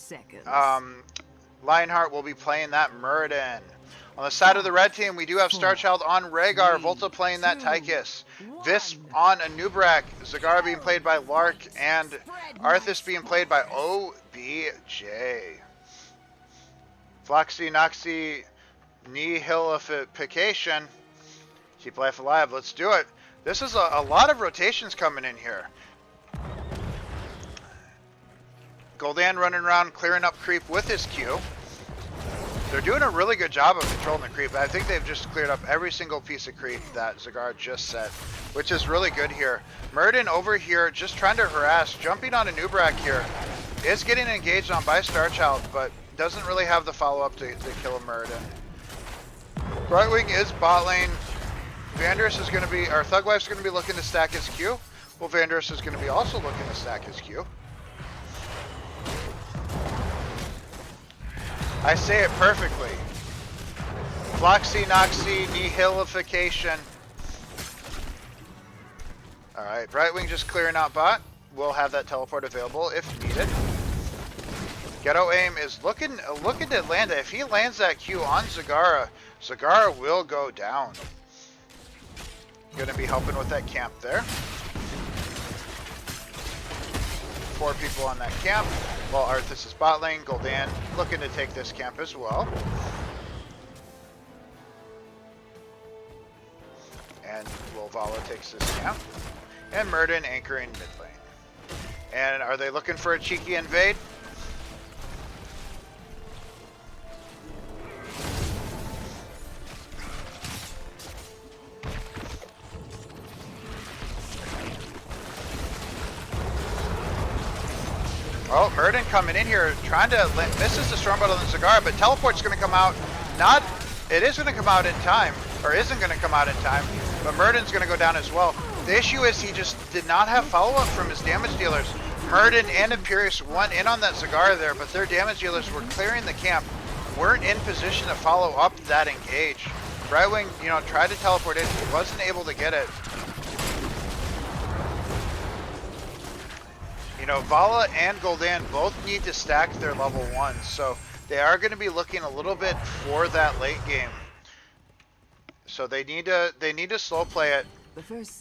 Lionheart will be playing that Murden. On the side of the red team, we do have Starchild on Rhaegar, Volta playing that Tychus, Visp on Anubrak, Zagara being played by Lark, and Arthas being played by OBJ. Floxy Noxy Nihilification. Keep life alive. Let's do it. This is a lot of rotations coming in here. Gul'dan running around clearing up creep with his Q. They're doing a really good job of controlling the creep. I think they've just cleared up every single piece of creep that Zagar just set, which is really good here. Murden over here just trying to harass, jumping on Anubrak here. Is getting engaged on by Starchild, but doesn't really have the follow-up to kill a Murden. Brightwing is bot lane. Vanders is going to be, or Thugwife's going to be looking to stack his Q. Well, Vanders is going to be also looking to stack his Q. I say it perfectly. Floxy Noxy Nihilification. Alright, Brightwing just clearing out bot. We'll have that teleport available if needed. Ghetto Aim is looking to land it. If he lands that Q on Zagara, Zagara will go down. Gonna be helping with that camp there. 4 people on that camp. While Arthas is bot lane, Gul'dan looking to take this camp as well. And Vala takes this camp. And Murden anchoring mid lane. And are they looking for a cheeky invade? Oh, Murden coming in here, trying to misses the Storm Bottle and Zagara, but Teleport's going to come out. It is going to come out in time, or isn't going to come out in time, but Murden's going to go down as well. The issue is he just did not have follow-up from his damage dealers. Murden and Imperius went in on that Zagara there, but their damage dealers were clearing the camp, weren't in position to follow up that engage. Brightwing, you know, tried to teleport in, he wasn't able to get it. You know, Vala and Gul'dan both need to stack their level 1s, so they are going to be looking a little bit for that late game. So they need to slow play it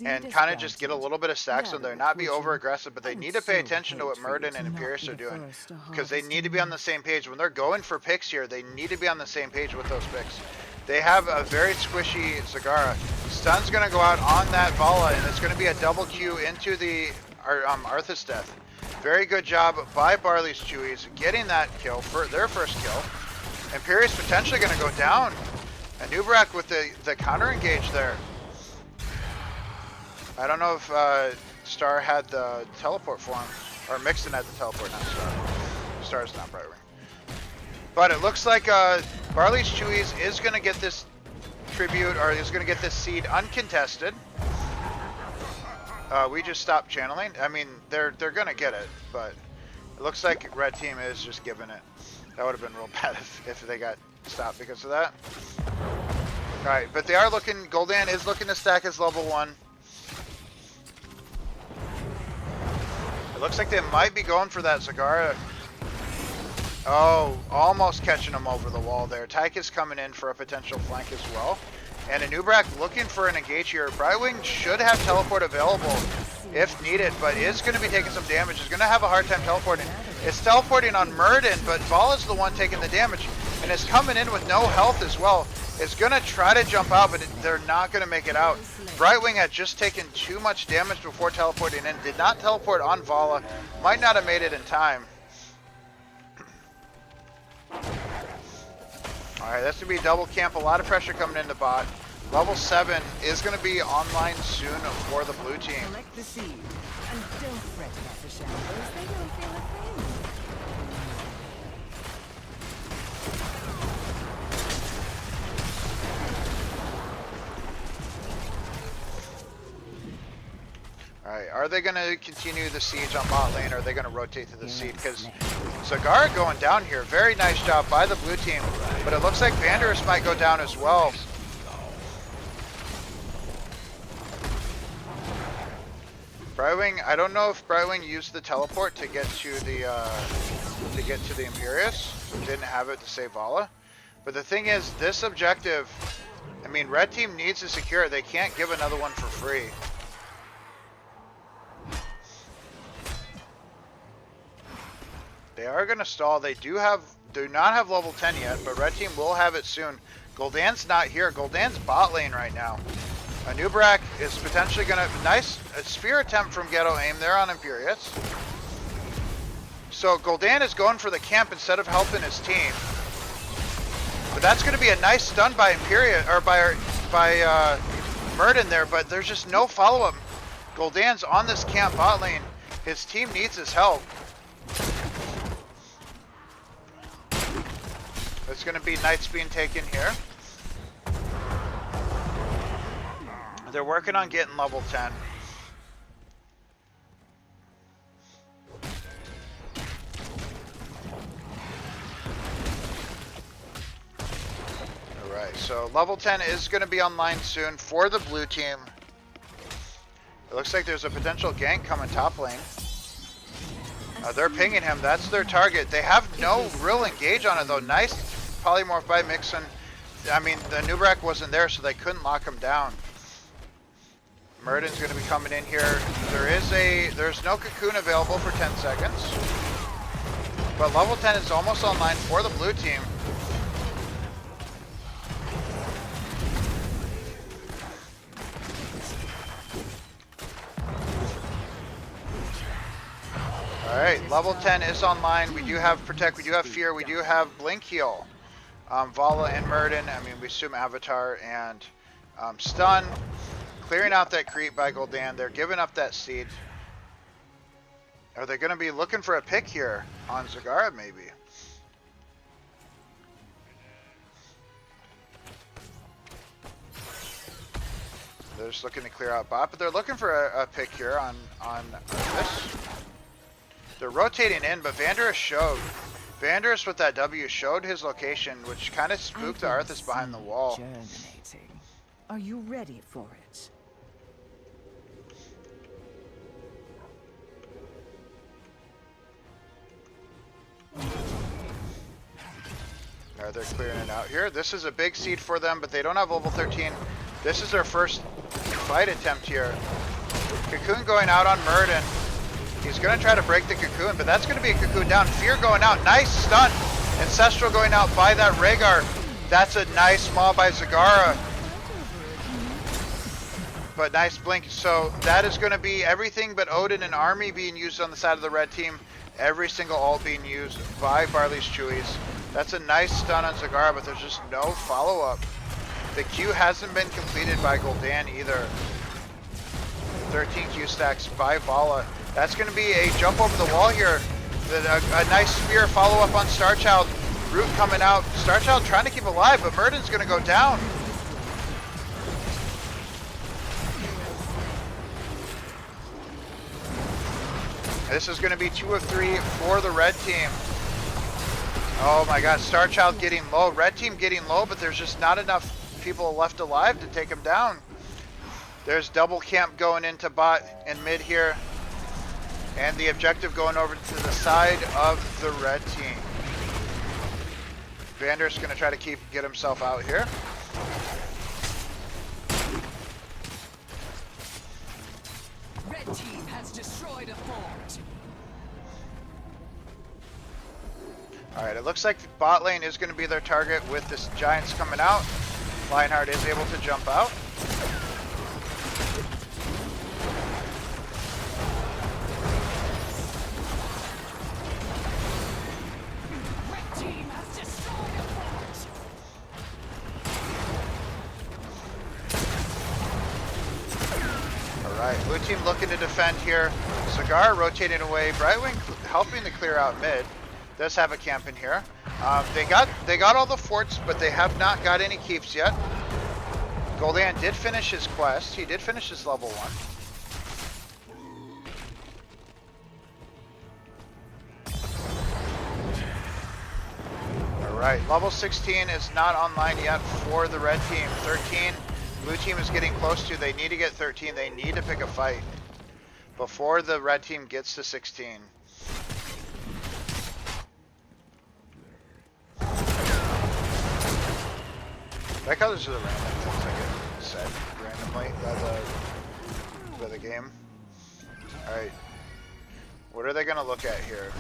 and kind of just get a little bit of stacks so they're not be over aggressive, but they need to pay attention to what Murden and Imperius are doing because they need to be on the same page. When they're going for picks here, they need to be on the same page with those picks. They have a very squishy Zagara. Stun's going to go out on that Vala, and it's going to be a double Q into the Arthas death. Very good job by Barley's Chewies getting that kill for their first kill. Imperius potentially going to go down. And Nubrak with the counter engage there. I don't know if Star had the teleport for him, or Mixon had the teleport, not Star. Star's not Brightwing. But it looks like Barley's Chewies is going to get this tribute, or is going to get this seed uncontested. We just stopped channeling. I mean, they're gonna get it, but it looks like red team is just giving it. That would have been real bad if they got stopped because of that. All right, but they are looking. Gul'dan is looking to stack his level 1. It looks like they might be going for that Zagara. Oh, almost catching him over the wall there. Tyke is coming in for a potential flank as well. And Anubrak looking for an engage here. Brightwing should have teleport available if needed, but is going to be taking some damage. Is going to have a hard time teleporting. It's teleporting on Murden, but Vala's the one taking the damage. And is coming in with no health as well. Is going to try to jump out, but they're not going to make it out. Brightwing had just taken too much damage before teleporting in. Did not teleport on Vala. Might not have made it in time. Alright, that's going to be a double camp. A lot of pressure coming into bot. level 7 is going to be online soon for the blue team. Collect the seed. And don't fret about the shadows. They don't feel a thing. Alright, are they going to continue the siege on bot lane, or are they going to rotate to the seed? Because Zagara going down here. Very nice job by the blue team. But it looks like Vanderus might go down as well. Brightwing, I don't know if Brightwing used the teleport to get to the Imperius. Didn't have it to save Vala. But the thing is, this objective, I mean, red team needs to secure it. They can't give another one for free. They are going to stall. They do not have level 10 yet, but red team will have it soon. Gul'dan's not here. Gul'dan's bot lane right now. Anub'arak is potentially going to... Nice spear attempt from Ghetto Aim there on Imperius. So Gul'dan is going for the camp instead of helping his team. But that's going to be a nice stun by Imperius, or by Murden there, but there's just no follow-up. Gul'dan's on this camp bot lane. His team needs his help. There's going to be knights being taken here. They're working on getting level 10. Alright, so level 10 is going to be online soon for the blue team. It looks like there's a potential gank coming top lane. They're pinging him. That's their target. They have no real engage on it, though. Nice polymorph by Mixon. I mean, the Anub'arak wasn't there, so they couldn't lock him down. Murden's going to be coming in here. There's no cocoon available for 10 seconds. But level 10 is almost online for the blue team. Alright, level 10 is online. We do have Protect, we do have Fear, we do have Blink Heal. Vala and Murden, I mean, we assume Avatar and Stun. Clearing out that creep by Gul'dan. They're giving up that seed. Are they going to be looking for a pick here on Zagara, maybe? They're just looking to clear out bot, but they're looking for a pick here on this. They're rotating in, but Vanderus showed. Vanderus with that W showed his location, which kind of spooked the Arthas behind the wall. Germinating. Are you ready for it? They're clearing it out here. This is a big seed for them, but they don't have level 13. This is their first fight attempt here. Cocoon going out on Murden. He's going to try to break the cocoon, but that's going to be a cocoon down. Fear going out. Nice stun. Ancestral going out by that Rhaegar. That's a nice maul by Zagara. But nice blink. So that is going to be everything but Odin and Army being used on the side of the red team. Every single ult being used by Barley's Chewies. That's a nice stun on Zagara, but there's just no follow-up. The Q hasn't been completed by Gul'dan either. 13 Q stacks by Vala. That's going to be a jump over the wall here. A nice spear follow-up on Starchild. Root coming out. Starchild trying to keep alive, but Murden's going to go down. This is going to be 2 of 3 for the red team. Oh my god, Starchild getting low. Red team getting low, but there's just not enough people left alive to take him down. There's double camp going into bot and mid here. And the objective going over to the side of the red team. Vander's going to try to get himself out here. Red team has destroyed a fort. Alright, it looks like bot lane is going to be their target with this Giants coming out. Lionheart is able to jump out. Red team has destroyed a fort. team looking to defend here. Cigar rotating away. Brightwing helping to clear out mid. Does have a camp in here. They got all the forts, but they have not got any keeps yet. Goldan did finish his quest. He did finish his level 1. Alright, level 16 is not online yet for the red team. 13, blue team is getting close to. They need to get 13. They need to pick a fight before the red team gets to 16. I like how those are the random things that get said randomly by the game. Alright. What are they going to look at here?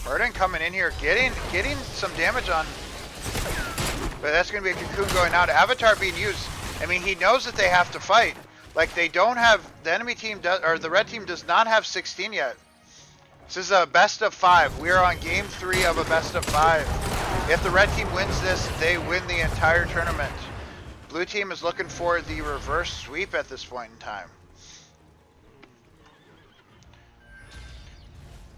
Murden coming in here, getting some damage on. But that's going to be a cocoon going out. Avatar being used. I mean, he knows that they have to fight. Like, they don't have, the enemy team does, or the red team does not have 16 yet. This is a best of 5. We are on game 3 of a best of 5. If the red team wins this, they win the entire tournament. Blue team is looking for the reverse sweep at this point in time.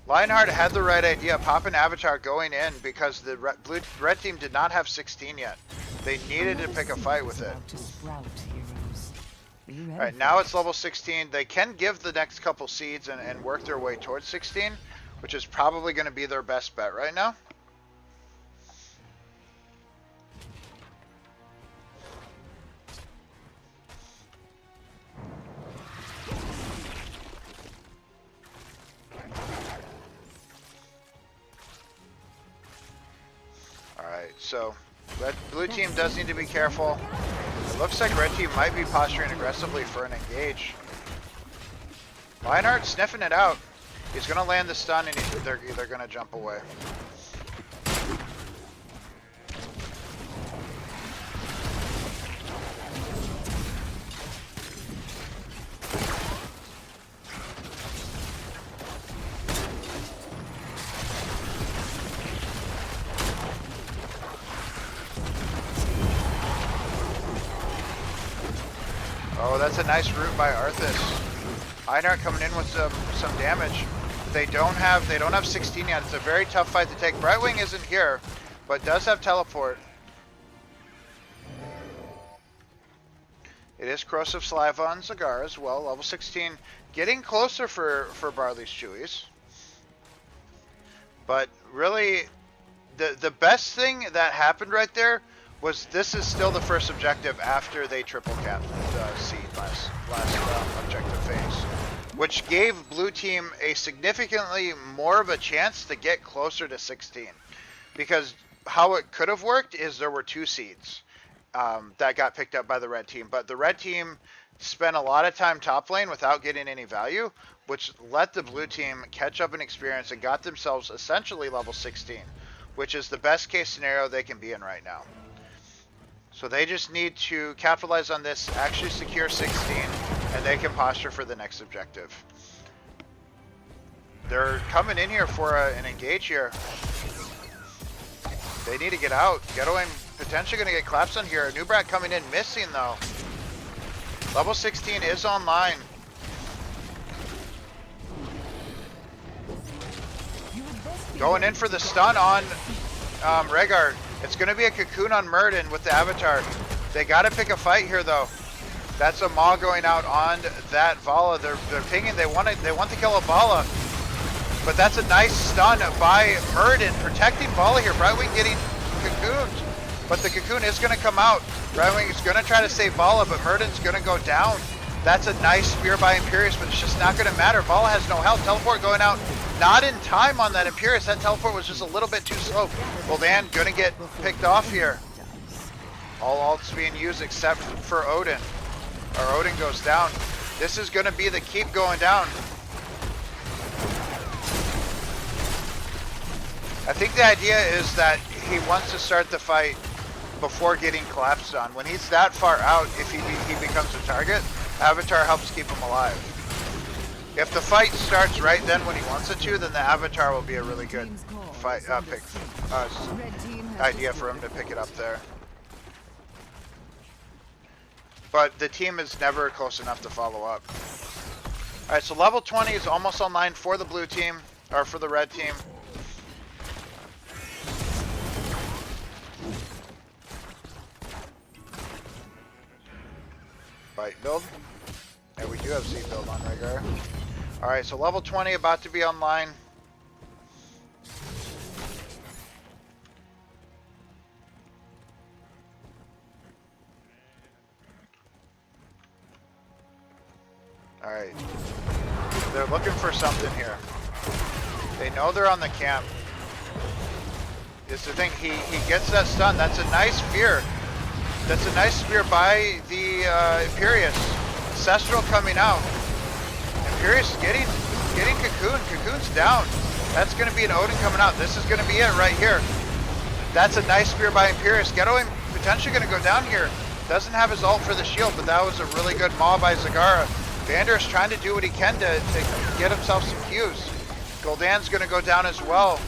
Lionheart had the right idea, popping Avatar going in because the red team did not have 16 yet. They needed to pick a fight with it. Alright, now it's level 16. They can give the next couple seeds and work their way towards 16, which is probably going to be their best bet right now. Alright, so blue team does need to be careful. It looks like red team might be posturing aggressively for an engage. Lionheart sniffing it out. He's going to land the stun and they're going to jump away. Oh, that's a nice route by Arthas. Lionheart coming in with some damage. They don't have 16 yet. It's a very tough fight to take. Brightwing isn't here, but does have teleport. It is Corrosive Saliva on Cigar as well. Level 16, getting closer for Barley's Chewies. But really, the best thing that happened right there was this is still the first objective after they triple capped seed last objective phase, which gave blue team a significantly more of a chance to get closer to 16. Because how it could have worked is there were 2 seeds that got picked up by the red team, but the red team spent a lot of time top lane without getting any value, which let the blue team catch up in experience and got themselves essentially level 16, which is the best case scenario they can be in right now. So they just need to capitalize on this, actually secure 16, and they can posture for the next objective. They're coming in here for an engage here. They need to get out. Ghettoing potentially going to get collapsed on here. Nubrak coming in, missing though. Level 16 is online. Going in for the stun on Rhaegar. It's going to be a cocoon on Murden with the Avatar. They got to pick a fight here, though. That's a Maw going out on that Vala. They're pinging. They want to kill a Vala. But that's a nice stun by Murden, protecting Vala here. Brightwing getting cocooned. But the cocoon is going to come out. Brightwing is going to try to save Vala, but Murden's going to go down. That's a nice spear by Imperius, but it's just not going to matter. Vala has no health. Teleport going out. Not in time on that Imperius. That teleport was just a little bit too slow. Gul'dan gonna get picked off here. All ults being used except for Odin. Or Odin goes down. This is gonna be the keep going down. I think the idea is that he wants to start the fight before getting collapsed on. When he's that far out, if he becomes a target, Avatar helps keep him alive. If the fight starts right then when he wants it to, then the Avatar will be a really good Red team has idea for him to pick it up there. But the team is never close enough to follow up. All right, so level 20 is almost online for the blue team, or for the red team. Bite build. And we do have seed build on Rhaegar. All right, so level 20 about to be online. All right. They're looking for something here. They know they're on the camp. It's the thing, he gets that stun. That's a nice spear. That's a nice spear by the Imperious. Ancestral coming out. Imperious getting Cocoon. Cocoon's down. That's going to be an Odin coming out. This is going to be it right here. That's a nice spear by Imperious. Ghetto potentially going to go down here. Doesn't have his ult for the shield, but that was a really good maul by Zagara. Vander is trying to do what he can to get himself some Qs. Gul'dan's going to go down as well.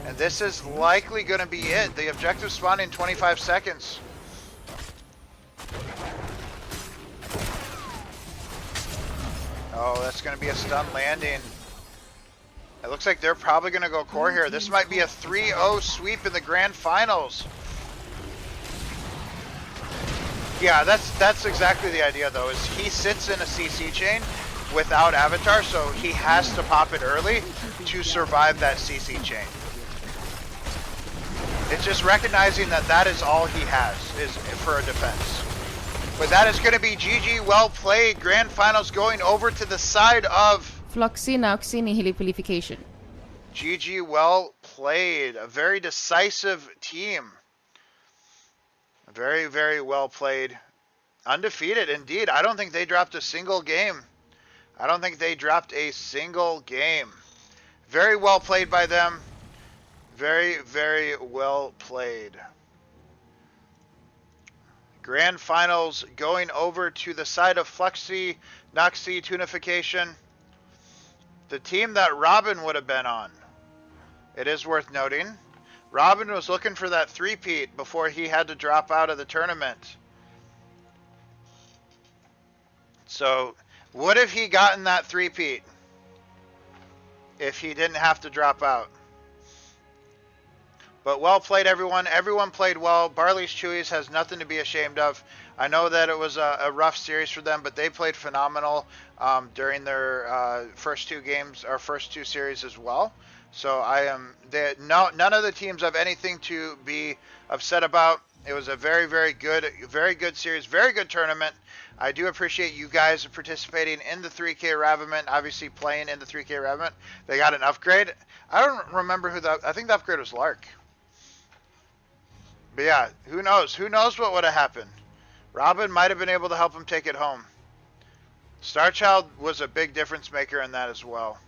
And this is likely going to be it. The objective spawn in 25 seconds. Oh, that's going to be a stun landing. It looks like they're probably going to go core here. This might be a 3-0 sweep in the grand finals. Yeah, that's exactly the idea though, is he sits in a CC chain without Avatar, so he has to pop it early to survive that CC chain. It's just recognizing that that is all he has, is for a defense. But that is going to be GG, well played. Grand finals going over to the side of Floxy Nauxini Hilipilification. GG, well played. A very decisive team. Very, very well played. Undefeated, indeed. I don't think they dropped a single game. I don't think they dropped a single game. Very well played by them. Very, very well played. Grand finals going over to the side of Flexi, Noxy, Tunification. The team that Robin would have been on. It is worth noting. Robin was looking for that three-peat before he had to drop out of the tournament. So, would have he gotten that three-peat if he didn't have to drop out? But well played, everyone. Everyone played well. Barley's Chewies has nothing to be ashamed of. I know that it was a rough series for them, but they played phenomenal during their first two games, or first two series as well. So none of the teams have anything to be upset about. It was a very, very good series, very good tournament. I do appreciate you guys participating in the 3K Raviment, obviously playing in the 3K Raviment. They got an upgrade. I don't remember I think the upgrade was Lark. But yeah, who knows? Who knows what would have happened? Robin might have been able to help him take it home. Starchild was a big difference maker in that as well.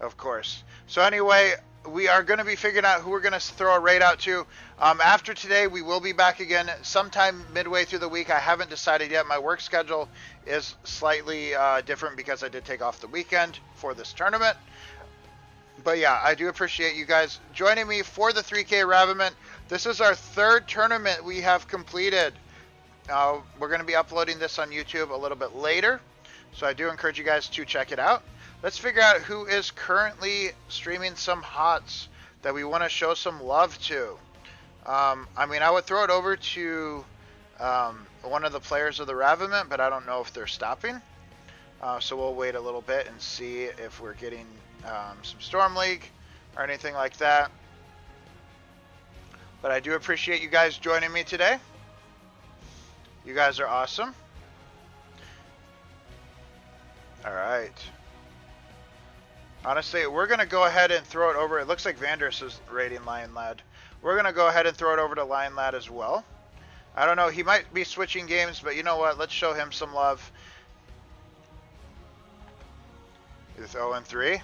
Of course. So anyway, we are going to be figuring out who we're going to throw a raid out to. After today, we will be back again sometime midway through the week. I haven't decided yet. My work schedule is slightly different because I did take off the weekend for this tournament. But yeah, I do appreciate you guys joining me for the 3K Raviment. This is our third tournament we have completed. We're going to be uploading this on YouTube a little bit later. So I do encourage you guys to check it out. Let's figure out who is currently streaming some HOTS that we want to show some love to. I mean, I would throw it over to one of the players of the Raviment, but I don't know if they're stopping. So we'll wait a little bit and see if we're getting some Storm League or anything like that. But I do appreciate you guys joining me today. You guys are awesome. All right. Honestly, we're going to go ahead and throw it over. It looks like Vanders is raiding Lion Lad. We're going to go ahead and throw it over to Lion Lad as well. I don't know. He might be switching games, but you know what? Let's show him some love. With 0-3.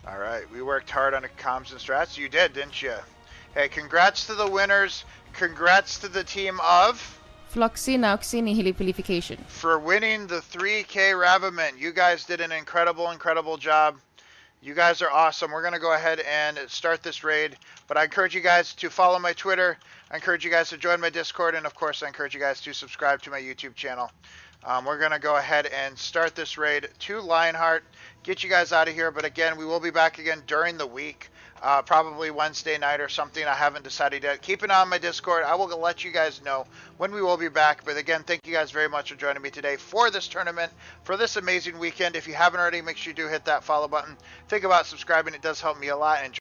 All right. We worked hard on the comms and strats. You did, didn't you? Hey, congrats to the winners. Congrats to the team of Floxy Nauxini Hilipilification. for winning the 3K Raviment. You guys did an incredible job. You guys are awesome. We're going to go ahead and start this raid. But I encourage you guys to follow my Twitter. I encourage you guys to join my Discord. And, of course, I encourage you guys to subscribe to my YouTube channel. We're going to go ahead and start this raid to Lionheart. Get you guys out of here. But, again, we will be back again during the week. Probably Wednesday night or something. I haven't decided yet. Keep an eye on my Discord. I will let you guys know when we will be back. But again, thank you guys very much for joining me today for this tournament, for this amazing weekend. If you haven't already, make sure you do hit that follow button. Think about subscribing. It does help me a lot. And